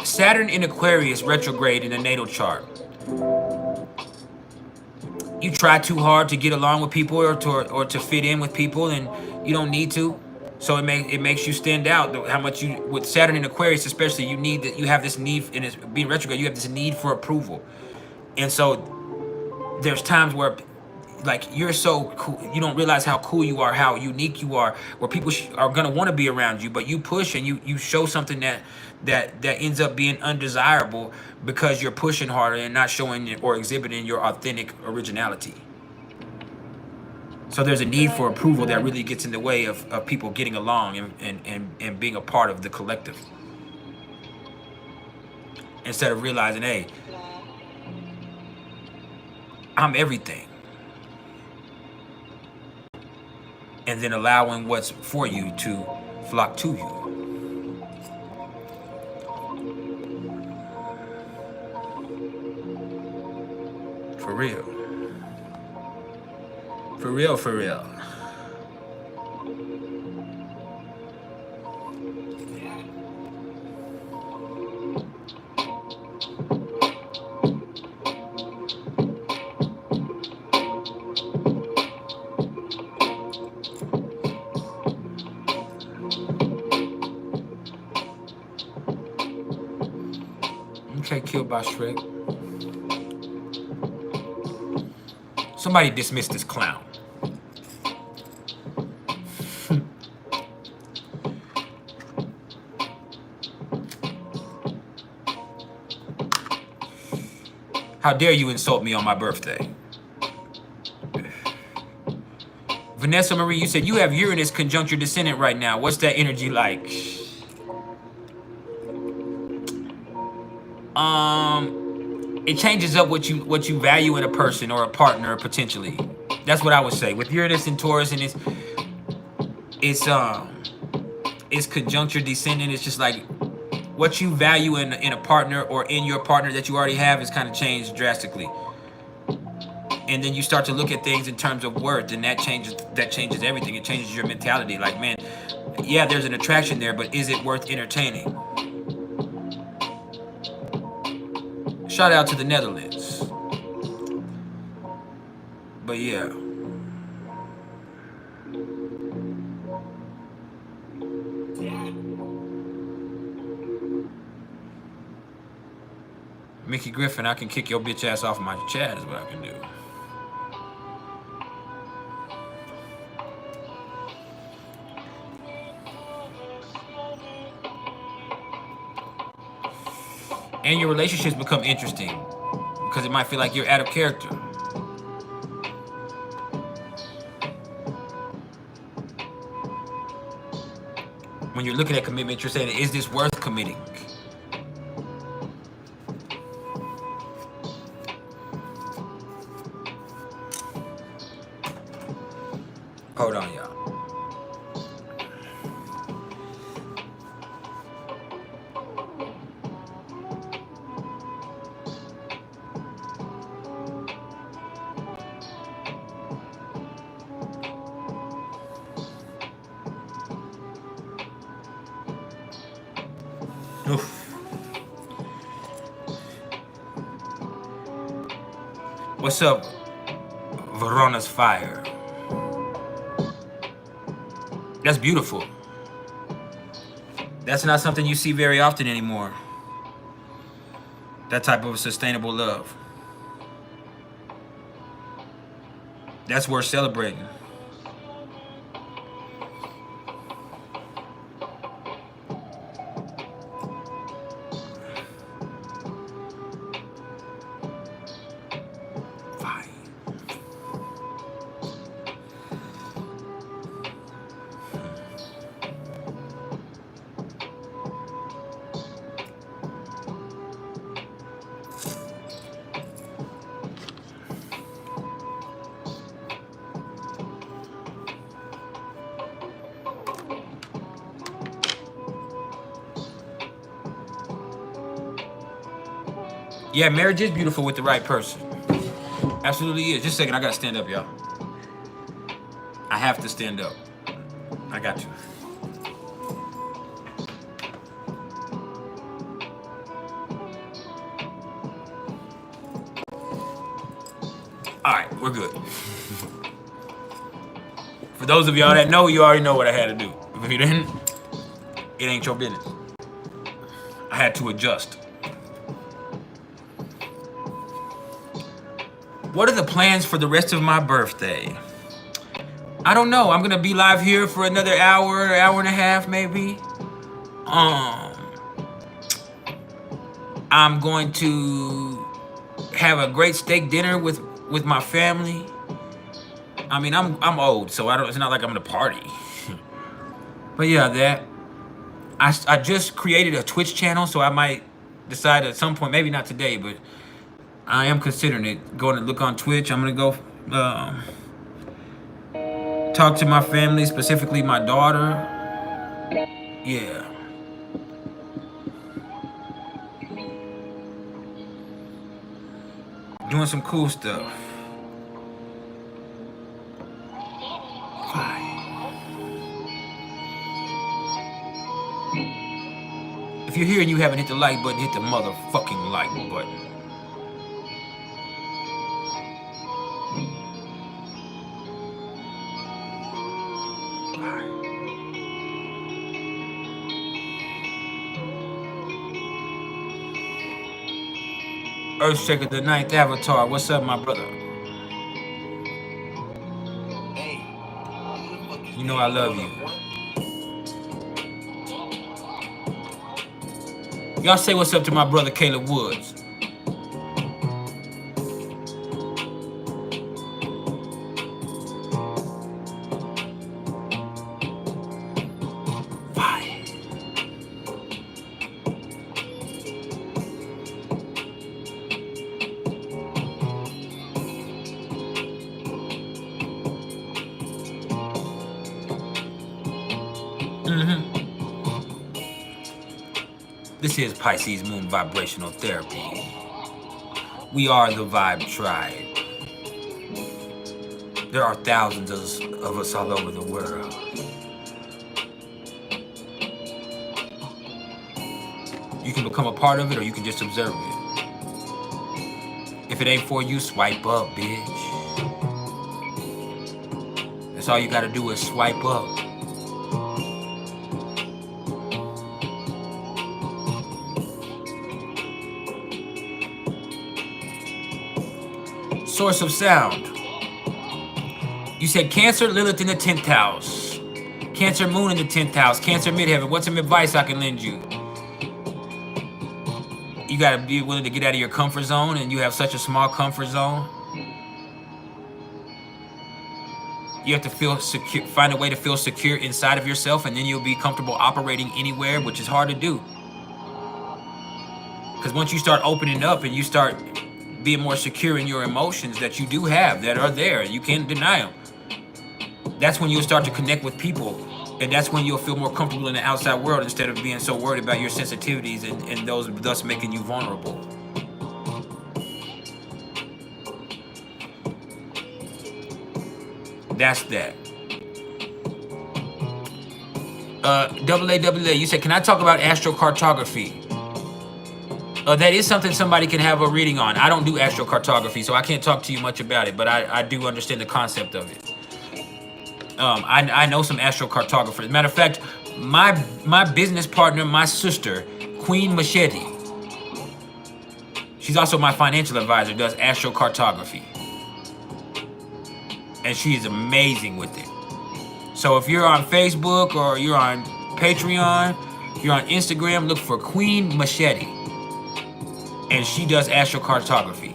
Saturn in Aquarius retrograde in the natal chart. You try too hard to get along with people or to fit in with people, and you don't need to. So it makes you stand out. How much you, with Saturn in Aquarius especially, you have this need, and it's being retrograde, you have this need for approval. And so there's times where like you're so cool, you don't realize how cool you are, how unique you are, where people are gonna want to be around you, but you push and you show something that ends up being undesirable because you're pushing harder and not showing or exhibiting your authentic originality. So there's a need for approval that really gets in the way of people getting along and being a part of the collective, instead of realizing, hey, I'm everything. And then allowing what's for you to flock to you. For real. For real, for real. Okay, killed by Shrek. Somebody dismiss this clown. How dare you insult me on my birthday? Vanessa Marie, you said you have Uranus conjunct your descendant right now. What's that energy like? It changes up what you value in a person or a partner potentially. That's what I would say. With Uranus and Taurus, and it's conjunct your descendant. It's just like what you value in a partner or in your partner that you already have is kind of changed drastically. And then you start to look at things in terms of worth, and that changes everything. It changes your mentality. Like, man, yeah, there's an attraction there, but is it worth entertaining? Shout out to the Netherlands. But yeah. Mickey Griffin, I can kick your bitch ass off my chat is what I can do. And your relationships become interesting because it might feel like you're out of character. When you're looking at commitment, you're saying, is this worth committing? Hold on, y'all. Oof. What's up, Verona's fire. That's beautiful. That's not something you see very often anymore. That type of sustainable love. That's worth celebrating. Fine. Yeah, marriage is beautiful with the right person. Absolutely is. Just a second, I gotta stand up, y'all. I have to stand up. I got to. All right, we're good. For those of y'all that know, you already know what I had to do. If you didn't, it ain't your business. I had to adjust. What are the plans for the rest of my birthday? I don't know. I'm gonna be live here for another hour, hour and a half, maybe. I'm going to have a great steak dinner with my family. I mean, I'm old, so it's not like I'm gonna party. But yeah, that. I just created a Twitch channel, so I might decide at some point, maybe not today, but I am considering it. Going to look on Twitch. I'm gonna go talk to my family, specifically my daughter. Yeah. Doing some cool stuff. Fine. If you're here and you haven't hit the like button, hit the motherfucking like button. Earthshaker, the ninth avatar. What's up, my brother? You know I love you. Y'all say what's up to my brother Caleb Woods. This is Pisces Moon Vibrational Therapy. We are the Vibe Tribe. There are thousands of us all over the world. You can become a part of it or you can just observe it. If it ain't for you, swipe up, bitch. That's all you gotta do is swipe up. Source of sound. You said Cancer, Lilith in the 10th house. Cancer, Moon in the 10th house. Cancer, Midheaven. What's some advice I can lend you? You gotta be willing to get out of your comfort zone, and you have such a small comfort zone. You have to feel secure, find a way to feel secure inside of yourself, and then you'll be comfortable operating anywhere, which is hard to do. Because once you start opening up and you start being more secure in your emotions that you do have, that are there, you can't deny them. That's when you'll start to connect with people, and that's when you'll feel more comfortable in the outside world instead of being so worried about your sensitivities and those thus making you vulnerable. That's that. AA, you said, can I talk about astrocartography? That is something somebody can have a reading on. I don't do astrocartography, so I can't talk to you much about it, but I do understand the concept of it. I know some astrocartographers. Matter of fact, my business partner, my sister, Queen Machete, she's also my financial advisor, does astrocartography. And she is amazing with it. So if you're on Facebook or you're on Patreon, if you're on Instagram, look for Queen Machete. And she does astrocartography.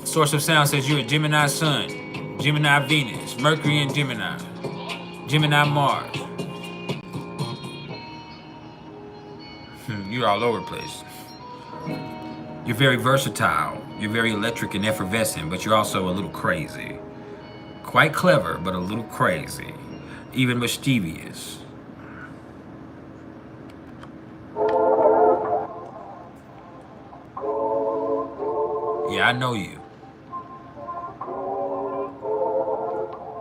Source of Sound says you're a Gemini Sun, Gemini Venus, Mercury and Gemini, Gemini Mars. You're all over the place. You're very versatile. You're very electric and effervescent, but you're also a little crazy. Quite clever, but a little crazy. Even mischievous. Yeah, I know you.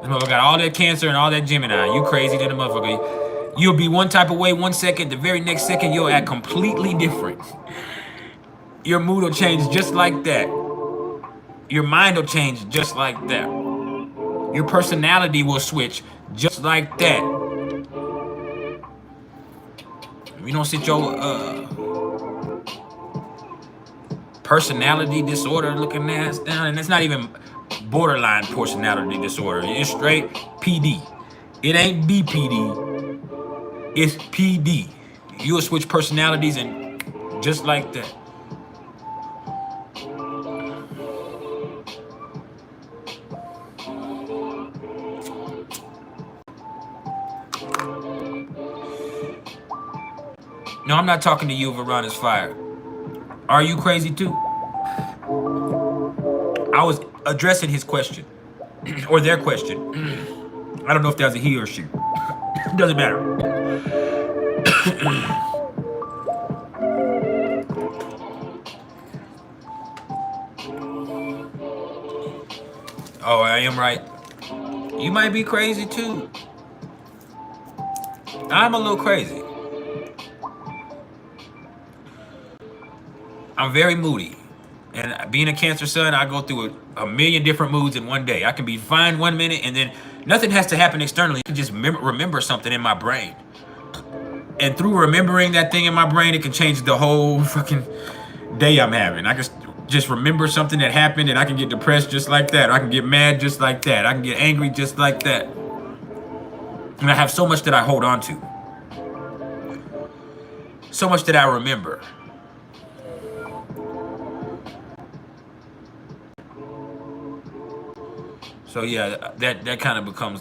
This motherfucker got all that Cancer and all that Gemini. You crazy than a motherfucker. You'll be one type of way 1 second, the very next second you'll act completely different. Your mood will change just like that. Your mind will change just like that. Your personality will switch just like that. You don't sit your personality disorder looking ass down, and it's not even borderline personality disorder. It's straight PD. It ain't BPD. It's PD. You'll switch personalities and just like that. No, I'm not talking to you, Uranus Fire. Are you crazy too? I was addressing his question. Or their question. I don't know if that was a he or she. Doesn't matter. Oh, I am right. You might be crazy too. I'm a little crazy. I'm very moody. And being a Cancer Sun, I go through a million different moods in one day. I can be fine 1 minute and then nothing has to happen externally. I can just remember something in my brain. And through remembering that thing in my brain, it can change the whole fucking day I'm having. I can just remember something that happened and I can get depressed just like that. Or I can get mad just like that. I can get angry just like that. And I have so much that I hold on to. So much that I remember. So yeah, that kind of becomes.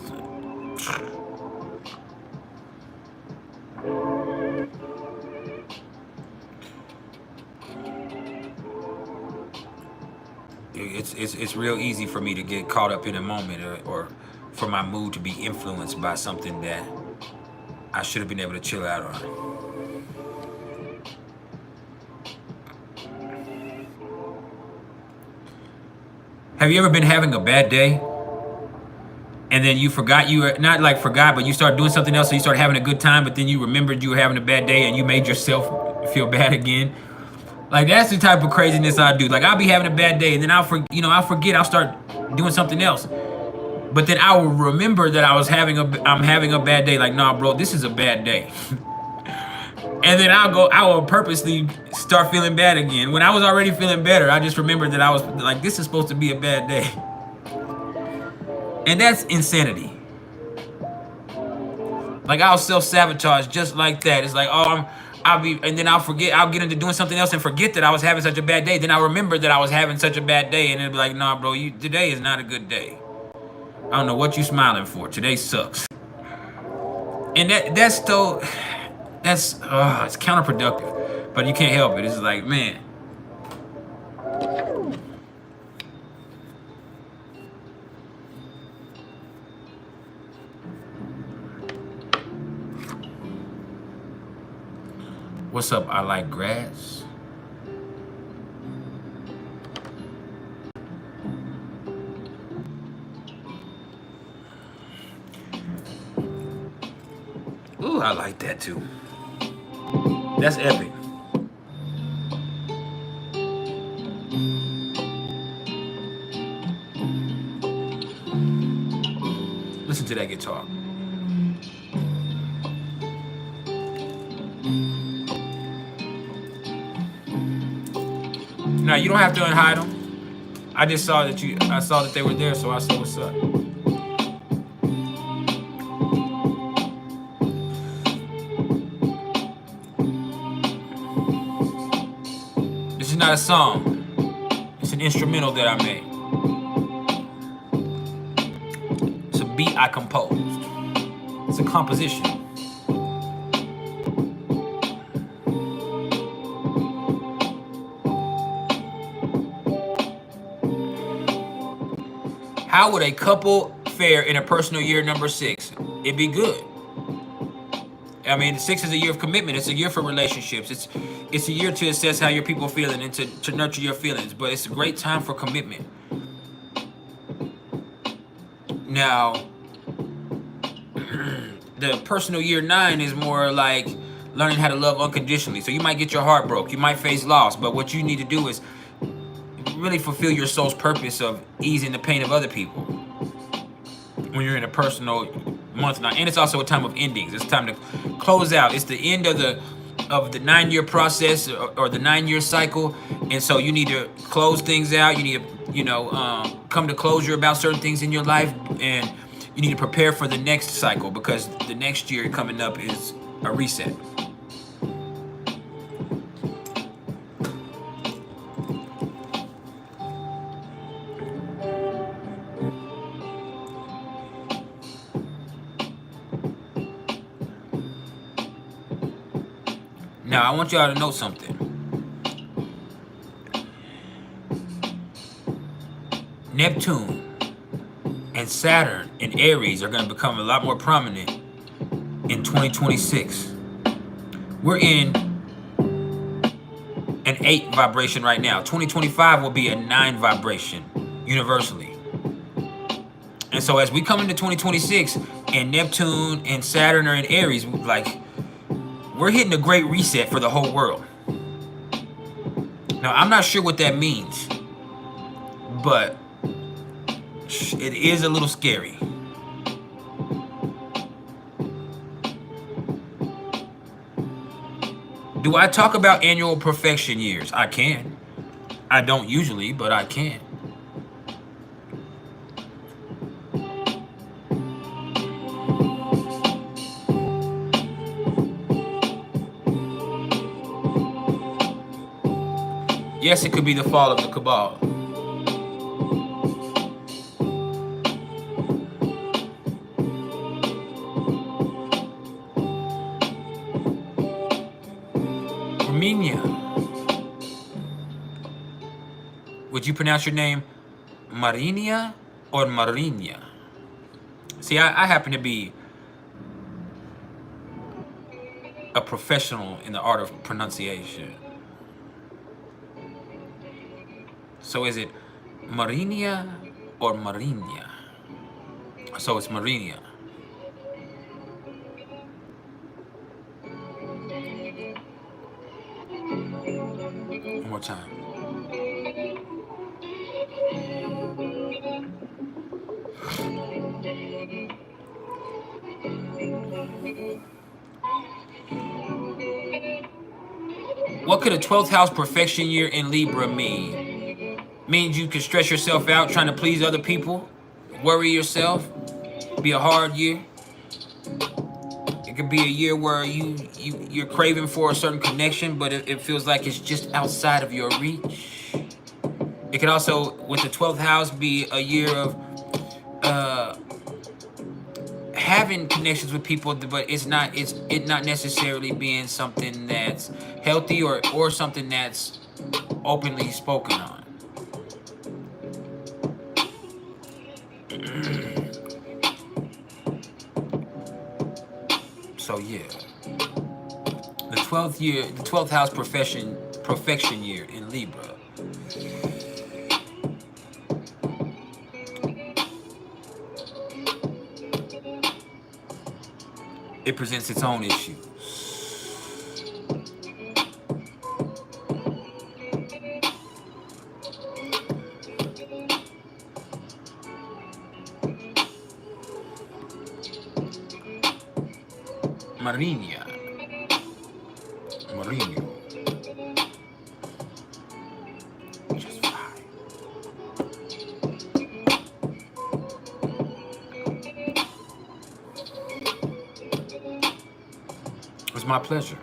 It's real easy for me to get caught up in a moment or for my mood to be influenced by something that I should have been able to chill out on. Have you ever been having a bad day? And then you forgot you were, not like forgot, but you started doing something else, so you started having a good time, but then you remembered you were having a bad day and you made yourself feel bad again. Like, that's the type of craziness I do. Like, I'll be having a bad day and then I'll forget, I'll start doing something else. But then I will remember that I'm having a bad day. Like, nah, bro, this is a bad day. And then I will purposely start feeling bad again. When I was already feeling better, I just remembered that I was like, this is supposed to be a bad day. And that's insanity. Like, I'll self-sabotage just like that. It's like, oh, and then I'll forget, I'll get into doing something else and forget that I was having such a bad day. Then I'll remember that I was having such a bad day, and it'll be like, nah, bro, today is not a good day. I don't know what you smiling for. Today sucks. And it's counterproductive. But you can't help it. It's like, man. What's up? I like grass. Ooh, I like that too. That's epic. Listen to that guitar. Now you don't have to unhide them. I just saw that I saw that they were there, so I said, "What's up?" This is not a song. It's an instrumental that I made. It's a beat I composed. It's a composition. How would a couple fare in a personal year number 6? It'd be good. I mean, 6 is a year of commitment. It's a year for relationships. It's a year to assess how your people are feeling and to nurture your feelings. But it's a great time for commitment. Now, the personal year 9 is more like learning how to love unconditionally. So you might get your heart broke. You might face loss. But what you need to do is really fulfill your soul's purpose of easing the pain of other people when you're in a personal month now. And it's also a time of endings. It's time to close out. It's the end of the 9-year process or the 9-year cycle. And so you need to close things out. You need to, come to closure about certain things in your life. And you need to prepare for the next cycle, because the next year coming up is a reset. Now, I want y'all to know something. Neptune and Saturn and Aries are going to become a lot more prominent in 2026. We're in an 8 vibration right now. 2025 will be a 9 vibration universally. And so as we come into 2026 and Neptune and Saturn are in Aries, we're hitting a great reset for the whole world. Now, I'm not sure what that means, but it is a little scary. Do I talk about annual perfection years? I can. I don't usually, but I can. Yes, it could be the fall of the cabal. Armenia. Would you pronounce your name Marinia or Marinia? See, I happen to be a professional in the art of pronunciation. So is it Marinia or Marinia? So it's Marinia. One more time. What could a 12th house perfection year in Libra mean? Means you can stress yourself out trying to please other people, worry yourself, be a hard year. It could be a year where you're craving for a certain connection, but it feels like it's just outside of your reach. It could also, with the 12th house, be a year of having connections with people, but it's not necessarily being something that's healthy or something that's openly spoken on. So yeah, the 12th house perfection year in Libra. it presents its own issues. Marina. Marino. Just fine. It was my pleasure.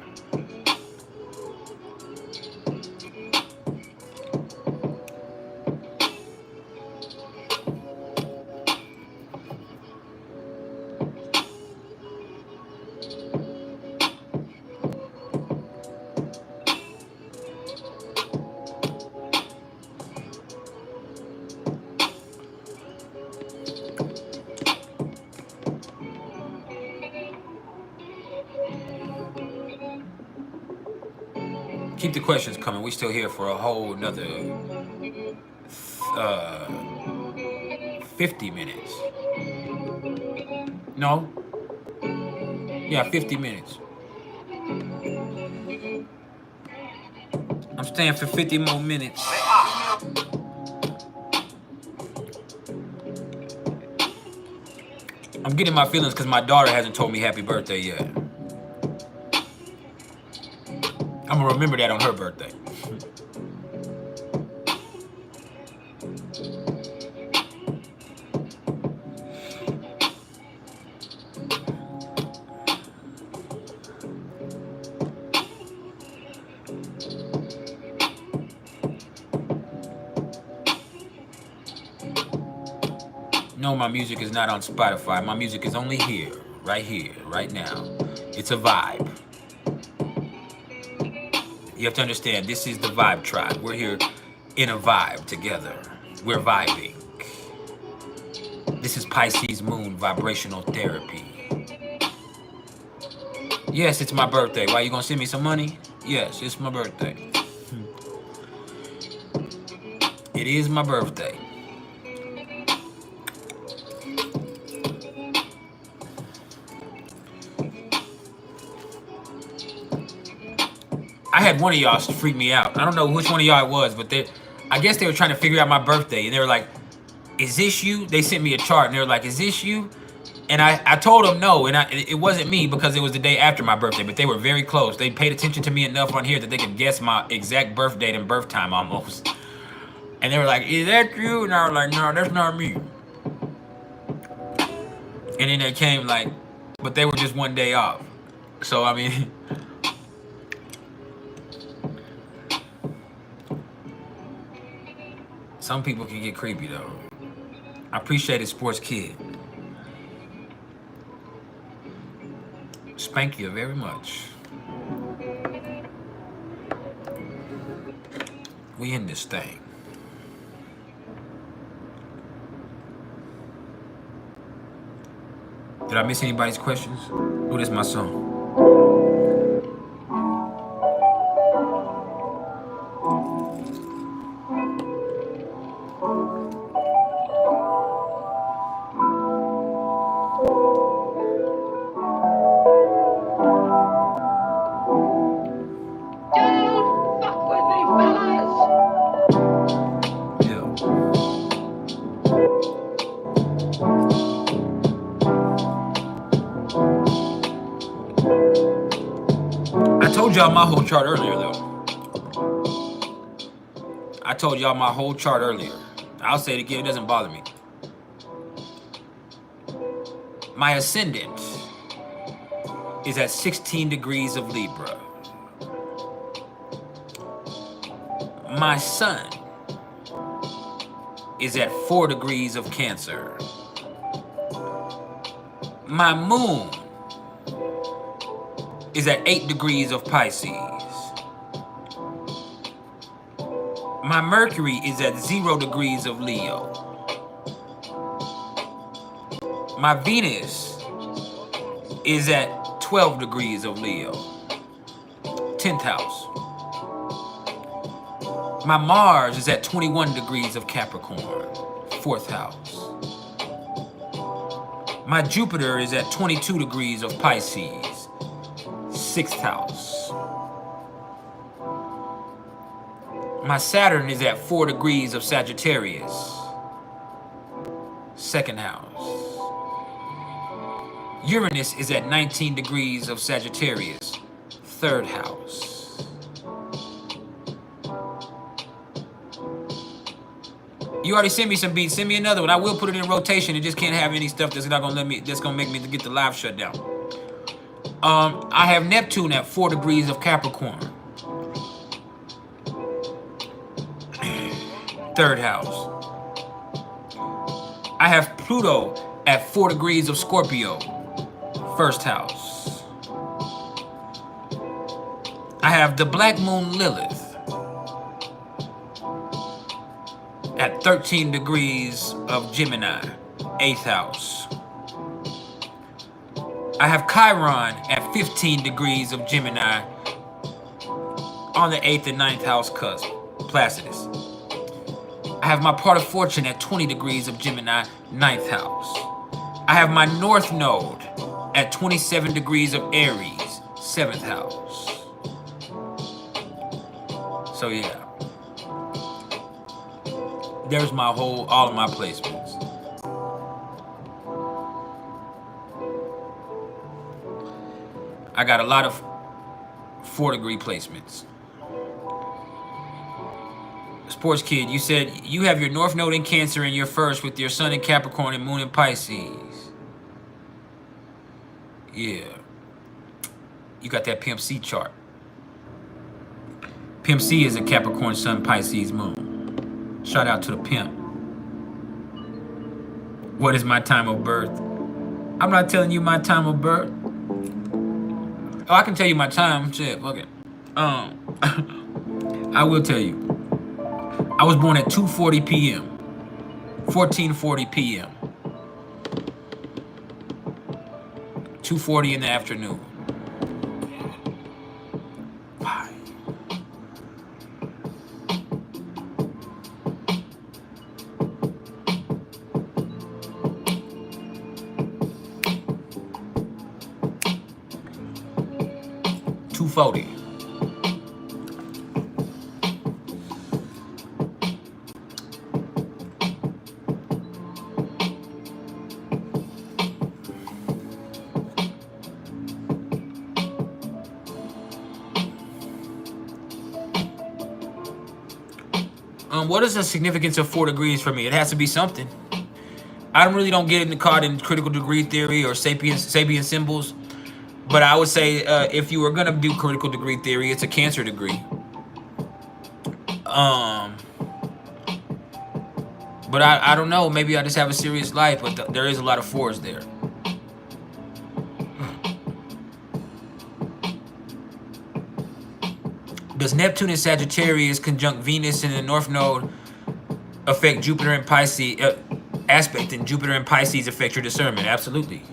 Keep the questions coming. We still here for a whole another 50 minutes. No? Yeah, 50 minutes. I'm staying for 50 more minutes. I'm getting my feelings because my daughter hasn't told me happy birthday yet. I'm gonna remember that on her birthday. No, my music is not on Spotify. My music is only here, right now. It's a vibe. You have to understand, this is the Vibe Tribe. We're here in a vibe together. We're vibing. This is Pisces Moon Vibrational Therapy. Yes, it's my birthday. Why, you gonna send me some money? Yes, it's my birthday. It is my birthday. I had one of y'all freak me out. I don't know which one of y'all it was, but I guess they were trying to figure out my birthday, and they were like, is this you? They sent me a chart, and they were like, is this you? And I told them no, and it wasn't me because it was the day after my birthday, but they were very close. They paid attention to me enough on here that they could guess my exact birth date and birth time almost. And they were like, is that you? And I was like, no, that's not me. And then they came like, but they were just one day off. So, I mean... Some people can get creepy though. I appreciate it, Sports Kid. Spank you very much. We in this thing. Did I miss anybody's questions? Oh, this is my song. Y'all my whole chart earlier though. I told y'all my whole chart earlier. I'll say it again, it doesn't bother me. My ascendant is at 16 degrees of Libra. My sun is at 4 degrees of Cancer. My moon is at 8 degrees of Pisces. My Mercury is at 0 degrees of Leo. My Venus is at 12 degrees of Leo. 10th house. My Mars is at 21 degrees of Capricorn. 4th house. My Jupiter is at 22 degrees of Pisces, 6th house. My Saturn is at 4 degrees of Sagittarius, 2nd house. Uranus is at 19 degrees of Sagittarius, 3rd house. You already sent me some beats. Send me another one. I will put it in rotation. It just can't have any stuff that's not gonna let me. That's gonna make me to get the live shut down. I have Neptune at 4 degrees of Capricorn, 3rd house. I have Pluto at 4 degrees of Scorpio, 1st house. I have the Black Moon Lilith at 13 degrees of Gemini, 8th house. I have Chiron at 15 degrees of Gemini on the 8th and 9th house cusp, Placidus. I have my part of fortune at 20 degrees of Gemini, 9th house. I have my North Node at 27 degrees of Aries, 7th house. So yeah, there's my all of my placements. I got a lot of 4-degree placements. Sports Kid, you said you have your North Node in Cancer in your first with your Sun in Capricorn and Moon in Pisces. Yeah. You got that Pimp C chart. Pimp C is a Capricorn Sun Pisces Moon. Shout out to the pimp. What is my time of birth? I'm not telling you my time of birth. Oh, I can tell you my time. Shit, fuck it. I will tell you. I was born at 2:40 p.m. 14:40 p.m. 2:40 in the afternoon. Why? $2.40. What is the significance of 4 degrees for me? It has to be something. I really don't get caught in critical degree theory or sapient symbols. But I would say if you were gonna do critical degree theory, it's a Cancer degree. But I don't know. Maybe I just have a serious life, but there is a lot of 4s there. Does Neptune in Sagittarius conjunct Venus in the North Node affect Jupiter and Pisces? Aspect in Jupiter and Pisces affect your discernment? Absolutely.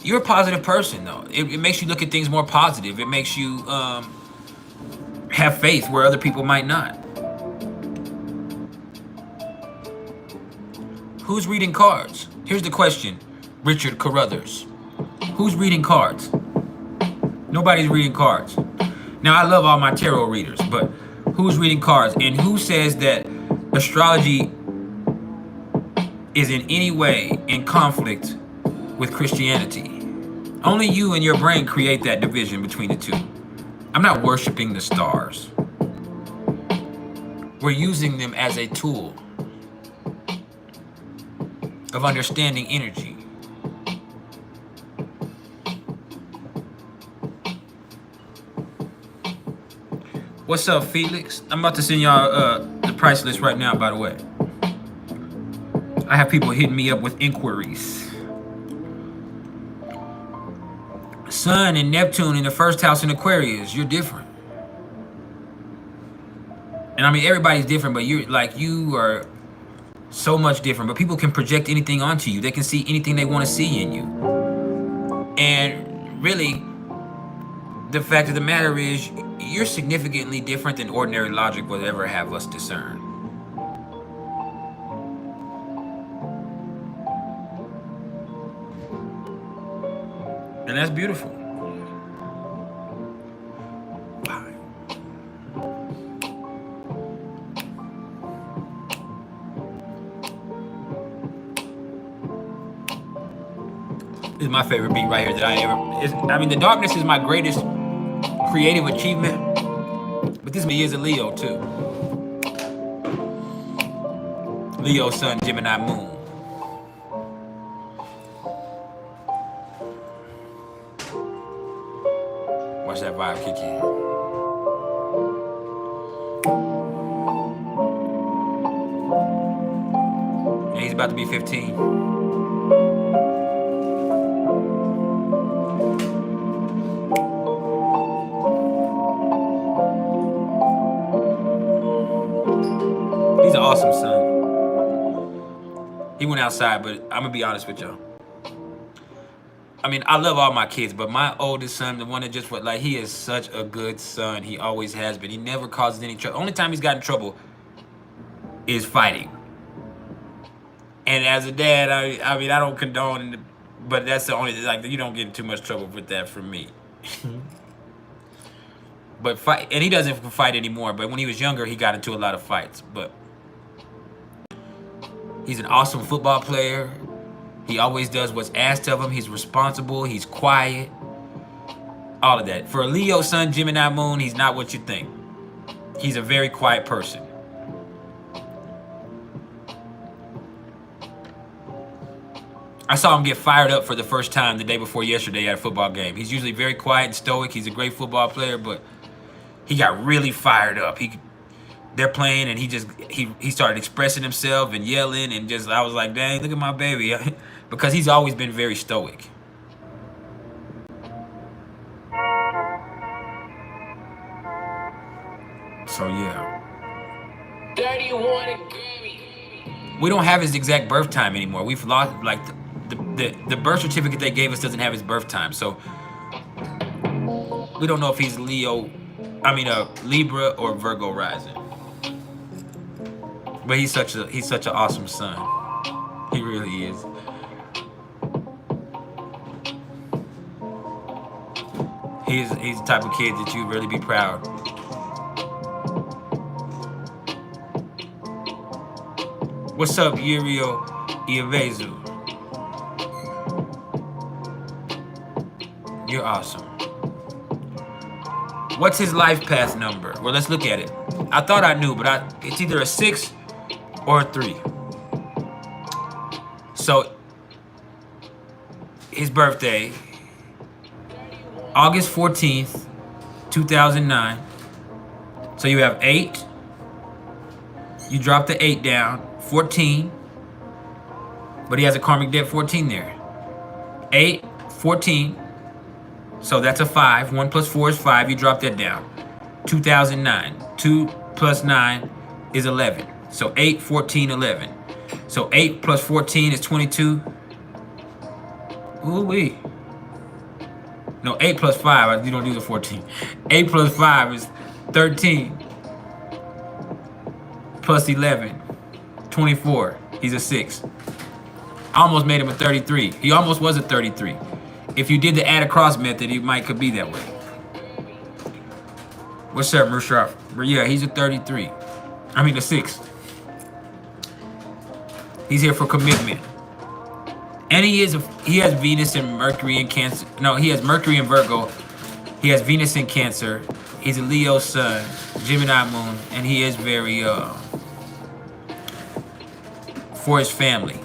You're a positive person, though. It makes you look at things more positive. It makes you have faith where other people might not. Who's reading cards? Here's the question, Richard Carruthers. Who's reading cards? Nobody's reading cards. Now, I love all my tarot readers, but who's reading cards? And who says that astrology is in any way in conflict with Christianity? Only you and your brain create that division between the two. I'm not worshiping the stars. We're using them as a tool of understanding energy. What's up, Felix? I'm about to send y'all the price list right now, by the way. I have people hitting me up with inquiries. Sun and Neptune in the first house in Aquarius, you're different. And I mean, everybody's different, but you are so much different. But people can project anything onto you. They can see anything they want to see in you. And really, the fact of the matter is, you're significantly different than ordinary logic would ever have us discern. And that's beautiful. Fine. This is my favorite beat right here that I ever. I mean, the darkness is my greatest creative achievement, but this me is a Leo too. Leo, Sun, Gemini, Moon. Watch that vibe kick in. And he's about to be 15. He's an awesome son. He went outside, but I'm gonna be honest with y'all. I mean, I love all my kids, but my oldest son, the one that just went, like, he is such a good son. He always has been. He never causes any trouble. Only time he's got in trouble is fighting. And as a dad, I mean, I don't condone, but that's the only, like, you don't get in too much trouble with that from me. But fight, and he doesn't fight anymore, but when he was younger, he got into a lot of fights. But he's an awesome football player. He always does what's asked of him. He's responsible. He's quiet. All of that. For a Leo, Sun, Gemini, Moon, he's not what you think. He's a very quiet person. I saw him get fired up for the first time the day before yesterday at a football game. He's usually very quiet and stoic. He's a great football player, but he got really fired up. They're playing, and he started expressing himself and yelling, and just, I was like, dang, look at my baby. Because he's always been very stoic. So yeah. 31. We don't have his exact birth time anymore. We've lost, like, the birth certificate they gave us doesn't have his birth time. So we don't know if he's Libra or Virgo rising. But he's such an awesome son. He really is. He's the type of kid that you'd really be proud. What's up, Uriel Ievezu? You're awesome. What's his life path number? Well, let's look at it. I thought I knew, but it's either a 6 or a 3. So his birthday, August 14th, 2009. So you have 8. You drop the 8 down. 14. But he has a karmic debt 14 there. 8, 14. So that's a 5. 1 plus 4 is 5. You drop that down. 2009. 2 plus 9 is 11. So 8, 14, 11. So 8 plus 14 is 22. Ooh-wee. No, 8 plus 5, you don't do the 14. 8 plus 5 is 13. Plus 11, 24. He's a 6. I almost made him a 33. He almost was a 33. If you did the add across method, he could be that way. What's up, Mushraf? Yeah, he's a 33. I mean a 6. He's here for commitment. And he has Venus and Mercury in Cancer. No, he has Mercury in Virgo. He has Venus in Cancer. He's a Leo sun, Gemini moon, and he is very for his family.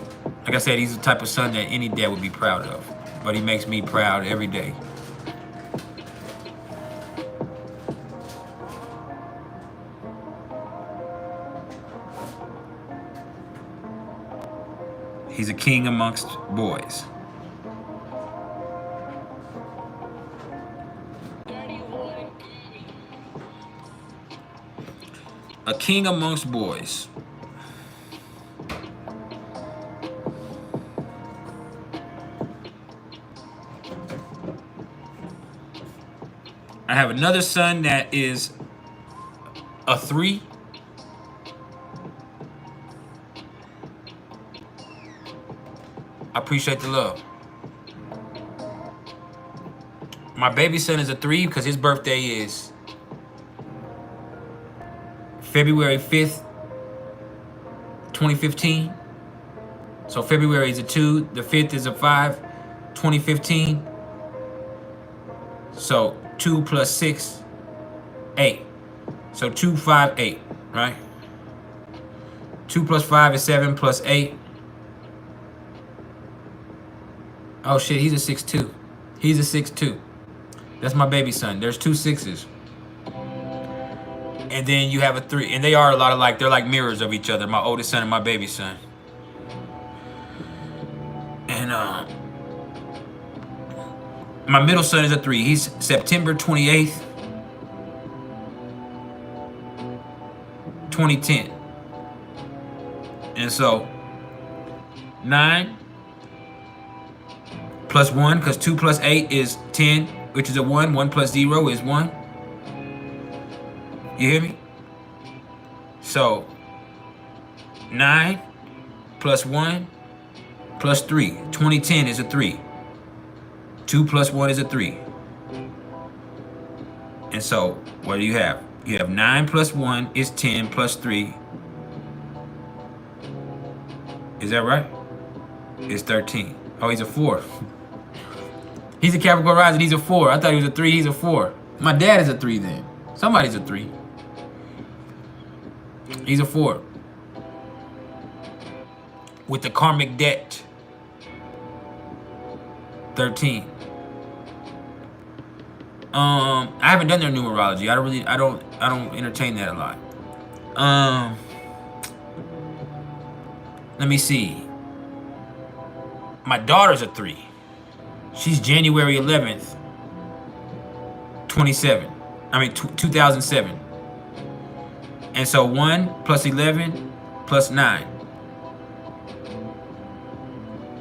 Like I said, he's the type of son that any dad would be proud of. But he makes me proud every day. He's a king amongst boys. A king amongst boys. I have another son that is a 3. I appreciate the love. My baby son is a 3 because his birthday is February 5th, 2015. So February is a 2, the 5th is a 5, 2015. So 2 plus 6, 8. So 2, 5, 8, right? 2 plus 5 is 7 plus 8. Oh shit, he's a 6'2". He's a 6'2". That's my baby son. There's 2 6s. And then you have a 3. And they are a lot alike. They're like mirrors of each other. My oldest son and my baby son. And my middle son is a 3. He's September 28th, 2010. And so 9 plus 1, because 2 plus 8 is 10, which is a 1. 1 plus 0 is 1. You hear me? So 9 plus 1 plus 3. 2010 is a 3. 2 plus 1 is a 3. And so what do you have? You have 9 plus 1 is 10 plus 3. Is that right? It's 13. Oh, he's a 4. He's a Capricorn rising. He's a 4. I thought he was a 3. He's a 4. My dad is a 3 then. Somebody's a 3. He's a 4. With the karmic debt. 13. I haven't done their numerology. I don't entertain that a lot. Let me see. My daughter's a 3. She's January 11th, 2007. And so 1 plus 11 plus 9.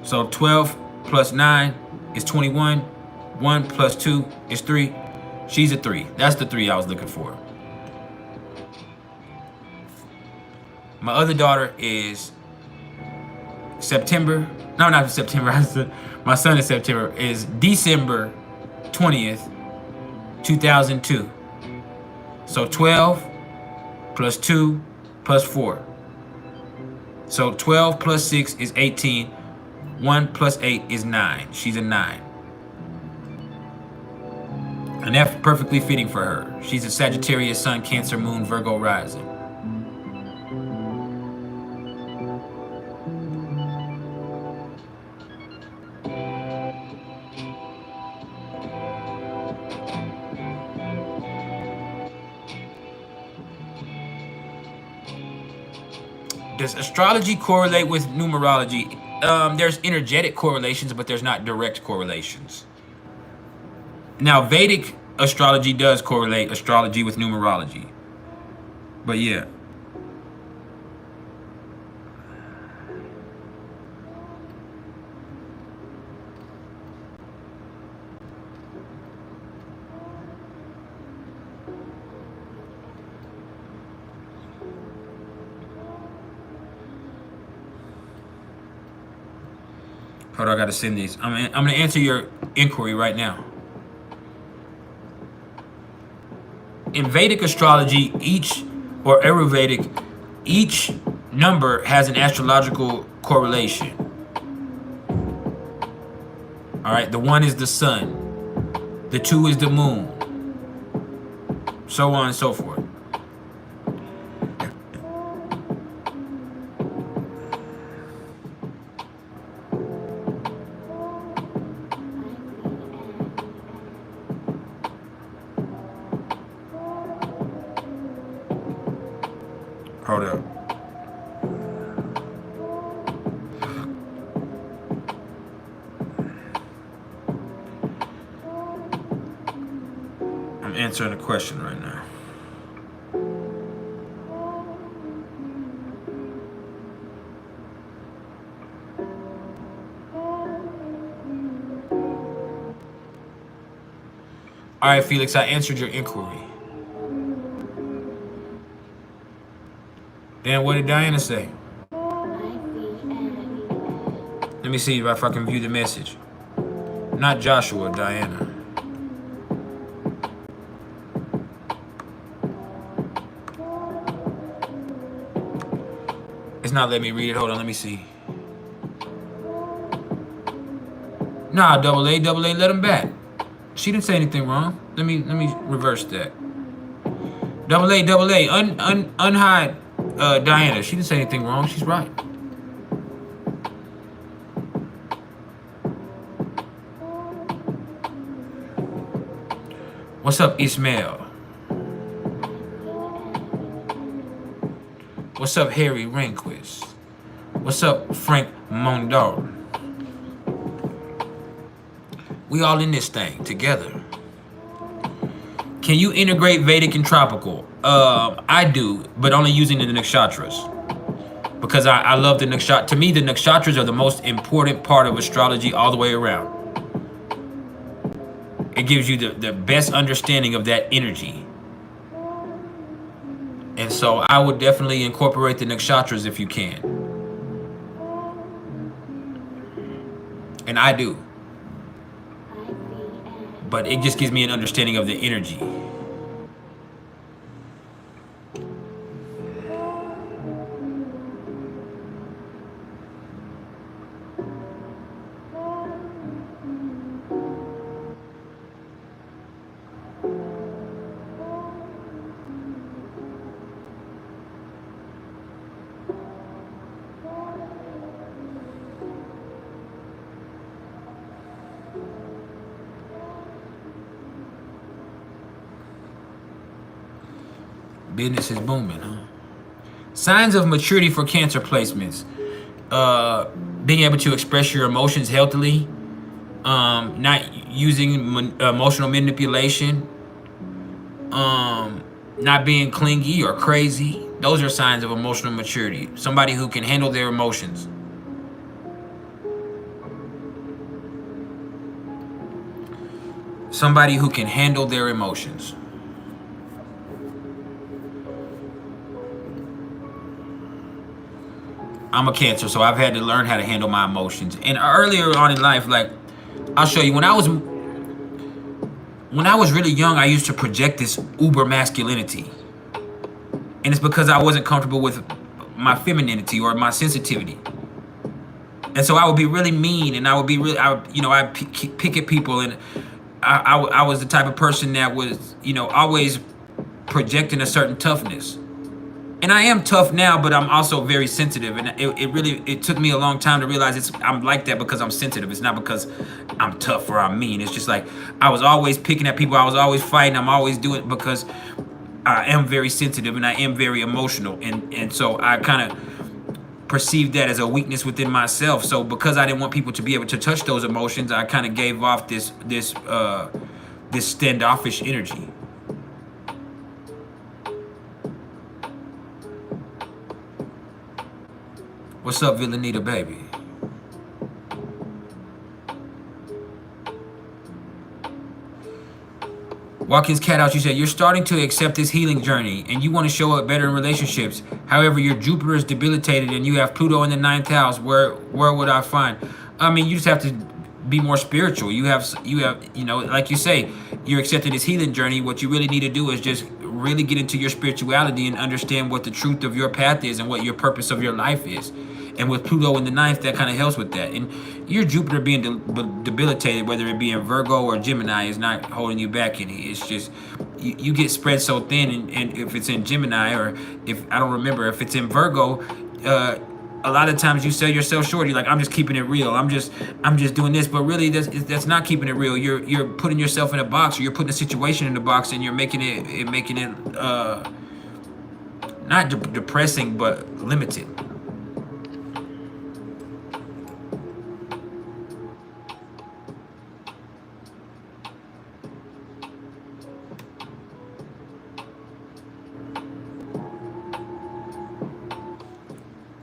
So 12 plus 9 is 21. 1 plus 2 is 3. She's a 3. That's the 3 I was looking for. My other daughter is September. No, not September. My son is September. Is December 20th, 2002. So 12 plus 2 plus 4. So 12 plus 6 is 18. 1 plus 8 is 9. She's a 9. And that's perfectly fitting for her. She's a Sagittarius sun, Cancer moon, Virgo rising. Does astrology correlate with numerology? There's energetic correlations, but there's not direct correlations. Now, Vedic astrology does correlate astrology with numerology. But yeah. Hold on, I gotta send these. I'm gonna answer your inquiry right now. In Vedic astrology, or Ayurvedic, each number has an astrological correlation. All right, the 1 is the sun, the 2 is the moon, so on and so forth. Hold up. I'm answering a question right now. All right, Felix, I answered your inquiry. Then what did Diana say? Let me see if I can view the message. Not Joshua, Diana. It's not letting me read it. Hold on, let me see. Nah, double A, let him back. She didn't say anything wrong. Let me reverse that. Double A, unhide Diana. She didn't say anything wrong. She's right. What's up, Ismail? What's up, Harry Rehnquist? What's up, Frank Mondor? We all in this thing together. Can you integrate Vedic and tropical? I do, but only using the nakshatras. Because I love the nakshatra. To me, the nakshatras are the most important part of astrology all the way around. It gives you the best understanding of that energy. And so I would definitely incorporate the nakshatras if you can. And I do. But it just gives me an understanding of the energy. Business is booming, huh? Signs of maturity for Cancer placements. Being able to express your emotions healthily. Not using emotional manipulation. Not being clingy or crazy. Those are signs of emotional maturity. Somebody who can handle their emotions. Somebody who can handle their emotions. I'm a Cancer, so I've had to learn how to handle my emotions. And earlier on in life, like, I'll show you, when I was really young, I used to project this uber masculinity. And it's because I wasn't comfortable with my femininity or my sensitivity. And so I would be really mean, and I would be really, I'd pick at people, and I was the type of person that was, always projecting a certain toughness. And I am tough now, but I'm also very sensitive. And it took me a long time to realize I'm like that because I'm sensitive. It's not because I'm tough or I'm mean. It's just like I was always picking at people. I was always fighting. I'm always doing it because I am very sensitive and I am very emotional. And so I kind of perceived that as a weakness within myself. So because I didn't want people to be able to touch those emotions, I kind of gave off this standoffish energy. What's up, Villanita, baby? Watkins Cat House, you said, you're starting to accept this healing journey and you want to show up better in relationships. However, your Jupiter is debilitated and you have Pluto in the 9th house. Where would I find? I mean, you just have to be more spiritual. You have, like you say, you're accepting this healing journey. What you really need to do is just really get into your spirituality and understand what the truth of your path is and what your purpose of your life is. And with Pluto in the 9th, that kind of helps with that. And your Jupiter being debilitated, whether it be in Virgo or Gemini, is not holding you back any. It's just you get spread so thin. And if it's in Gemini, or if I don't remember, if it's in Virgo, a lot of times you sell yourself short. You're like, I'm just keeping it real. I'm just doing this. But really, that's not keeping it real. You're putting yourself in a box, or you're putting a situation in a box, and you're making it not depressing, but limited.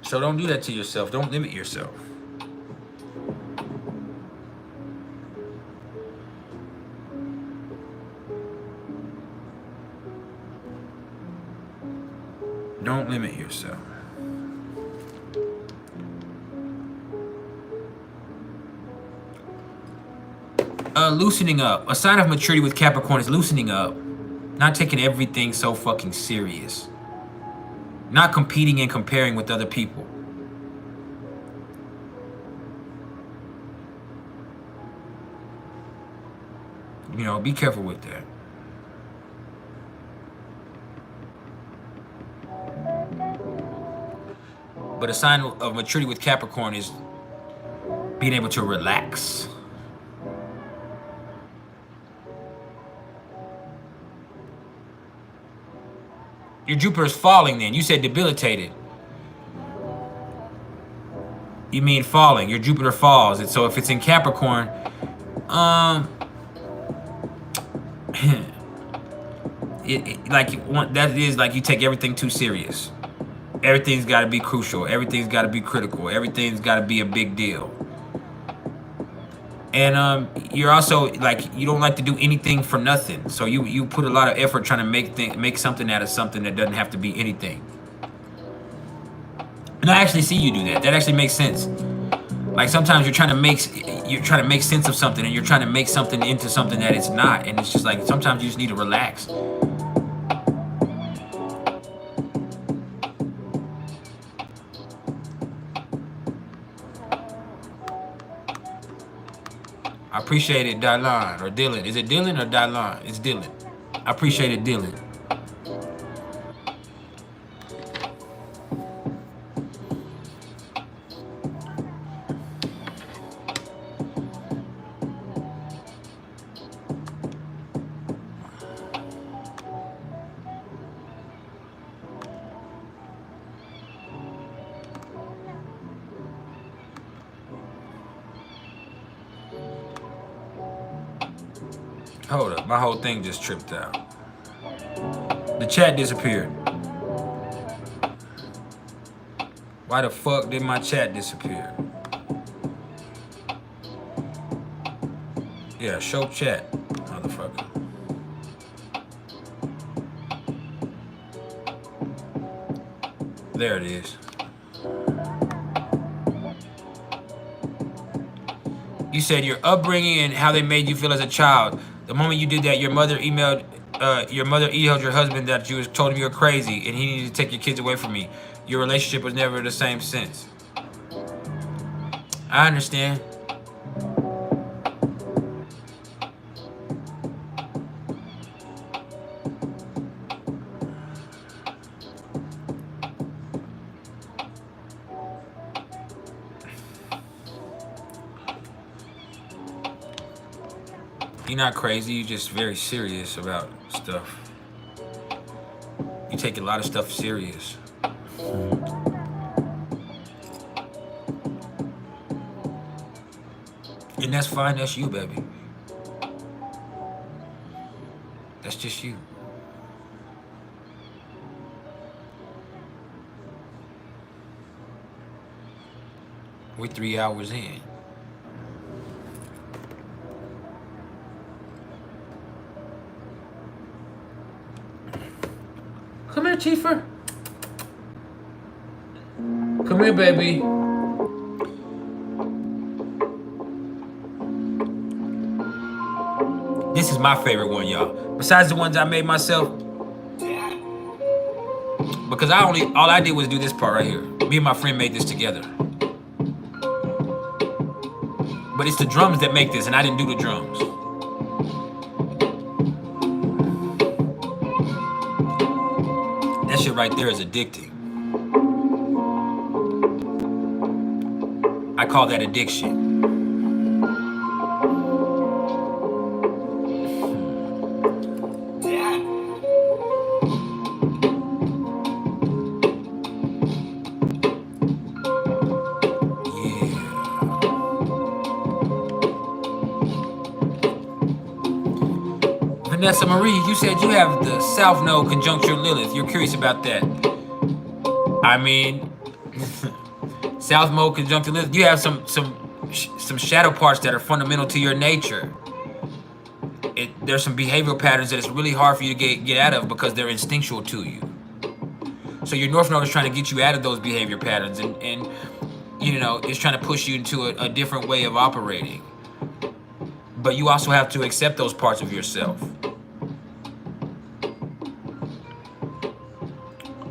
So don't do that to yourself. Don't limit yourself. Don't limit yourself. Loosening up. A sign of maturity with Capricorn is loosening up. Not taking everything so fucking serious. Not competing and comparing with other people. You know, be careful with that. But a sign of maturity with Capricorn is being able to relax. Your Jupiter's falling then. You said debilitated. You mean falling. Your Jupiter falls. And so if it's in Capricorn, that is like you take everything too serious. Everything's got to be crucial. Everything's got to be critical. Everything's got to be a big deal. And you're also like, you don't like to do anything for nothing. So you put a lot of effort trying to make something out of something that doesn't have to be anything. And I actually see you do that. That actually makes sense. Like sometimes you're trying to make sense of something, and you're trying to make something into something that it's not. And it's just like sometimes you just need to relax. I appreciate it, Dylan or Dylan. Is it Dylan or Dylan? It's Dylan. I appreciate it, Dylan. Hold up, my whole thing just tripped out. The chat disappeared. Why the fuck did my chat disappear? Yeah, show chat, motherfucker. There it is. You said your upbringing and how they made you feel as a child. The moment you did that, your mother emailed your husband that you told him you were crazy and he needed to take your kids away from me. Your relationship was never the same since. I understand. You're not crazy, you're just very serious about stuff. You take a lot of stuff serious. And that's fine, that's you, baby. That's just you. We're 3 hours in. Come here, Chiefer. Come here, baby. This is my favorite one, y'all. Besides the ones I made myself. Because all I did was do this part right here. Me and my friend made this together. But it's the drums that make this, and I didn't do the drums. That shit right there is addicting. I call that addiction. Vanessa Marie, you said you have the South Node conjuncture Lilith. You're curious about that. I mean, South Node conjuncture Lilith. You have some shadow parts that are fundamental to your nature. There's some behavioral patterns that it's really hard for you to get out of because they're instinctual to you. So your North Node is trying to get you out of those behavior patterns, and you know, it's trying to push you into a different way of operating. But you also have to accept those parts of yourself.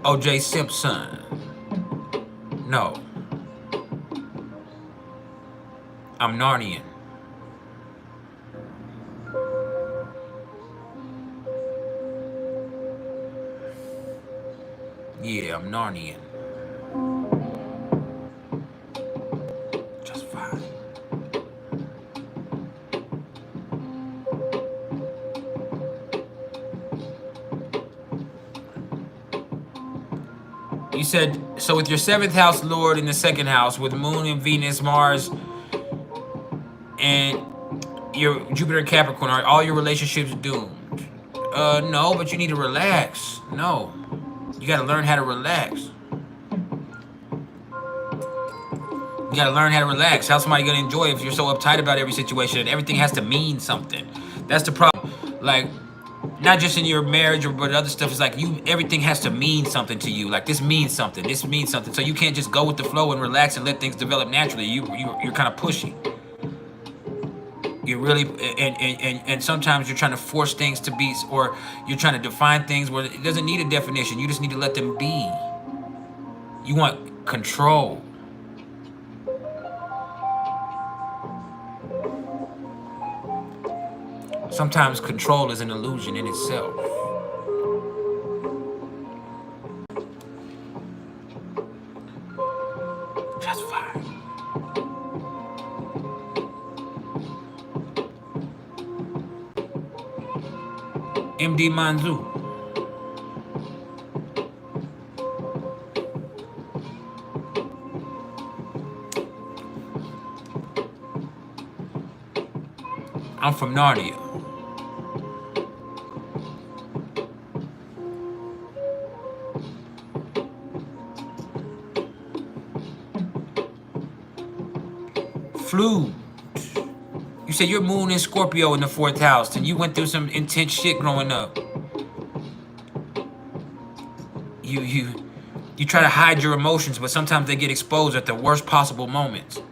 OJ Simpson. No. I'm Narnian. Narnian. Just fine. You said, so with your 7th house Lord in the 2nd house, with Moon and Venus, Mars, and your Jupiter and Capricorn, are all your relationships doomed? No, but you need to relax. No. You gotta learn how to relax. You gotta learn how to relax. How's somebody gonna enjoy it if you're so uptight about every situation and everything has to mean something? That's the problem. Like, not just in your marriage or but other stuff. It's like everything has to mean something to you. Like this means something. This means something. So you can't just go with the flow and relax and let things develop naturally. You're kind of pushy. You really and sometimes you're trying to force things to be, or you're trying to define things where it doesn't need a definition. You just need to let them be. You want control. Sometimes control is an illusion in itself. Just fine. MD Manzu. I'm from Narnia. Flute. You said your moon is Scorpio in the 4th house, and you went through some intense shit growing up. You try to hide your emotions, but sometimes they get exposed at the worst possible moments.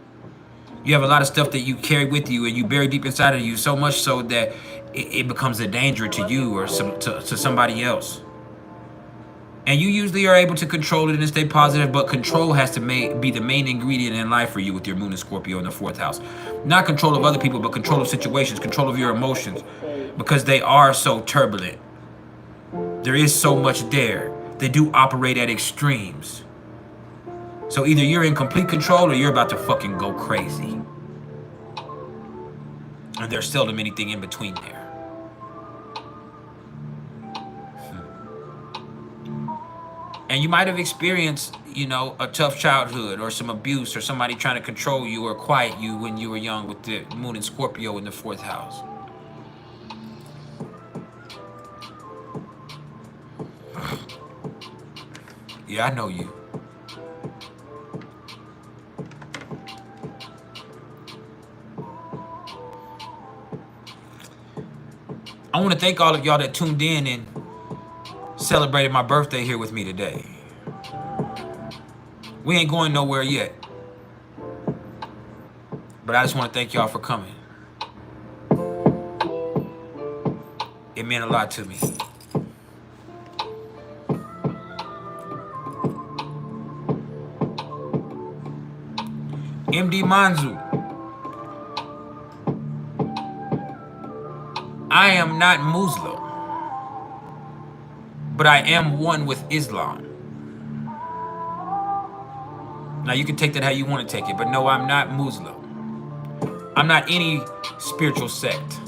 You have a lot of stuff that you carry with you and you bury deep inside of you, so much so that it becomes a danger to you or to somebody else. And you usually are able to control it and stay positive, but control has to be the main ingredient in life for you with your moon and Scorpio in the 4th house. Not control of other people, but control of situations, control of your emotions, because they are so turbulent. There is so much there. They do operate at extremes. So either you're in complete control or you're about to fucking go crazy. And there's seldom anything in between there. And you might have experienced, a tough childhood or some abuse or somebody trying to control you or quiet you when you were young with the moon and Scorpio in the 4th house. Yeah, I know you. I want to thank all of y'all that tuned in and celebrated my birthday here with me today. We ain't going nowhere yet, but I just want to thank y'all for coming. It meant a lot to me. MD Manzu. I am not Muslim, but I am one with Islam. Now you can take that how you want to take it, but no, I'm not Muslim. I'm not any spiritual sect,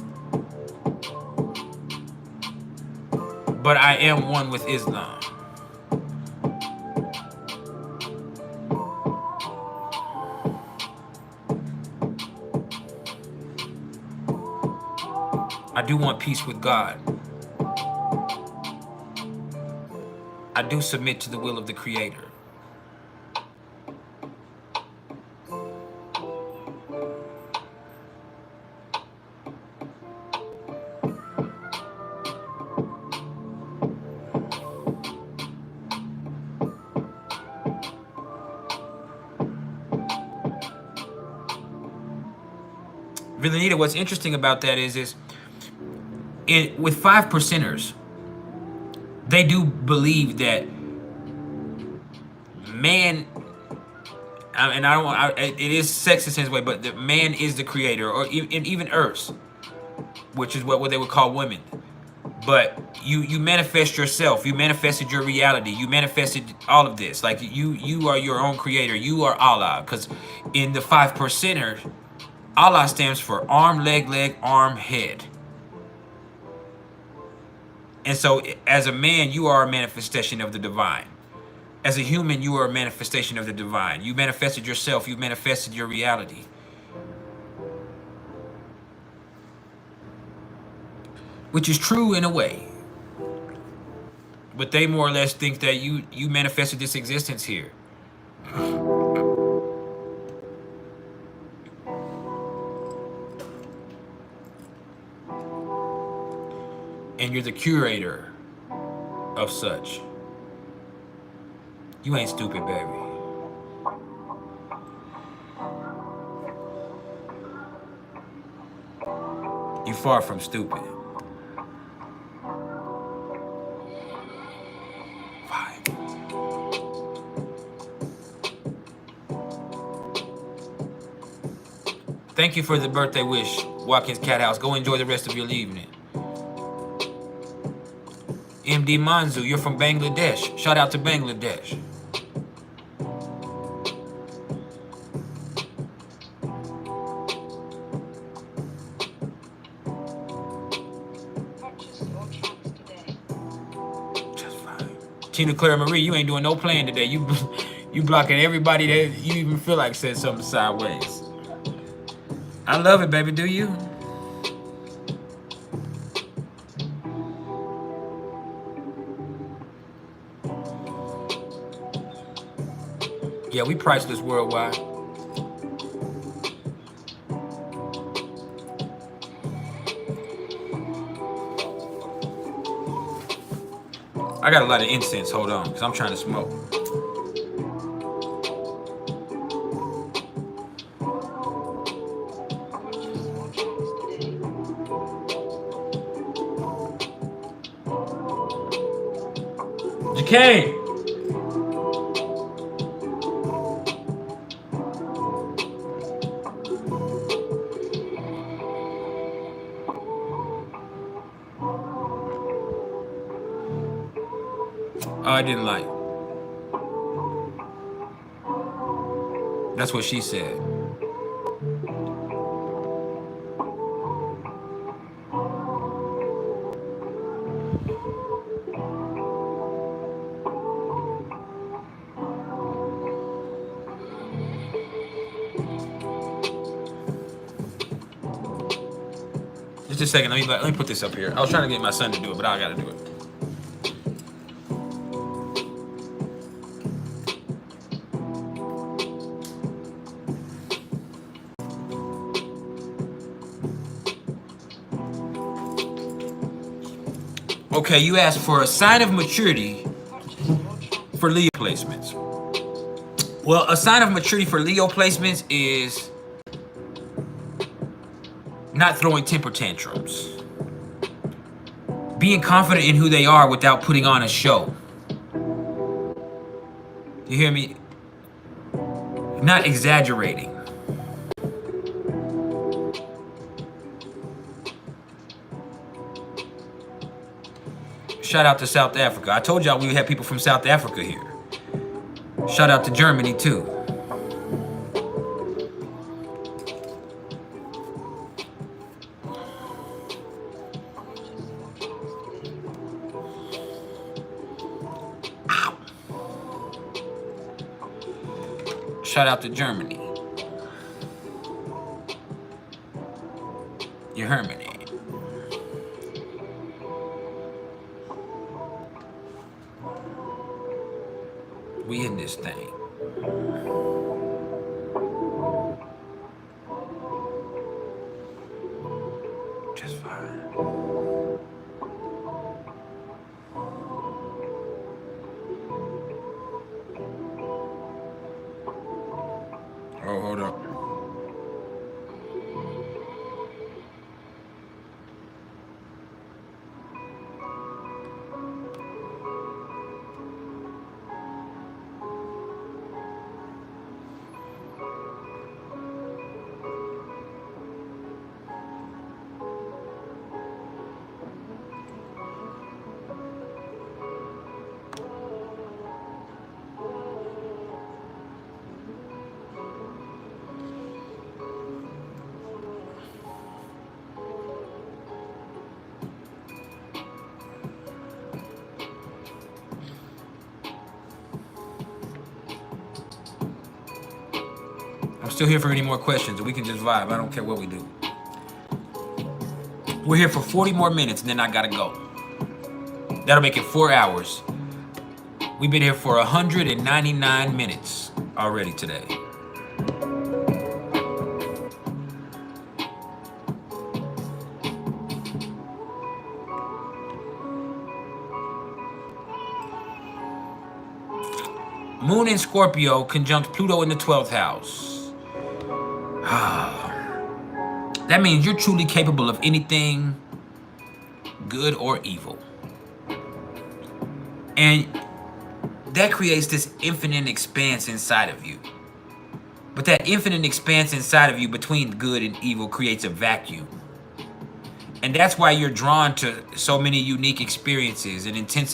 but I am one with Islam. I do want peace with God. I do submit to the will of the Creator. Villanita, what's interesting about that is with 5 percenters, they do believe that man, and I don't want, it is sexist in this way, but that man is the creator, or even Earth, which is what they would call women. But you manifest yourself. You manifested your reality. You manifested all of this. Like you are your own creator. You are Allah. Because in the 5%er, Allah stands for arm, leg, arm, head. And so as a man, you are a manifestation of the divine. As a human, you are a manifestation of the divine. You manifested yourself. You manifested your reality. Which is true in a way. But they more or less think that you manifested this existence here. And you're the curator of such. You ain't stupid, baby. You far from stupid. Fine. Thank you for the birthday wish, Watkins Cat House. Go enjoy the rest of your evening. MD Manzu, you're from Bangladesh. Shout out to Bangladesh. Just fine. Tina Clara Marie, you ain't doing no playing today. You blocking everybody that you even feel like said something sideways. I love it, baby. Do you? Yeah, we priceless worldwide. I got a lot of incense. Hold on, because I'm trying to smoke. JK! Oh, I didn't like. That's what she said. Just a second. Let me put this up here. I was trying to get my son to do it, but I gotta do it. Okay, you asked for a sign of maturity for Leo placements. Well, a sign of maturity for Leo placements is not throwing temper tantrums. Being confident in who they are without putting on a show. You hear me? Not exaggerating. Shout out to South Africa. I told y'all we had people from South Africa here. Shout out to Germany too. Ow. Shout out to Germany. You heard me. We in this thing. Just fine. Oh, hold up. still here for any more questions. We can just vibe. I don't care what we do. We're here for 40 more minutes and then I gotta go. That'll make it 4 hours. We've been here for 199 minutes already today. Moon in Scorpio conjunct Pluto in the 12th house. That means you're truly capable of anything, good or evil. And that creates this infinite expanse inside of you. But that infinite expanse inside of you between good and evil creates a vacuum. And that's why you're drawn to so many unique experiences and intense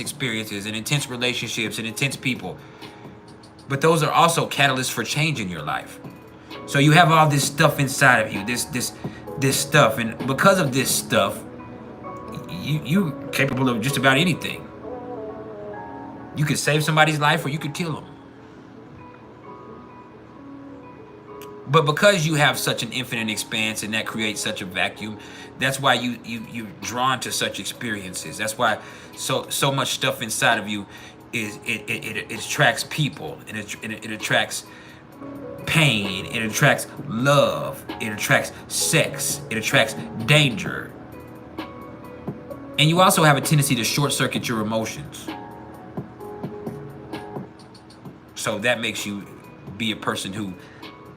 relationships and intense people. But those are also catalysts for change in your life. So you have all this stuff inside of you, this stuff, and because of this stuff, you're capable of just about anything. You could save somebody's life or you could kill them. But because you have such an infinite expanse and that creates such a vacuum, that's why you're drawn to such experiences. That's why so much stuff inside of you it attracts people, and it attracts pain, it attracts love, it attracts sex, it attracts danger. And you also have a tendency to short circuit your emotions. So that makes you be a person who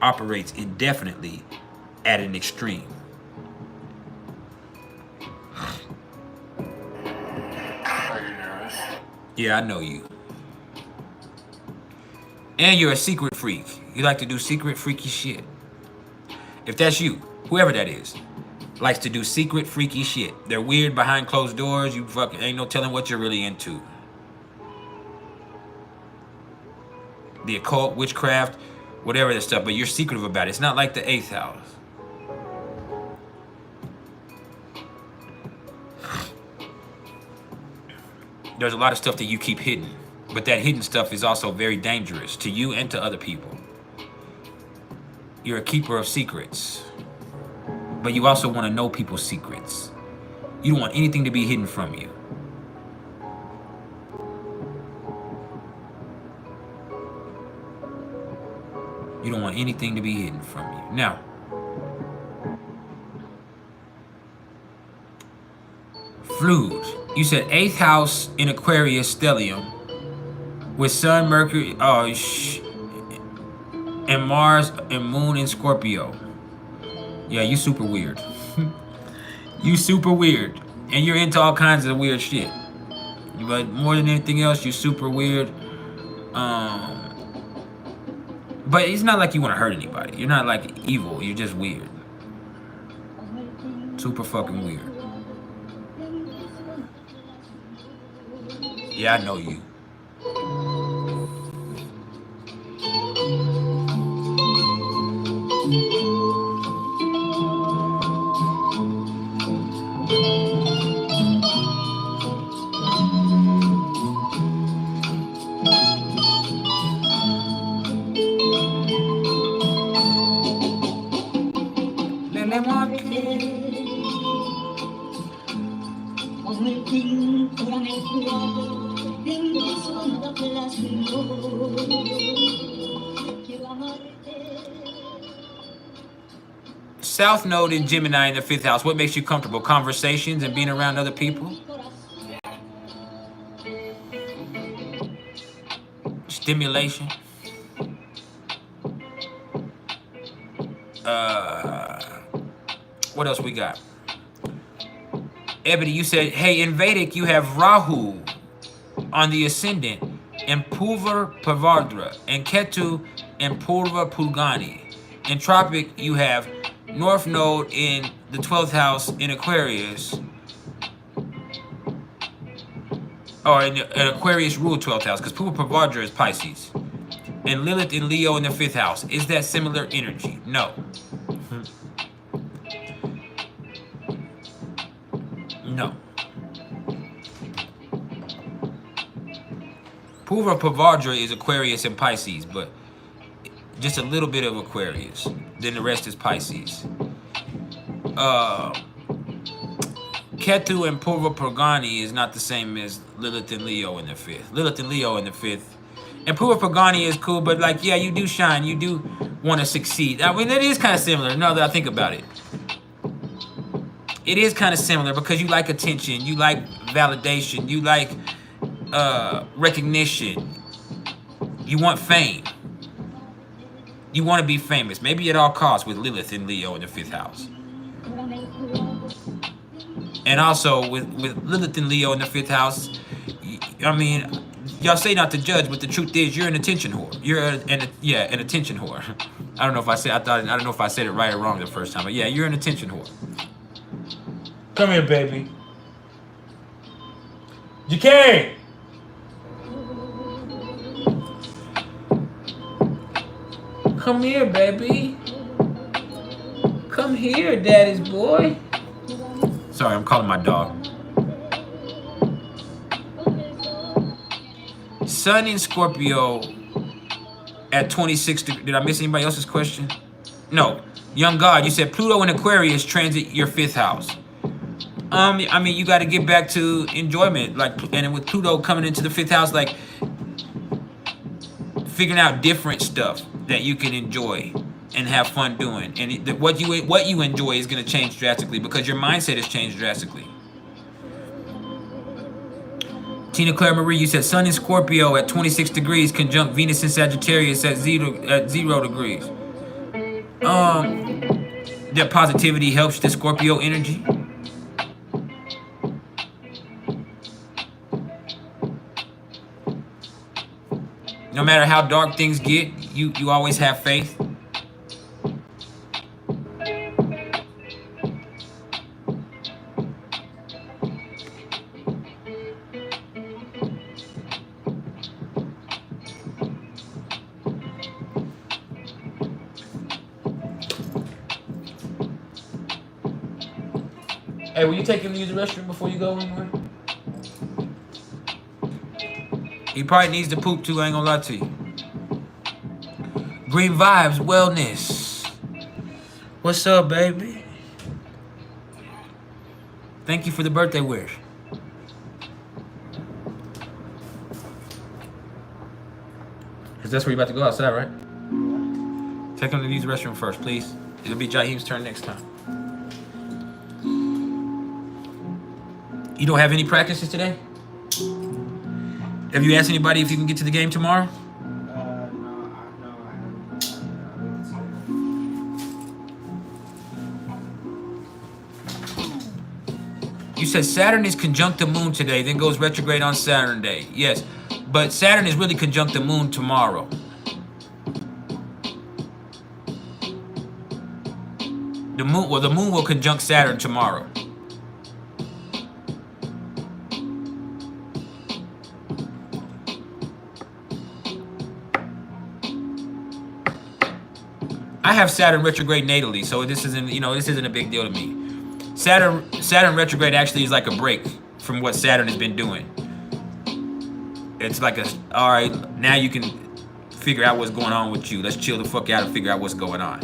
operates indefinitely at an extreme. Yeah, I know you. And you're a secret freak. You like to do secret freaky shit. If that's you, whoever that is, likes to do secret freaky shit. They're weird behind closed doors. You fucking ain't no telling what you're really into. The occult, witchcraft, whatever that stuff, but you're secretive about it. It's not like the 8th house. There's a lot of stuff that you keep hidden, but that hidden stuff is also very dangerous to you and to other people. You're a keeper of secrets, but you also want to know people's secrets. You don't want anything to be hidden from you. You don't want anything to be hidden from you. Now, Fluid, you said 8th house in Aquarius stellium with Sun, Mercury, and Mars and Moon in Scorpio. Yeah, you super weird. You super weird. And you're into all kinds of weird shit. But more than anything else, you're super weird. But it's not like you want to hurt anybody. You're not like evil. You're just weird. Super fucking weird. Yeah, I know you. South Node in Gemini in the 5th house. What makes you comfortable? Conversations and being around other people? Stimulation? What else we got? Ebony, you said, hey, in Vedic, you have Rahu on the ascendant and Purva Pavardra and Ketu and Purva Pulgani. In Tropic, you have North Node in the 12th house in Aquarius. Or in Aquarius rule 12th house, because Purva Pavardra is Pisces. And Lilith in Leo in the 5th house. Is that similar energy? No. No. Purva Pavardra is Aquarius and Pisces, but just a little bit of Aquarius. Then the rest is Pisces. Ketu and Purva Purgani is not the same as Lilith and Leo in the 5th. Lilith and Leo in the 5th. And Purva Purgani is cool, but like, yeah, you do shine. You do want to succeed. I mean, it is kind of similar now that I think about it. It is kind of similar because you like attention. You like validation. You like recognition. You want fame. You want to be famous. Maybe at all costs with Lilith and Leo in the 5th house. And also with Lilith and Leo in the 5th house, I mean, y'all say not to judge, but the truth is you're an attention whore. You're an attention whore. I don't know if I don't know if I said it right or wrong the first time, but yeah, you're an attention whore. Come here, baby. ChEcK. Come here, baby. Come here, daddy's boy. Sorry, I'm calling my dog. Sun in Scorpio at 26 degrees. Did I miss anybody else's question? No. Young God, you said Pluto in Aquarius transit your 5th house. I mean, you got to get back to enjoyment. Like, and with Pluto coming into the 5th house, like figuring out different stuff that you can enjoy and have fun doing. And what you enjoy is going to change drastically because your mindset has changed drastically. Tina Claire Marie, you said Sun in Scorpio at 26 degrees conjunct Venus in Sagittarius at 0 degrees. That positivity helps the Scorpio energy. No matter how dark things get, you always have faith. Hey, will you take him to use the restroom before you go anywhere? He probably needs to poop too, I ain't gonna lie to you. Green Vibes, Wellness. What's up, baby? Thank you for the birthday wish. Because that's where you're about to go outside, right? Take him to use the restroom first, please. It'll be Jaheem's turn next time. You don't have any practices today? Have you asked anybody if you can get to the game tomorrow? No, I haven't. You said Saturn is conjunct the moon today, then goes retrograde on Saturday. Yes, but Saturn is really conjunct the moon tomorrow. The moon will conjunct Saturn tomorrow. I have Saturn retrograde natally, so this isn't a big deal to me. Saturn retrograde actually is like a break from what Saturn has been doing. It's like all right, now you can figure out what's going on with you. Let's chill the fuck out and figure out what's going on.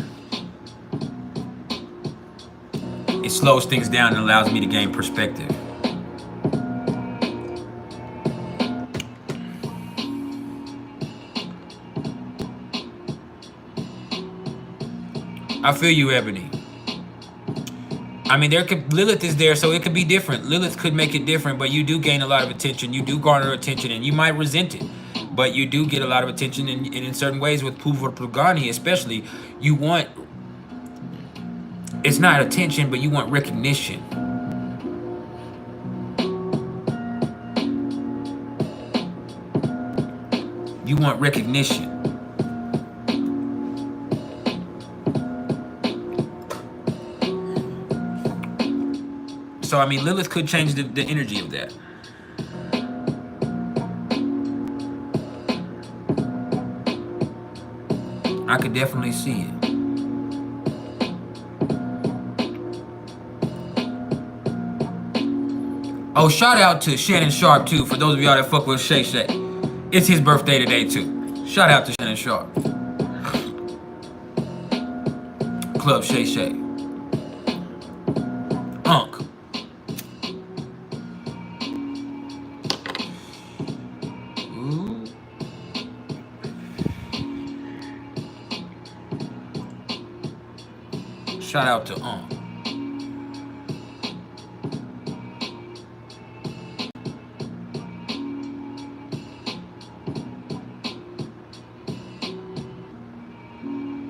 It slows things down and allows me to gain perspective. I feel you, Ebony. I mean, Lilith is there, so it could be different. Lilith could make it different, but you do gain a lot of attention. You do garner attention, and you might resent it. But you do get a lot of attention, and in certain ways with Purva Purgani especially, you want... It's not attention, but you want recognition. You want recognition. So, I mean, Lilith could change the energy of that. I could definitely see it. Oh, shout out to Shannon Sharp, too, for those of y'all that fuck with Shay Shay. It's his birthday today, too. Shout out to Shannon Sharp. Club Shay Shay. Unk. Ooh. Shout out to Unk.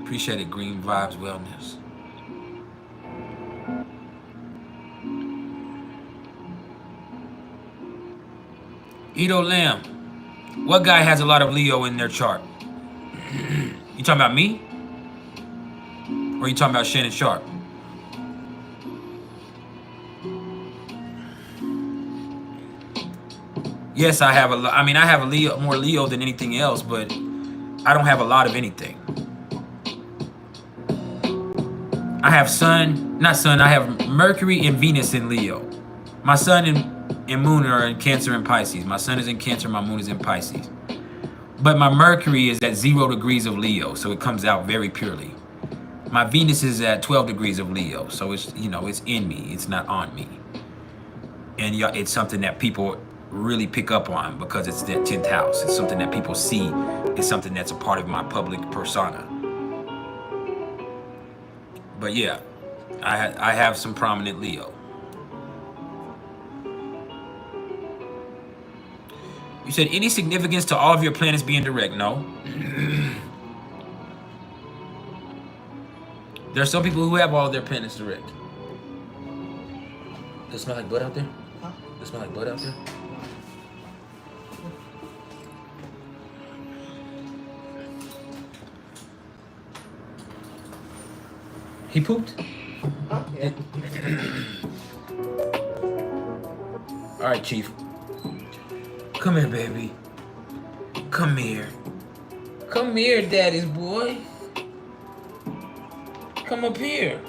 Appreciate it, Green Vibes Wellness. Edo Lamb. What guy has a lot of Leo in their chart? You talking about me? Or you talking about Shannon Sharp? Yes, I have a lot. I mean, I have a Leo, more Leo than anything else, but I don't have a lot of anything. I have I have Mercury and Venus in Leo. My sun and moon are in Cancer and Pisces. My sun is in Cancer, my moon is in Pisces. But my Mercury is at 0 degrees of Leo, so it comes out very purely. My Venus is at 12 degrees of Leo, so it's, you know, it's in me, it's not on me. And it's something that people really pick up on because it's their 10th house. It's something that people see. It's something that's a part of my public persona. But yeah, I have some prominent Leo. You said any significance to all of your planets being direct? No. There are some people who have all their planets direct. Does it smell like blood out there? Huh? Does it smell like blood out there? He pooped? Huh? Yeah. All right, Chief. Come here, baby. Come here. Come here, daddy's boy. Come up here.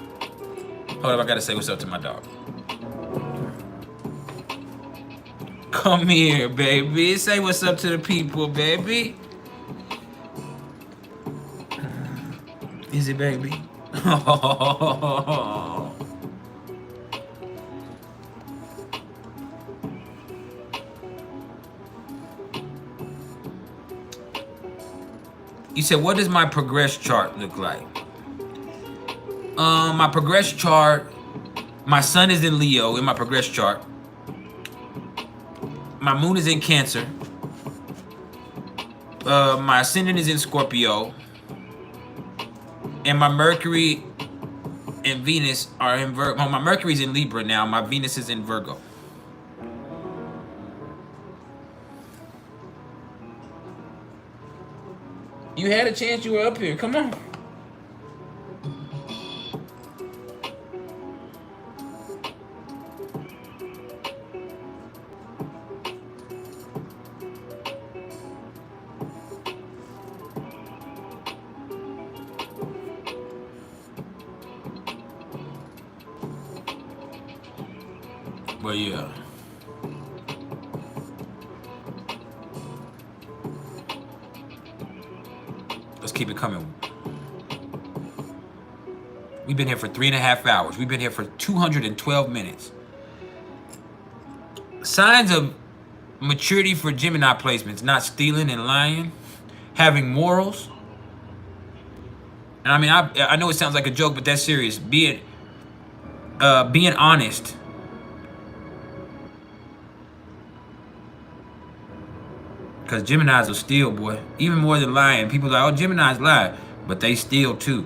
Hold up, I gotta say what's up to my dog. Come here, baby. Say what's up to the people, baby. Is it, baby? You said, what does my progress chart look like? My progress chart, my sun is in Leo in my progress chart. My moon is in Cancer. My ascendant is in Scorpio. And my Mercury and Venus are in Virgo. Well, my Mercury's in Libra now. My Venus is in Virgo. You had a chance, you were up here. Come on. But yeah. Let's keep it coming. We've been here for 3.5 hours. We've been here for 212 minutes. Signs of maturity for Gemini placements: not stealing and lying, having morals. And I mean, I know it sounds like a joke, but that's serious. Being honest. Because Geminis will steal, boy. Even more than lying. People are like, oh, Geminis lie. But they steal too.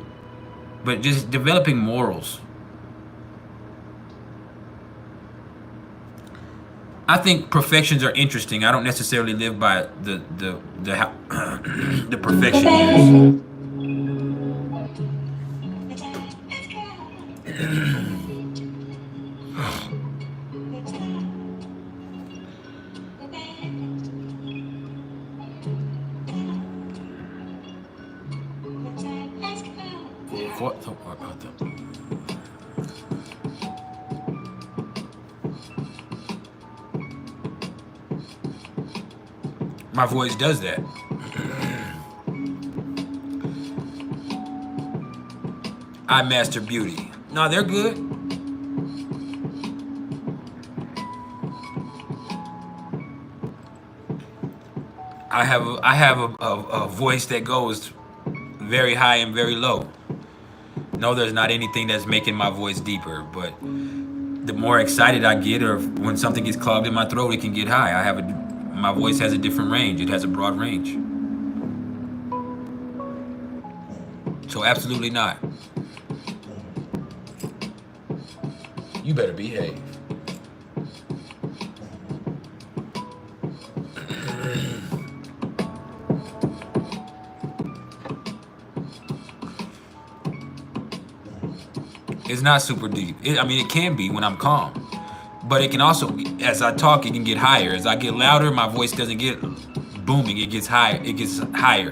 But just developing morals. I think perfections are interesting. I don't necessarily live by the perfection. My voice does that. I Master Beauty. No, they're good. I have a voice that goes very high and very low. No, there's not anything that's making my voice deeper, but the more excited I get, or when something gets clogged in my throat, it can get high. My voice has a different range. It has a broad range. So absolutely not. You better behave. It's not super deep. I mean, it can be when I'm calm. But it can also, as I talk, it can get higher. As I get louder, my voice doesn't get booming. It gets higher. It gets higher.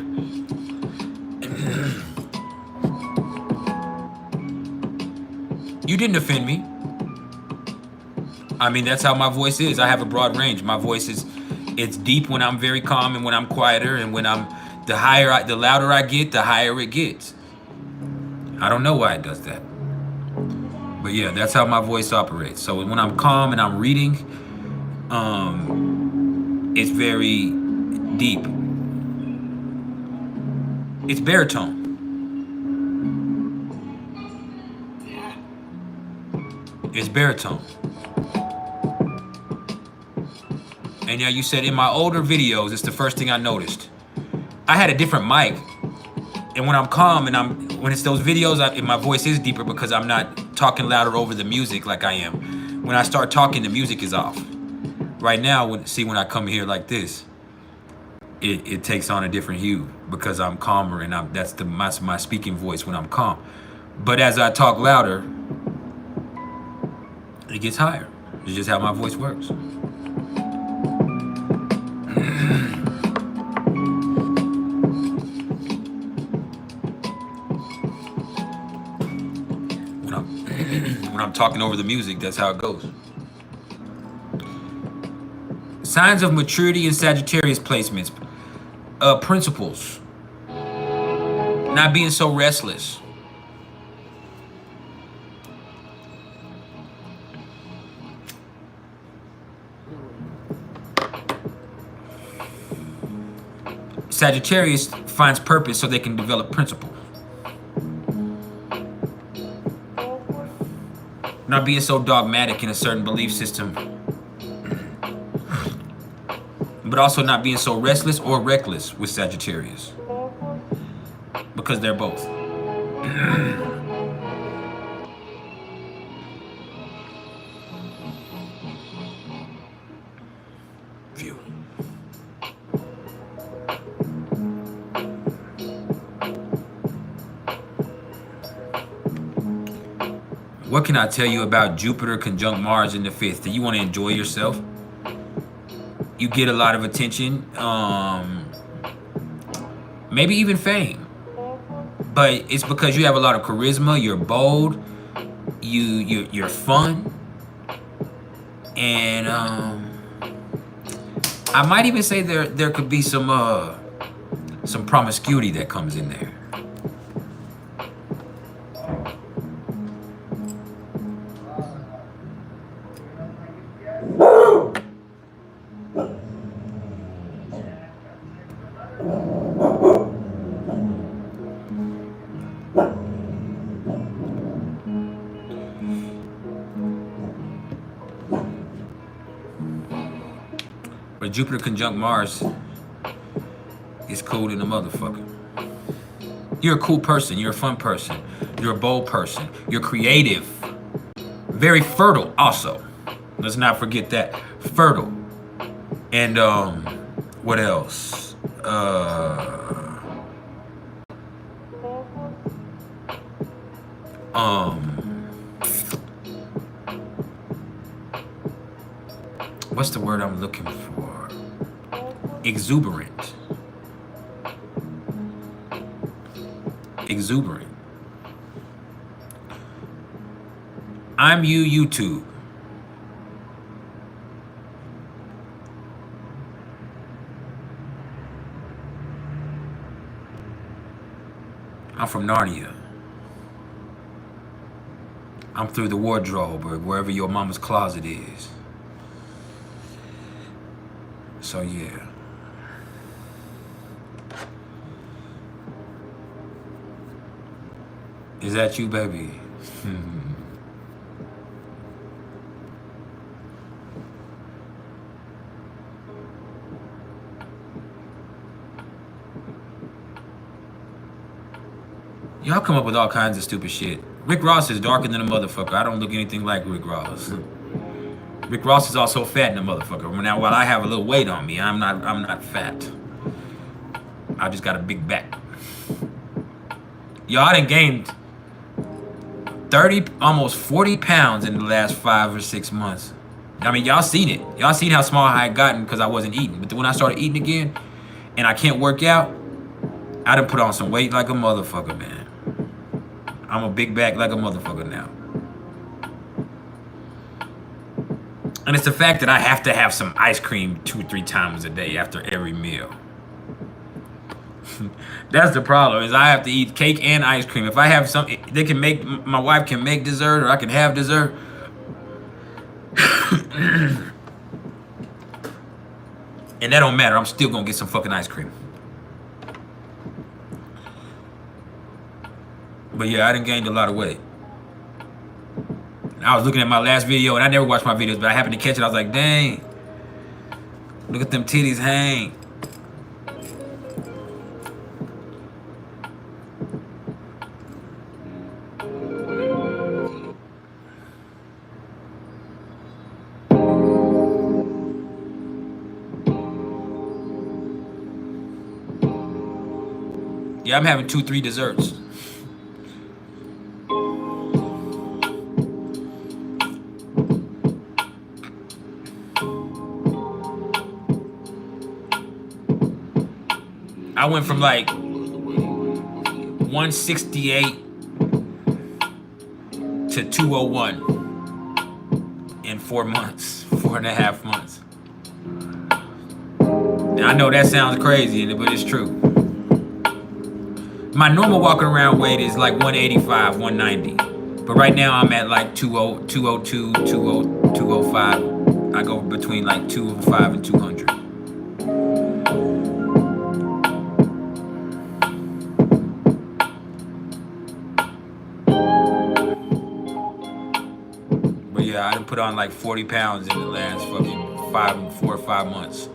You didn't offend me. I mean, that's how my voice is. I have a broad range. My voice it's deep when I'm very calm and when I'm quieter, and when the louder I get, the higher it gets. I don't know why it does that. But yeah, that's how my voice operates. So when I'm calm and I'm reading, it's very deep. It's baritone. It's baritone. And yeah, you said in my older videos, it's the first thing I noticed. I had a different mic, and when I'm calm and when it's those videos, my voice is deeper because I'm not talking louder over the music like I am. When I start talking, the music is off. Right now, when I come here like this, it takes on a different hue because I'm calmer, and that's my speaking voice when I'm calm. But as I talk louder, it gets higher. It's just how my voice works. When I'm talking over the music, that's how it goes. Signs of maturity in Sagittarius placements. Principles. Not being so restless. Sagittarius finds purpose so they can develop principle. Not being so dogmatic in a certain belief system. But also not being so restless or reckless with Sagittarius. Because they're both. View. What can I tell you about Jupiter conjunct Mars in the 5th? Do you want to enjoy yourself? You get a lot of attention, maybe even fame. But it's because you have a lot of charisma, you're bold, you're fun. And I might even say there could be some promiscuity that comes in there. But Jupiter conjunct Mars is cool in a motherfucker. You're a cool person. You're a fun person. You're a bold person. You're creative. Very fertile also. Let's not forget that. Fertile. And what else? What's the word I'm looking for? Exuberant. Exuberant. I'm YouTube. I'm from Narnia. I'm through the wardrobe or wherever your mama's closet is. So yeah. Is that you, baby? Y'all come up with all kinds of stupid shit. Rick Ross is darker than a motherfucker. I don't look anything like Rick Ross. Rick Ross is also fat than a motherfucker. Now, while I have a little weight on me, I'm not fat. I just got a big back. Y'all done gained 30, almost 40 pounds in the last 5 or 6 months. I mean, y'all seen it. Y'all seen how small I had gotten because I wasn't eating. But when I started eating again, and I can't work out, I done put on some weight like a motherfucker, man. I'm a big back like a motherfucker now. And it's the fact that I have to have some ice cream 2-3 times a day after every meal. That's the problem, is I have to eat cake and ice cream. If I have some, they can make, my wife can make dessert or I can have dessert. And that don't matter, I'm still gonna get some fucking ice cream. But yeah, I done gained a lot of weight. I was looking at my last video, and I never watched my videos, but I happened to catch it. I was like, dang, look at them titties hang. Yeah, I'm having 2-3 desserts. I went from like 168 to 201 in 4 months, 4.5 months. Now, I know that sounds crazy, but it's true. My normal walking around weight is like 185, 190. But right now I'm at like 202, 205. I go between like 205 and 200. But yeah, I done put on like 40 pounds in the last fucking 4 or 5 months.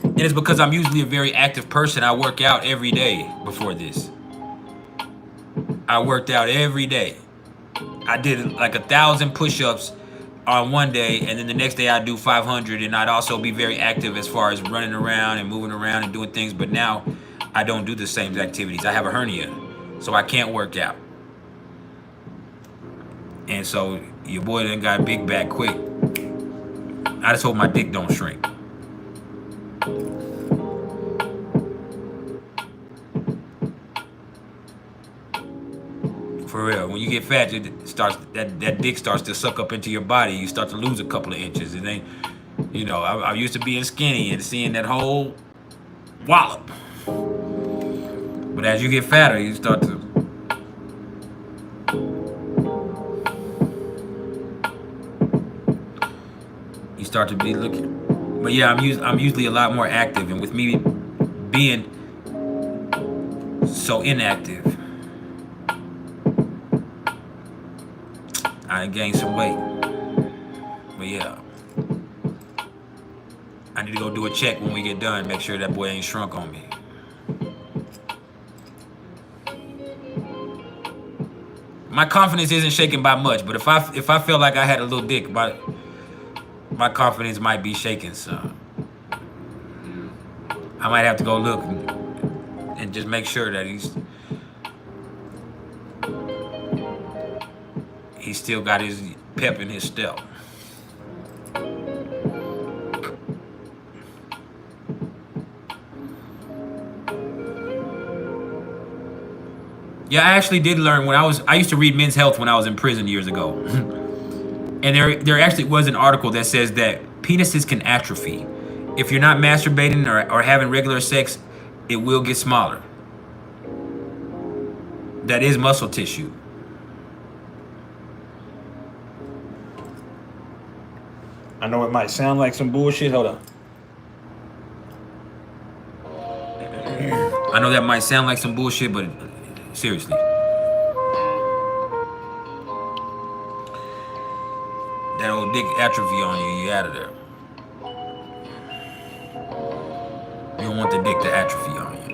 And it's because I'm usually a very active person. I work out every day before this. I worked out every day. I did like 1,000 push-ups on one day, and then the next day I'd do 500, and I'd also be very active as far as running around and moving around and doing things. But now I don't do the same activities. I have a hernia, so I can't work out. And so your boy done got a big back quick. I just hope my dick don't shrink. For real, when you get fat, it starts that dick starts to suck up into your body. You start to lose a couple of inches, and then, you know, I used to being skinny and seeing that whole wallop. But as you get fatter, you start to. You start to be looking. But yeah, I'm usually a lot more active, and with me being so inactive, I gained some weight. But yeah, I need to go do a check when we get done, make sure that boy ain't shrunk on me. My confidence isn't shaken by much, but if I feel like I had a little dick, my confidence might be shaken some. I might have to go look and just make sure that he's still got his pep in his step. Yeah, I actually did learn when I used to read Men's Health when I was in prison years ago. And there actually was an article that says that penises can atrophy. If you're not masturbating or having regular sex, it will get smaller. That is muscle tissue. I know it might sound like some bullshit. Hold on. I know that might sound like some bullshit, but seriously. That old dick atrophy on you, you out of there. You don't want the dick to atrophy on you.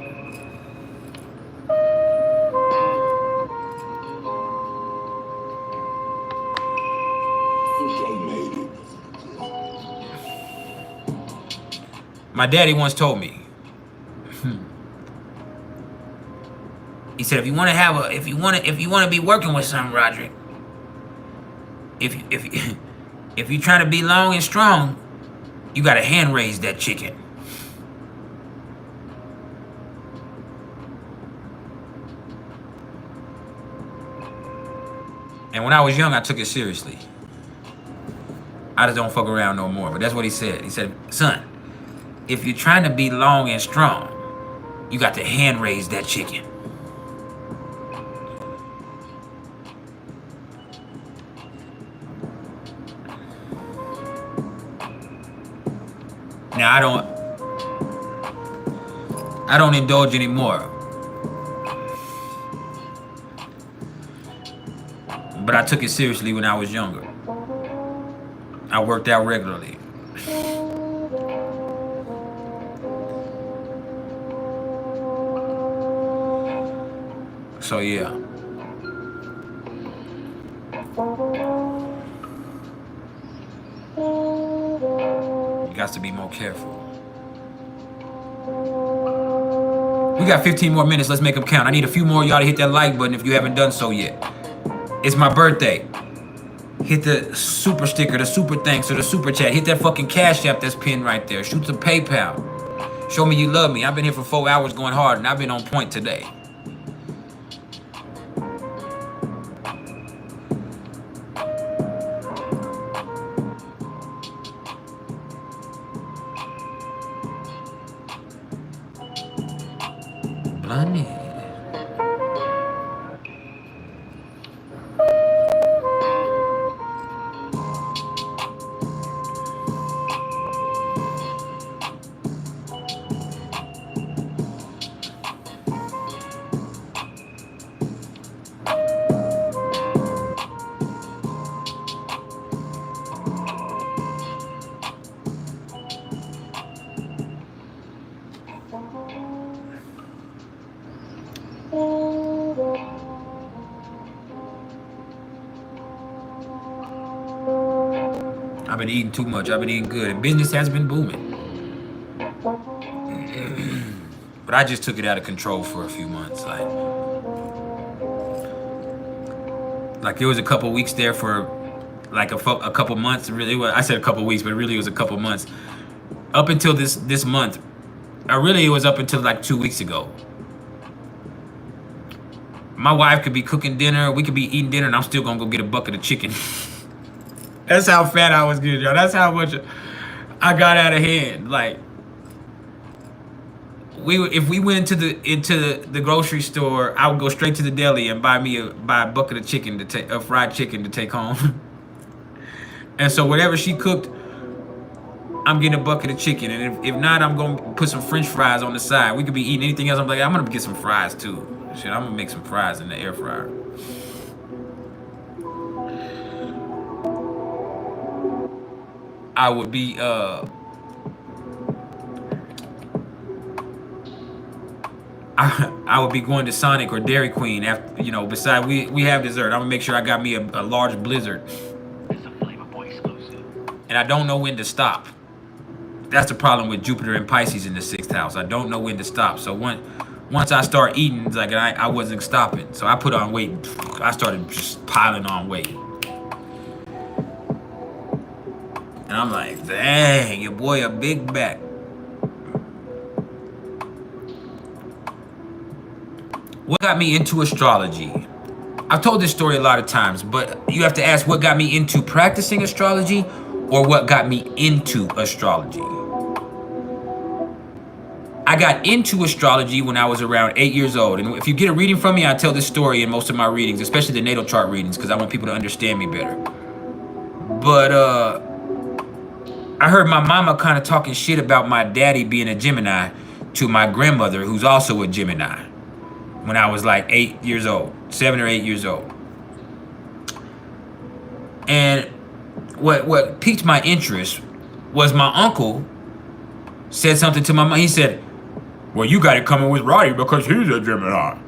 My daddy once told me. He said, if you want to be working with something, Roderick, if you're trying to be long and strong, you gotta hand raise that chicken. And when I was young, I took it seriously. I just don't fuck around no more. But that's what he said. He said, son, if you're trying to be long and strong, you got to hand raise that chicken. Now I don't indulge anymore. But I took it seriously when I was younger. I worked out regularly. So yeah. You got to be more careful. We got 15 more minutes. Let's make them count. I need a few more of y'all to hit that like button if you haven't done so yet. It's my birthday. Hit the super sticker, the super thanks, or the super chat. Hit that fucking Cash App that's pinned right there. Shoot some PayPal. Show me you love me. I've been here for 4 hours going hard, and I've been on point today. Blondie. I've been eating too much. I've been eating good. And business has been booming. But I just took it out of control for a few months. Like there was a couple weeks there for like a couple months. Really, I said a couple weeks, but really it was a couple months. Up until this month. Really, it was up until like 2 weeks ago. My wife could be cooking dinner. We could be eating dinner, and I'm still gonna go get a bucket of chicken. That's how fat I was getting, y'all. That's how much I got out of hand. Like, if we went into the grocery store, I would go straight to the deli and buy a bucket of chicken to take, a fried chicken to take home. And so whatever she cooked, I'm getting a bucket of chicken. And if not, I'm gonna put some French fries on the side. We could be eating anything else. I'm like, I'm gonna get some fries too. Shit, I'm gonna make some fries in the air fryer. I would be I would be going to Sonic or Dairy Queen after, you know, besides we have dessert. I'm gonna make sure I got me a large Blizzard. It's a Flavor Boy exclusive. And I don't know when to stop. That's the problem with Jupiter and Pisces in the 6th house. I don't know when to stop. So once I start eating, it's like I wasn't stopping. So I put on weight. I started just piling on weight. And I'm like, dang, your boy a big back. What got me into astrology? I've told this story a lot of times, but you have to ask what got me into practicing astrology or what got me into astrology. I got into astrology when I was around 8 years old. And if you get a reading from me, I tell this story in most of my readings, especially the natal chart readings, because I want people to understand me better. But I heard my mama kind of talking shit about my daddy being a Gemini to my grandmother, who's also a Gemini, when I was like 8 years old, 7 or 8 years old. And what piqued my interest was my uncle said something to my mom. He said, well, you got it coming with Roddy because he's a Gemini.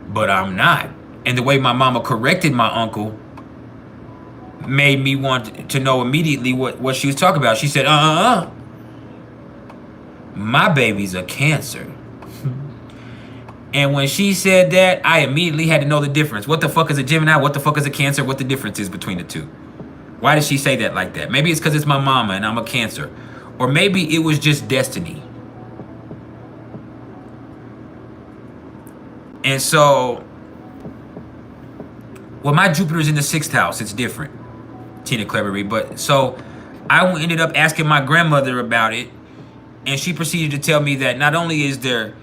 But I'm not. And the way my mama corrected my uncle made me want to know immediately what she was talking about. She said, my baby's a Cancer. And when she said that, I immediately had to know the difference. What the fuck is a Gemini? What the fuck is a Cancer? What the difference is between the two? Why did she say that like that? Maybe it's because it's my mama and I'm a Cancer. Or maybe it was just destiny. And so, well, my Jupiter's in the 6th house. It's different, Tina Clevery. But so I ended up asking my grandmother about it. And she proceeded to tell me that not only is there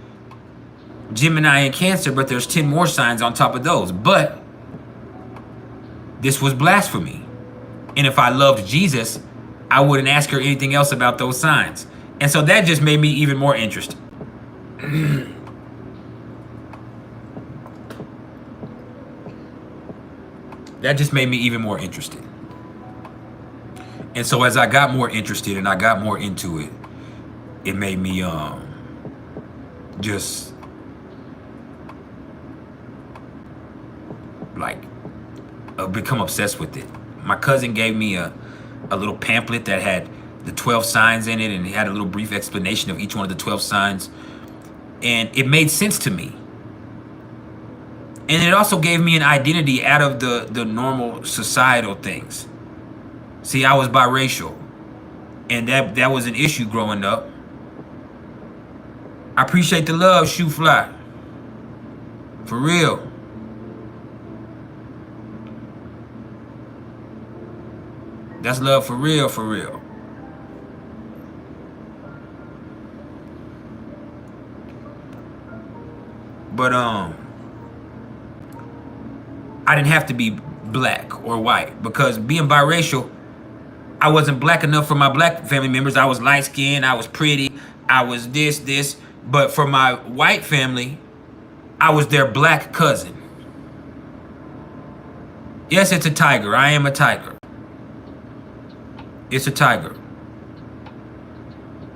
Gemini and Cancer, but there's 10 more signs on top of those. But this was blasphemy. And if I loved Jesus, I wouldn't ask her anything else about those signs. And so that just made me even more interested. That just made me even more interested. And so as I got more interested and I got more into it, it made me just like become obsessed with it. My cousin gave me a little pamphlet that had the 12 signs in it, and it had a little brief explanation of each one of the 12 signs. And it made sense to me. And it also gave me an identity out of the normal societal things. See, I was biracial, and that was an issue growing up. I appreciate the love, Shoe Fly. For real. That's love for real, for real. But I didn't have to be black or white, because being biracial, I wasn't black enough for my black family members. I was light skinned, I was pretty, I was this. But for my white family, I was their black cousin. Yes, it's a tiger. I am a tiger. It's a tiger.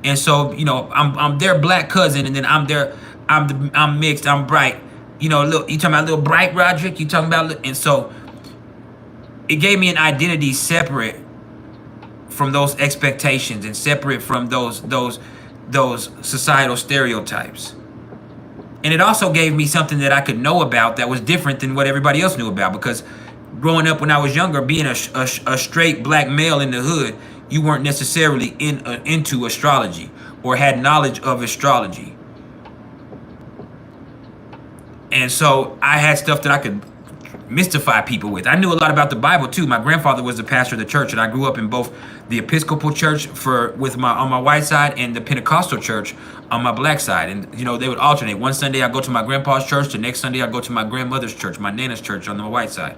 And so, you know, I'm their black cousin, and then I'm mixed, I'm bright. You know, look, you talking about little bright Roderick? You talking about, and so it gave me an identity separate from those expectations and separate from those societal stereotypes. And it also gave me something that I could know about that was different than what everybody else knew about, because growing up when I was younger, being a straight black male in the hood, you weren't necessarily into astrology or had knowledge of astrology. And so I had stuff that I could mystify people with. I knew a lot about the Bible too. My grandfather was the pastor of the church, and I grew up in both the Episcopal church on my white side and the Pentecostal church on my black side. And you know, they would alternate. One Sunday I go to my grandpa's church, the next Sunday I go to my grandmother's church, my nana's church on the white side.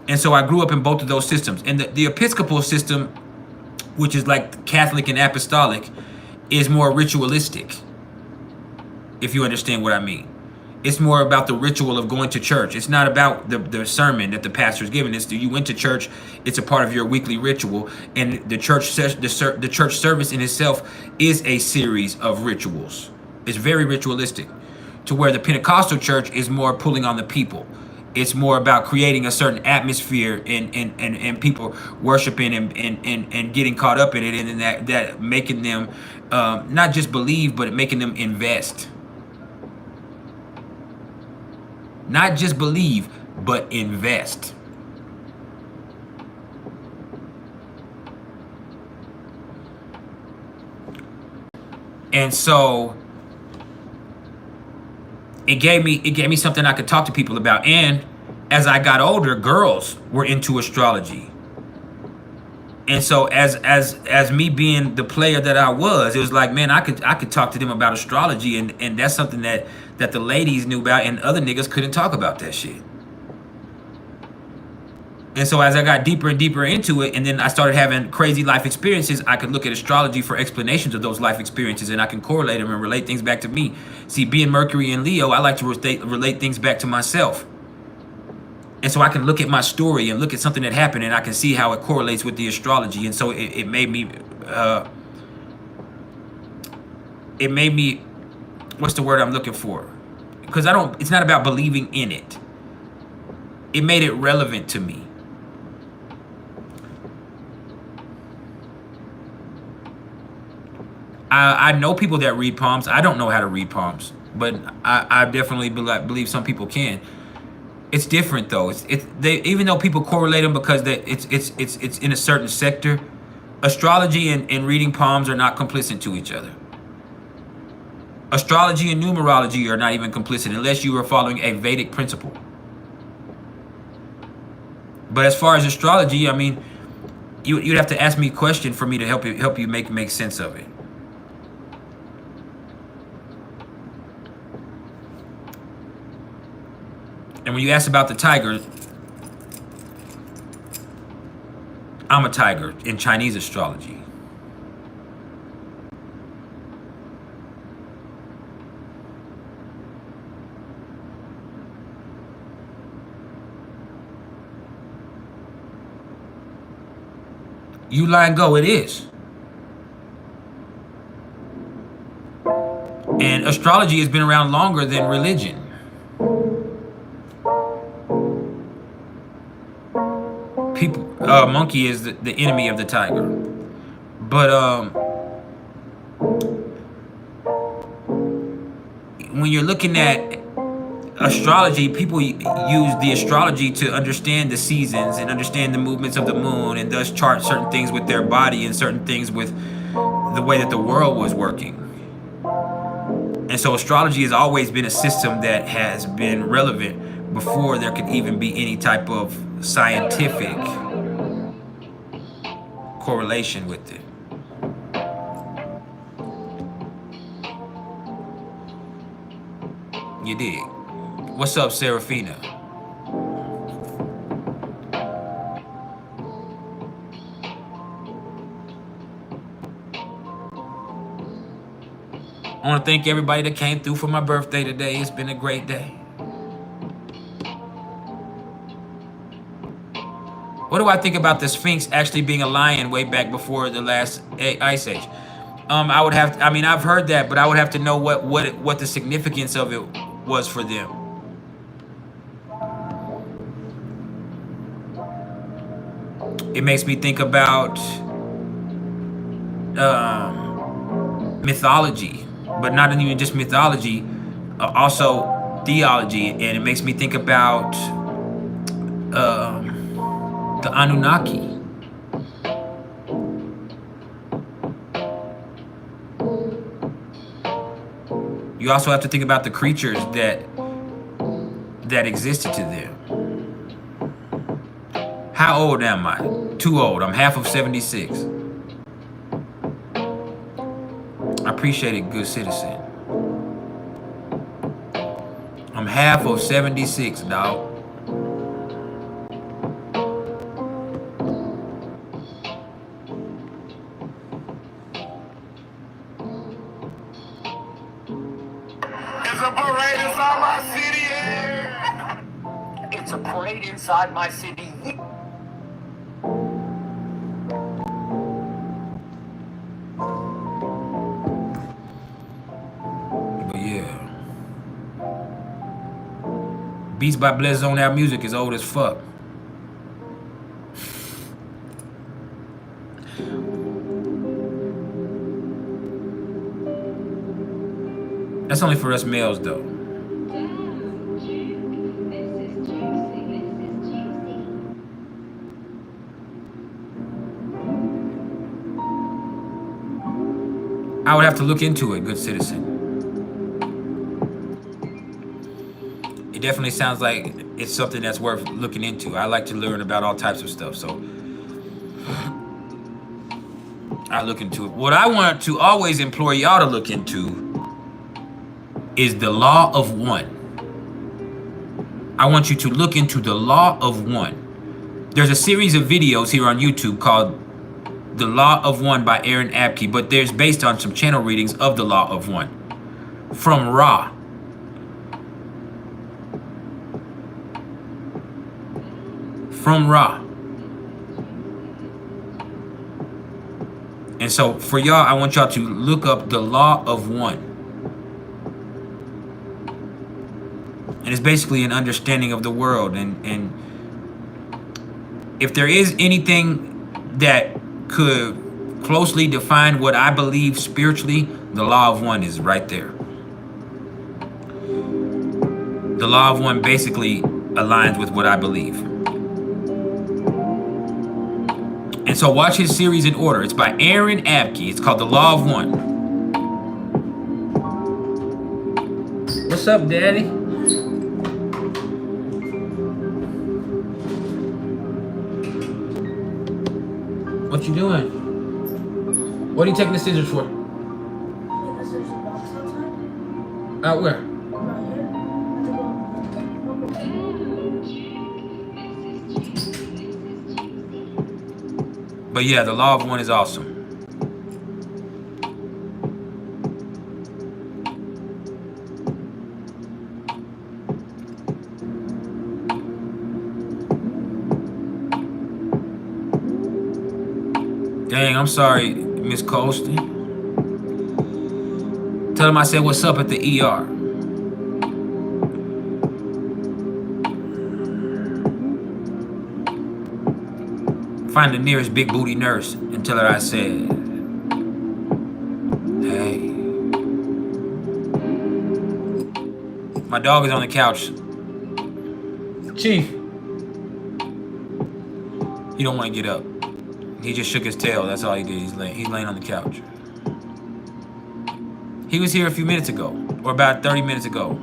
And so I grew up in both of those systems. And the Episcopal system, which is like Catholic and Apostolic, is more ritualistic, if you understand what I mean. It's more about the ritual of going to church. It's not about the sermon that the pastor's giving. It's you went to church. It's a part of your weekly ritual, and the church service in itself is a series of rituals. It's very ritualistic, to where the Pentecostal church is more pulling on the people. It's more about creating a certain atmosphere and people worshiping and getting caught up in it, and that making them not just believe, but making them invest. Not just believe, but invest. And so it gave me something I could talk to people about. And as I got older, girls were into astrology. And so as me being the player that I was, it was like, man, I could talk to them about astrology, and that's something that the ladies knew about, and other niggas couldn't talk about that shit. And so as I got deeper and deeper into it, and then I started having crazy life experiences, I could look at astrology for explanations of those life experiences, and I can correlate them and relate things back to me. See, being Mercury and Leo, I like to relate things back to myself. And so I can look at my story and look at something that happened, and I can see how it correlates with the astrology. And so it made me, what's the word I'm looking for? Because it's not about believing in it. It made it relevant to me. I know people that read palms. I don't know how to read palms, but I definitely believe some people can. It's different though. Even though people correlate them because it's in a certain sector, astrology and reading palms are not complicit to each other. Astrology and numerology are not even complicit unless you are following a Vedic principle. But as far as astrology, I mean, you'd have to ask me a question for me to help you make sense of it. And when you ask about the tiger, I'm a tiger in Chinese astrology. You lie and go, it is. And astrology has been around longer than religion. Monkey is the enemy of the tiger. But when you're looking at astrology, people use the astrology to understand the seasons and understand the movements of the moon, and thus chart certain things with their body and certain things with the way that the world was working. And so astrology has always been a system that has been relevant before there could even be any type of scientific correlation with it. You dig? What's up, Serafina? I want to thank everybody that came through for my birthday today. It's been a great day. What do I think about the Sphinx actually being a lion way back before the last ice age? I've heard that, but I would have to know what the significance of it was for them. It makes me think about mythology, but not even just mythology, also theology, and it makes me think about the Anunnaki. You also have to think about the creatures that existed to them. How old am I? Too old. I'm half of 76. I appreciate it, good citizen. I'm half of 76, dog. It's a parade inside my city. But yeah. Beats by Bless Zone Out Music is old as fuck. That's only for us males though. I would have to look into it, good citizen. It definitely sounds like it's something that's worth looking into. I like to learn about all types of stuff, so I look into it. What I want to always implore y'all to look into is the law of one. I want you to look into the law of one. There's a series of videos here on YouTube called The Law of One by Aaron Abke, but there's based on some channel readings of the law of one from Ra. From Ra. And so for y'all, I want y'all to look up the law of one. And it's basically an understanding of the world. And if there is anything that could closely define what I believe spiritually, the law of one is right there. The law of one basically aligns with what I believe. And so watch his series in order. It's by Aaron Abke. It's called The Law of One. What's up, Daddy? What you doing? What are you taking the scissors for? Out where? But yeah, the law of one is awesome. Dang, I'm sorry, Miss Colston. Tell him I said what's up at the ER. Find the nearest big booty nurse and tell her I said, hey. My dog is on the couch. Chief. He don't want to get up. He just shook his tail. That's all he did. He's laying on the couch. He was here a few minutes ago, or about 30 minutes ago.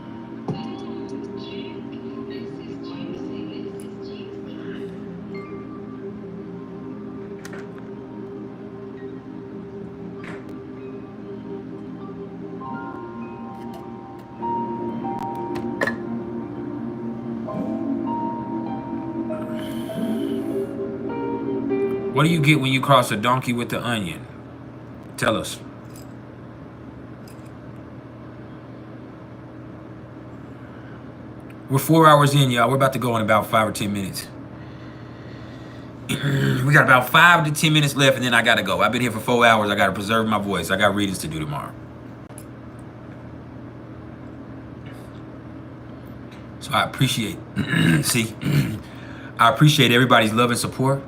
What do you get when you cross a donkey with the onion? Tell us. We're 4 hours in, y'all. We're about to go in about 5 or 10 minutes. We got about 5 to 10 minutes left, and then I gotta go. I've been here for 4 hours. I gotta preserve my voice. I got readings to do tomorrow. So I appreciate, see, I appreciate everybody's love and support.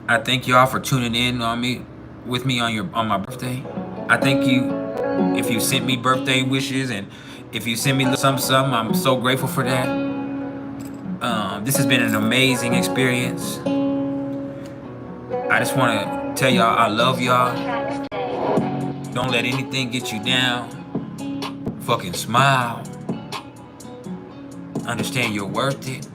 I thank y'all for tuning in on me, with me on my birthday. I thank you if you sent me birthday wishes, and if you send me something, I'm so grateful for that. This has been an amazing experience. I just want to tell y'all I love y'all. Don't let anything get you down. Fucking smile. Understand you're worth it.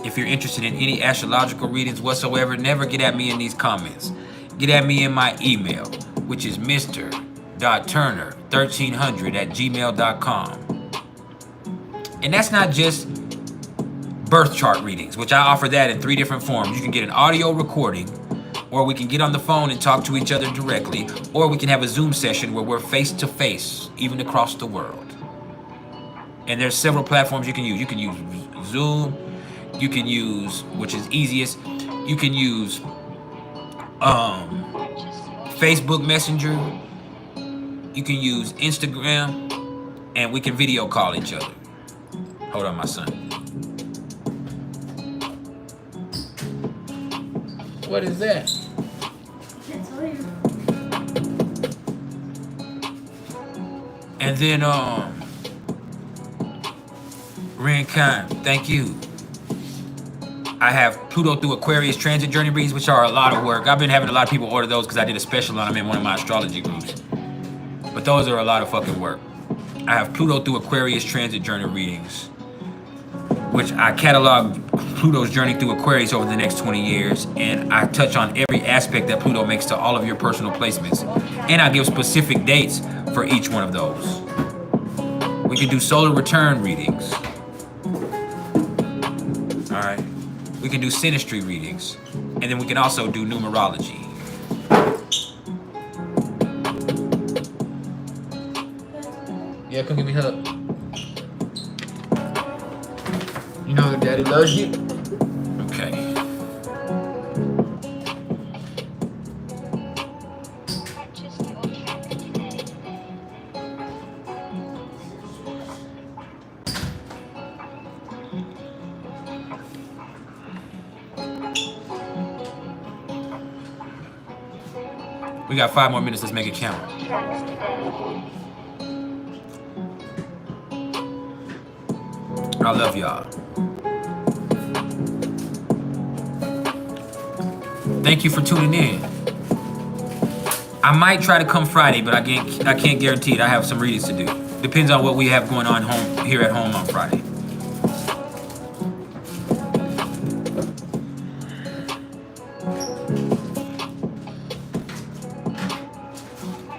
If you're interested in any astrological readings whatsoever, never get at me in these comments. Get at me in my email, which is mr.turner1300@gmail.com. And that's not just birth chart readings, which I offer that in 3 different forms. You can get an audio recording, or we can get on the phone and talk to each other directly, or we can have a Zoom session where we're face to face, even across the world. And there's several platforms you can use. You can use Zoom. You can use, which is easiest, you can use Facebook Messenger. You can use Instagram, and we can video call each other. Hold on, my son. What is that? Can't tell you. And then, Reincarn, thank you. I have Pluto through Aquarius transit journey reads, which are a lot of work. I've been having a lot of people order those because I did a special on them in one of my astrology groups. But those are a lot of fucking work. I have Pluto through Aquarius transit journey readings, which I catalog Pluto's journey through Aquarius over the next 20 years, and I touch on every aspect that Pluto makes to all of your personal placements. And I give specific dates for each one of those. We can do solar return readings. All right. We can do synastry readings. And then we can also do numerology. Yeah, come give me a hug. You know Daddy loves you. Okay. We got 5 more minutes. Let's make it count. I love y'all. Thank you for tuning in. I might try to come Friday, but I can't guarantee it. I have some readings to do. Depends on what we have going on here at home on Friday.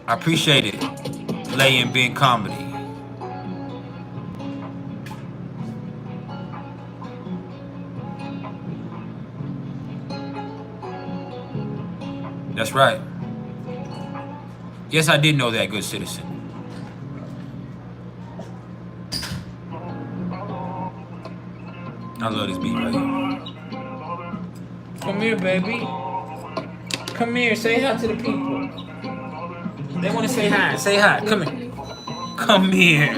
I appreciate it. Lay in being comedy. That's right. Yes, I did know that, good citizen. I love this beat right here. Come here, baby. Come here, say hi to the people. They want to say hi. Say hi. Come here. Come here.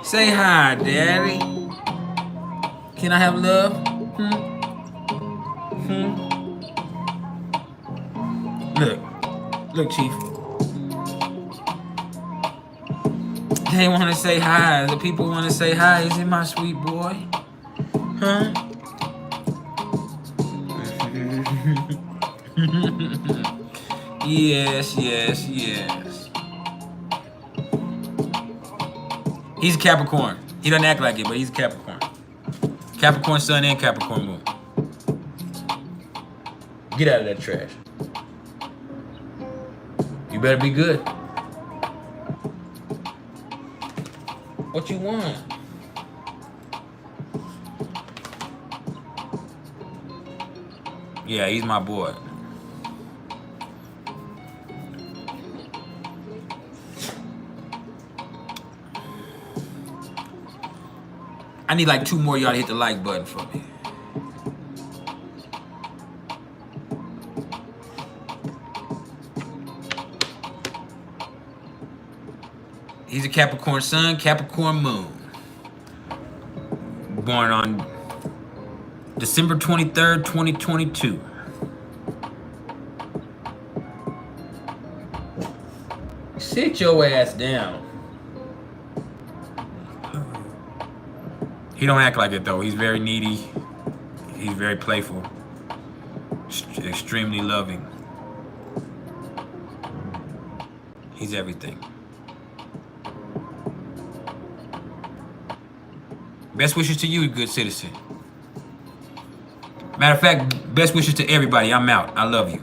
Say hi, Daddy. Can I have love? Look, Chief. They want to say hi. The people want to say hi. Is it my sweet boy? Huh? Yes. He's a Capricorn. He doesn't act like it, but he's a Capricorn. Capricorn sun and Capricorn moon. Get out of that trash. You better be good. What you want? Yeah, he's my boy. I need like 2 more of y'all to hit the like button for me. He's a Capricorn sun, Capricorn moon. Born on December 23rd, 2022. Sit your ass down. He don't act like it though. He's very needy. He's very playful. Extremely loving. He's everything. Best wishes to you, good citizen. Matter of fact, best wishes to everybody. I'm out. I love you.